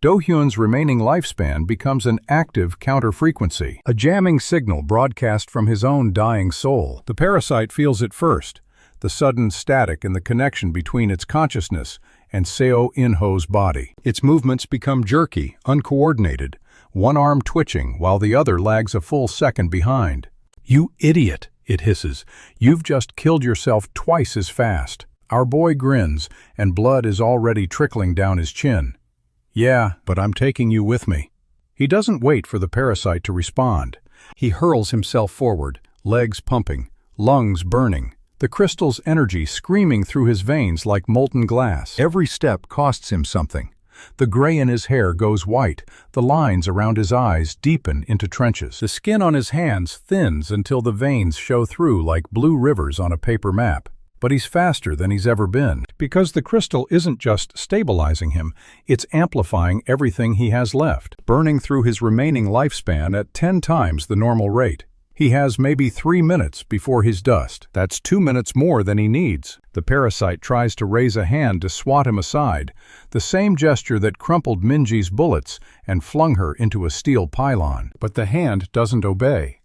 Do-hyun's remaining lifespan becomes an active counter-frequency, a jamming signal broadcast from his own dying soul. The parasite feels it first, the sudden static in the connection between its consciousness and Seo In-ho's body. Its movements become jerky, uncoordinated, one arm twitching while the other lags a full second behind. "You idiot," it hisses. "You've just killed yourself twice as fast." Our boy grins, and blood is already trickling down his chin. "Yeah, but I'm taking you with me." He doesn't wait for the parasite to respond. He hurls himself forward, legs pumping, lungs burning, the crystal's energy screaming through his veins like molten glass. Every step costs him something. The gray in his hair goes white, the lines around his eyes deepen into trenches. The skin on his hands thins until the veins show through like blue rivers on a paper map. But he's faster than he's ever been, because the crystal isn't just stabilizing him, it's amplifying everything he has left, burning through his remaining lifespan at 10 times the normal rate. He has maybe 3 minutes before he's dust. That's 2 minutes more than he needs. The parasite tries to raise a hand to swat him aside, the same gesture that crumpled Minji's bullets and flung her into a steel pylon. But the hand doesn't obey.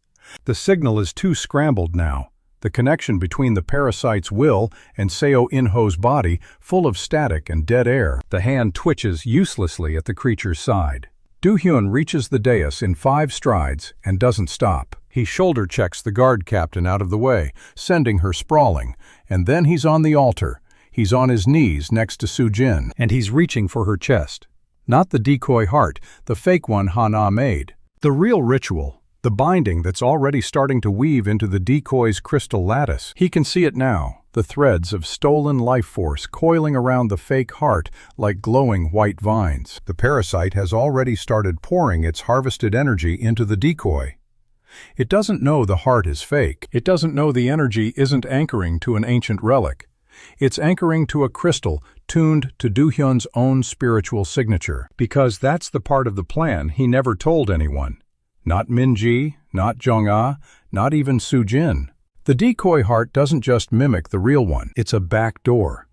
The signal is too scrambled now. The connection between the parasite's will and Seo In-ho's body full of static and dead air. The hand twitches uselessly at the creature's side. Do-hyun reaches the dais in 5 strides and doesn't stop. He shoulder checks the guard captain out of the way, sending her sprawling, and then he's on the altar. He's on his knees next to Soo-jin, and he's reaching for her chest. Not the decoy heart, the fake one Hana made. The real ritual, the binding that's already starting to weave into the decoy's crystal lattice. He can see it now, the threads of stolen life force coiling around the fake heart like glowing white vines. The parasite has already started pouring its harvested energy into the decoy. It doesn't know the heart is fake. It doesn't know the energy isn't anchoring to an ancient relic. It's anchoring to a crystal tuned to Do-hyun's own spiritual signature. Because that's the part of the plan he never told anyone. Not Minji, not Jong-ah, not even Soo-jin. The decoy heart doesn't just mimic the real one. It's a back door.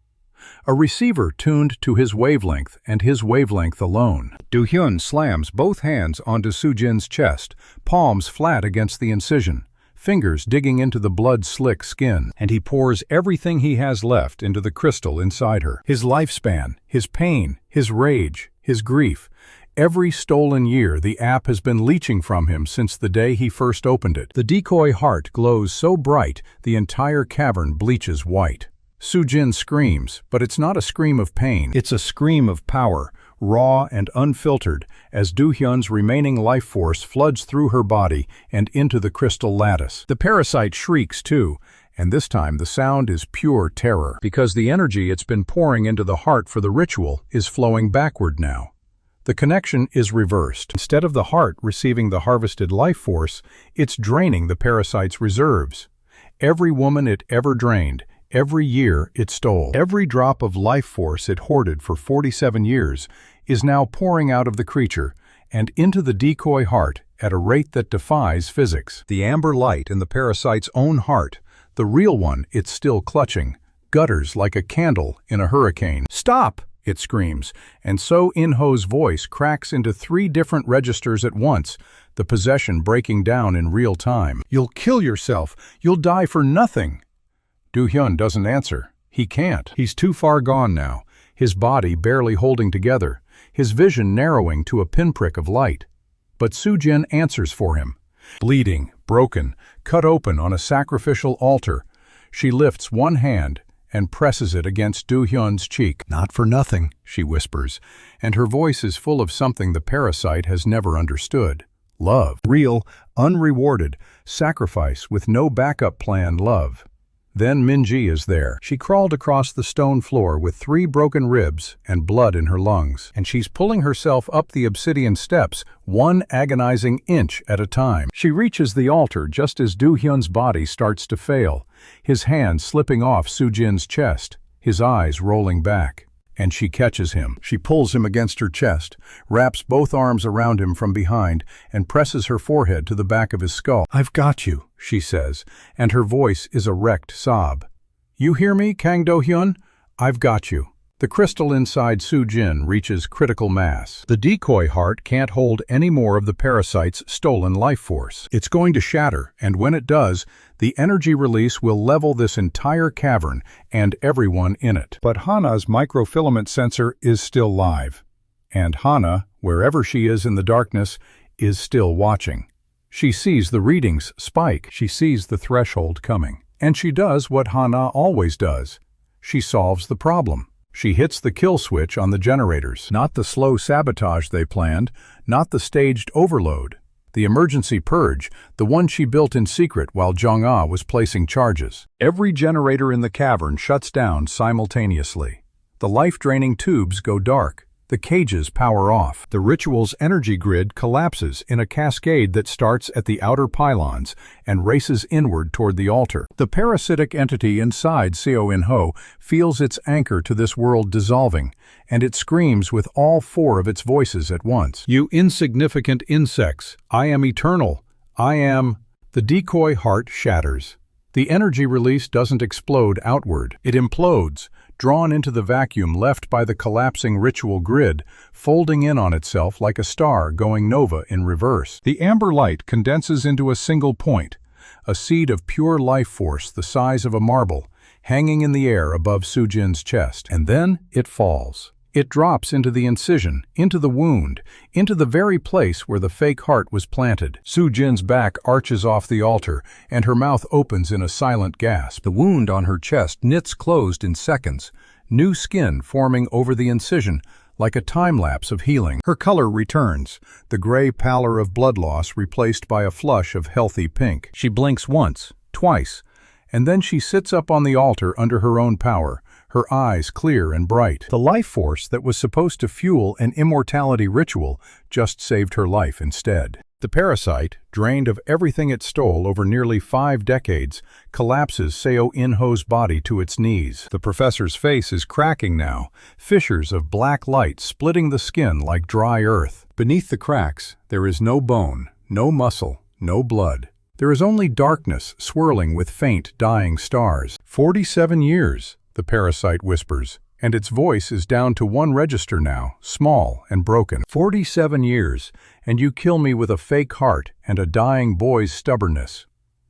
A receiver tuned to his wavelength and his wavelength alone. Do-hyun slams both hands onto Soo-jin's chest, palms flat against the incision, fingers digging into the blood-slick skin, and he pours everything he has left into the crystal inside her. His lifespan, his pain, his rage, his grief. Every stolen year the app has been leaching from him since the day he first opened it. The decoy heart glows so bright the entire cavern bleaches white. Soo-jin screams, but it's not a scream of pain. It's a scream of power, raw and unfiltered, as Do-hyun's remaining life force floods through her body and into the crystal lattice. The parasite shrieks too, and this time the sound is pure terror, because the energy it's been pouring into the heart for the ritual is flowing backward now. The connection is reversed. Instead of the heart receiving the harvested life force, it's draining the parasite's reserves. Every woman it ever drained, every year it stole, every drop of life force it hoarded for 47 years is now pouring out of the creature and into the decoy heart at a rate that defies physics. The amber light in the parasite's own heart, the real one it's still clutching, gutters like a candle in a hurricane. "Stop!" it screams, and So In-ho's voice cracks into 3 different registers at once, the possession breaking down in real time. "You'll kill yourself. You'll die for nothing." Do-hyun doesn't answer. He can't. He's too far gone now, his body barely holding together, his vision narrowing to a pinprick of light. But Soo-jin answers for him. Bleeding, broken, cut open on a sacrificial altar, she lifts one hand and presses it against Do-hyun's cheek. "Not for nothing," she whispers, and her voice is full of something the parasite has never understood. Love. Real, unrewarded, sacrifice with no backup plan love. Then Minji is there. She crawled across the stone floor with 3 broken ribs and blood in her lungs, and she's pulling herself up the obsidian steps, 1 agonizing inch at a time. She reaches the altar just as Do-hyun's body starts to fail, his hand slipping off Soo-jin's chest, his eyes rolling back. And she catches him. She pulls him against her chest, wraps both arms around him from behind, and presses her forehead to the back of his skull. "I've got you," she says, and her voice is a wrecked sob. "You hear me, Kang Do-hyun? I've got you." The crystal inside Soo-jin reaches critical mass. The decoy heart can't hold any more of the parasite's stolen life force. It's going to shatter, and when it does, the energy release will level this entire cavern and everyone in it. But Hana's microfilament sensor is still live. And Hana, wherever she is in the darkness, is still watching. She sees the readings spike. She sees the threshold coming. And she does what Hana always does. She solves the problem. She hits the kill switch on the generators. Not the slow sabotage they planned, not the staged overload. The emergency purge, the one she built in secret while Jong-ah was placing charges. Every generator in the cavern shuts down simultaneously. The life-draining tubes go dark. The cages power off. The ritual's energy grid collapses in a cascade that starts at the outer pylons and races inward toward the altar. The parasitic entity inside Seo In-ho feels its anchor to this world dissolving, and it screams with all 4 of its voices at once. "You insignificant insects! I am eternal! I am—" The decoy heart shatters. The energy release doesn't explode outward. It implodes, drawn into the vacuum left by the collapsing ritual grid, folding in on itself like a star going nova in reverse. The amber light condenses into a single point, a seed of pure life force the size of a marble, hanging in the air above Soo-jin's chest. And then it falls. It drops into the incision, into the wound, into the very place where the fake heart was planted. Soo-jin's back arches off the altar, and her mouth opens in a silent gasp. The wound on her chest knits closed in seconds, new skin forming over the incision, like a time-lapse of healing. Her color returns, the gray pallor of blood loss replaced by a flush of healthy pink. She blinks once, twice, and then she sits up on the altar under her own power, her eyes clear and bright. The life force that was supposed to fuel an immortality ritual just saved her life instead. The parasite, drained of everything it stole over nearly 5 decades, collapses Seo In-ho's body to its knees. The professor's face is cracking now, fissures of black light splitting the skin like dry earth. Beneath the cracks, there is no bone, no muscle, no blood. There is only darkness swirling with faint, dying stars. 47 years. The parasite whispers, and its voice is down to 1 register now, small and broken. 47 years, and you kill me with a fake heart and a dying boy's stubbornness.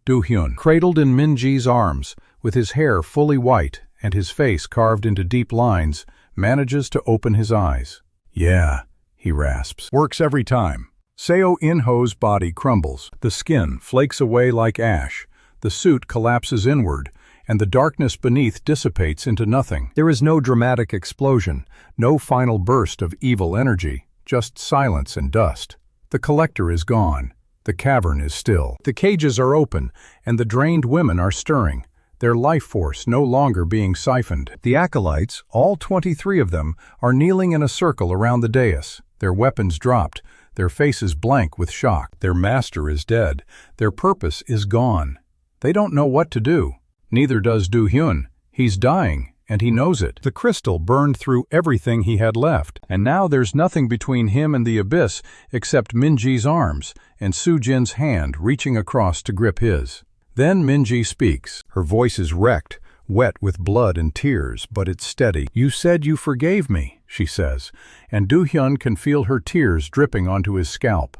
Do-hyun, cradled in Minji's arms, with his hair fully white and his face carved into deep lines, manages to open his eyes. "Yeah," he rasps. Works every time. Seo In-ho's body crumbles. The skin flakes away like ash. The suit collapses inward, and the darkness beneath dissipates into nothing. There is no dramatic explosion, no final burst of evil energy, just silence and dust. The collector is gone. The cavern is still. The cages are open, and the drained women are stirring, their life force no longer being siphoned. The acolytes, all 23 of them, are kneeling in a circle around the dais, their weapons dropped, their faces blank with shock. Their master is dead. Their purpose is gone. They don't know what to do. Neither does Do-hyun. He's dying, and he knows it. The crystal burned through everything he had left, and now there's nothing between him and the abyss except Minji's arms and Soo-jin's hand reaching across to grip his. Then Minji speaks. Her voice is wrecked, wet with blood and tears, but it's steady. "You said you forgave me," she says, and Do-hyun can feel her tears dripping onto his scalp.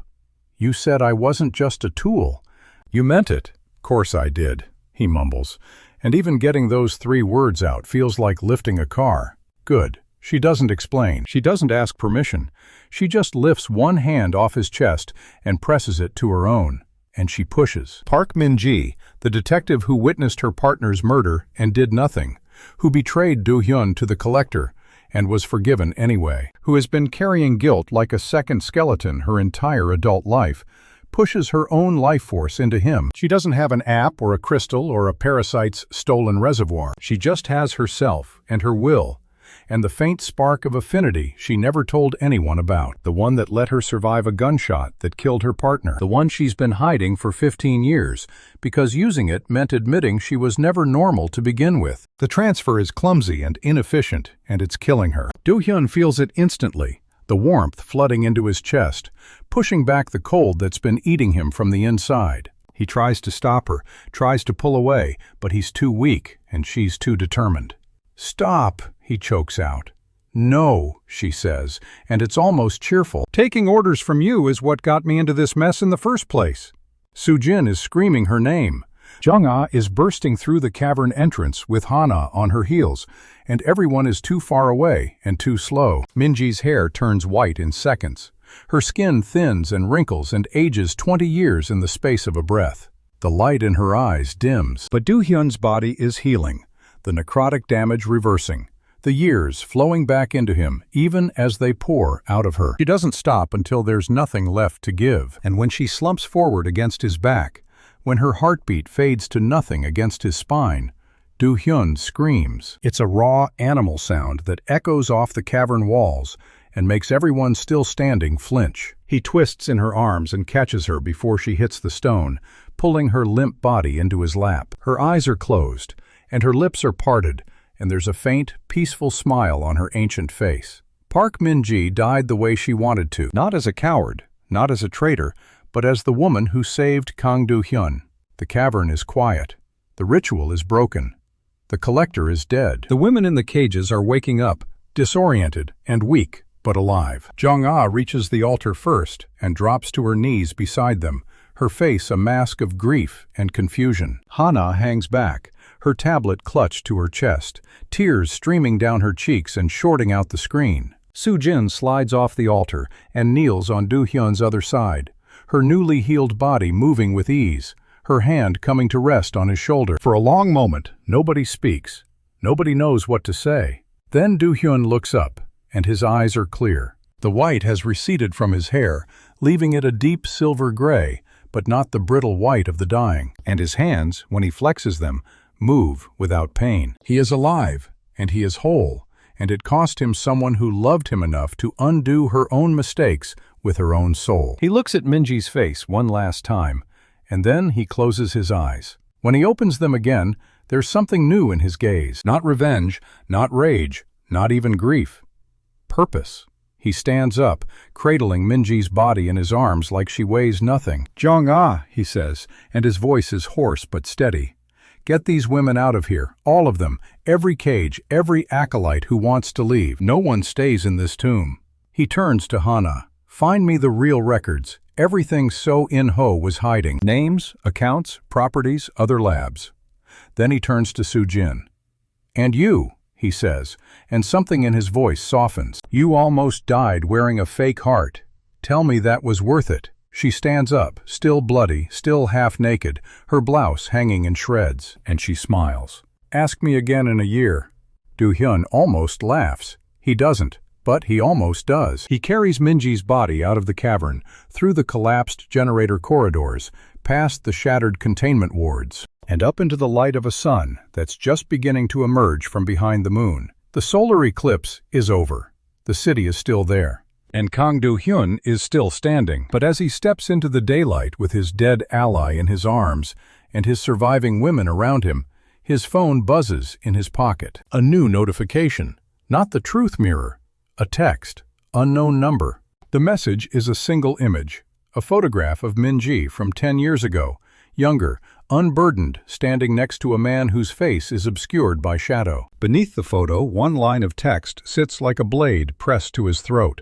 "You said I wasn't just a tool." "You meant it." "Course I did," he mumbles, and even getting those 3 words out feels like lifting a car. Good. She doesn't explain. She doesn't ask permission. She just lifts one hand off his chest and presses it to her own. And she pushes. Park Min-ji, the detective who witnessed her partner's murder and did nothing, who betrayed Do-hyun to the collector and was forgiven anyway, who has been carrying guilt like a second skeleton her entire adult life, pushes her own life force into him. She doesn't have an app or a crystal or a parasite's stolen reservoir. She just has herself and her will, and the faint spark of affinity she never told anyone about. The one that let her survive a gunshot that killed her partner. The one she's been hiding for 15 years, because using it meant admitting she was never normal to begin with. The transfer is clumsy and inefficient, and it's killing her. Do-hyun feels it instantly, the warmth flooding into his chest, pushing back the cold that's been eating him from the inside. He tries to stop her, tries to pull away, but he's too weak, and she's too determined. "Stop," he chokes out. "No," she says, and it's almost cheerful. "Taking orders from you is what got me into this mess in the first place." Soo-jin is screaming her name. Jung-ah is bursting through the cavern entrance with Hana on her heels, and everyone is too far away and too slow. Minji's hair turns white in seconds. Her skin thins and wrinkles and ages 20 years in the space of a breath. The light in her eyes dims, but Do-hyun's body is healing, the necrotic damage reversing, the years flowing back into him even as they pour out of her. She doesn't stop until there's nothing left to give, and when she slumps forward against his back, when her heartbeat fades to nothing against his spine, Do-hyun screams. It's a raw animal sound that echoes off the cavern walls and makes everyone still standing flinch. He twists in her arms and catches her before she hits the stone, pulling her limp body into his lap. Her eyes are closed, and her lips are parted, and there's a faint, peaceful smile on her ancient face. Park Min-ji died the way she wanted to, not as a coward, not as a traitor, but as the woman who saved Kang Do-hyun. The cavern is quiet. The ritual is broken. The collector is dead. The women in the cages are waking up, disoriented and weak, but alive. Jung-ah reaches the altar first and drops to her knees beside them, her face a mask of grief and confusion. Hana hangs back, her tablet clutched to her chest, tears streaming down her cheeks and shorting out the screen. Soo-jin slides off the altar and kneels on Do-hyun's other side, her newly healed body moving with ease, her hand coming to rest on his shoulder. For a long moment, nobody speaks. Nobody knows what to say. Then Do-hyun looks up, and his eyes are clear. The white has receded from his hair, leaving it a deep silver gray, but not the brittle white of the dying. And his hands, when he flexes them, move without pain. He is alive, and he is whole, and it cost him someone who loved him enough to undo her own mistakes with her own soul. He looks at Minji's face one last time, and then he closes his eyes. When he opens them again, there's something new in his gaze. Not revenge, not rage, not even grief. Purpose. He stands up, cradling Minji's body in his arms like she weighs nothing. "Jung-ah," he says, and his voice is hoarse but steady. "Get these women out of here, all of them, every cage, every acolyte who wants to leave. No one stays in this tomb." He turns to Hana. "Find me the real records, everything So In-ho was hiding. Names, accounts, properties, other labs." Then he turns to Soo-jin. "And you," he says, and something in his voice softens. "You almost died wearing a fake heart. Tell me that was worth it." She stands up, still bloody, still half-naked, her blouse hanging in shreds, and she smiles. "Ask me again in a year." Do-hyun almost laughs. He doesn't, but he almost does. He carries Minji's body out of the cavern, through the collapsed generator corridors, past the shattered containment wards, and up into the light of a sun that's just beginning to emerge from behind the moon. The solar eclipse is over. The city is still there. And Kang Do-hyun is still standing, but as he steps into the daylight with his dead ally in his arms and his surviving women around him, his phone buzzes in his pocket. A new notification. Not the truth mirror. A text. Unknown number. The message is a single image. A photograph of Min-ji from 10 years ago, younger, unburdened, standing next to a man whose face is obscured by shadow. Beneath the photo, one line of text sits like a blade pressed to his throat.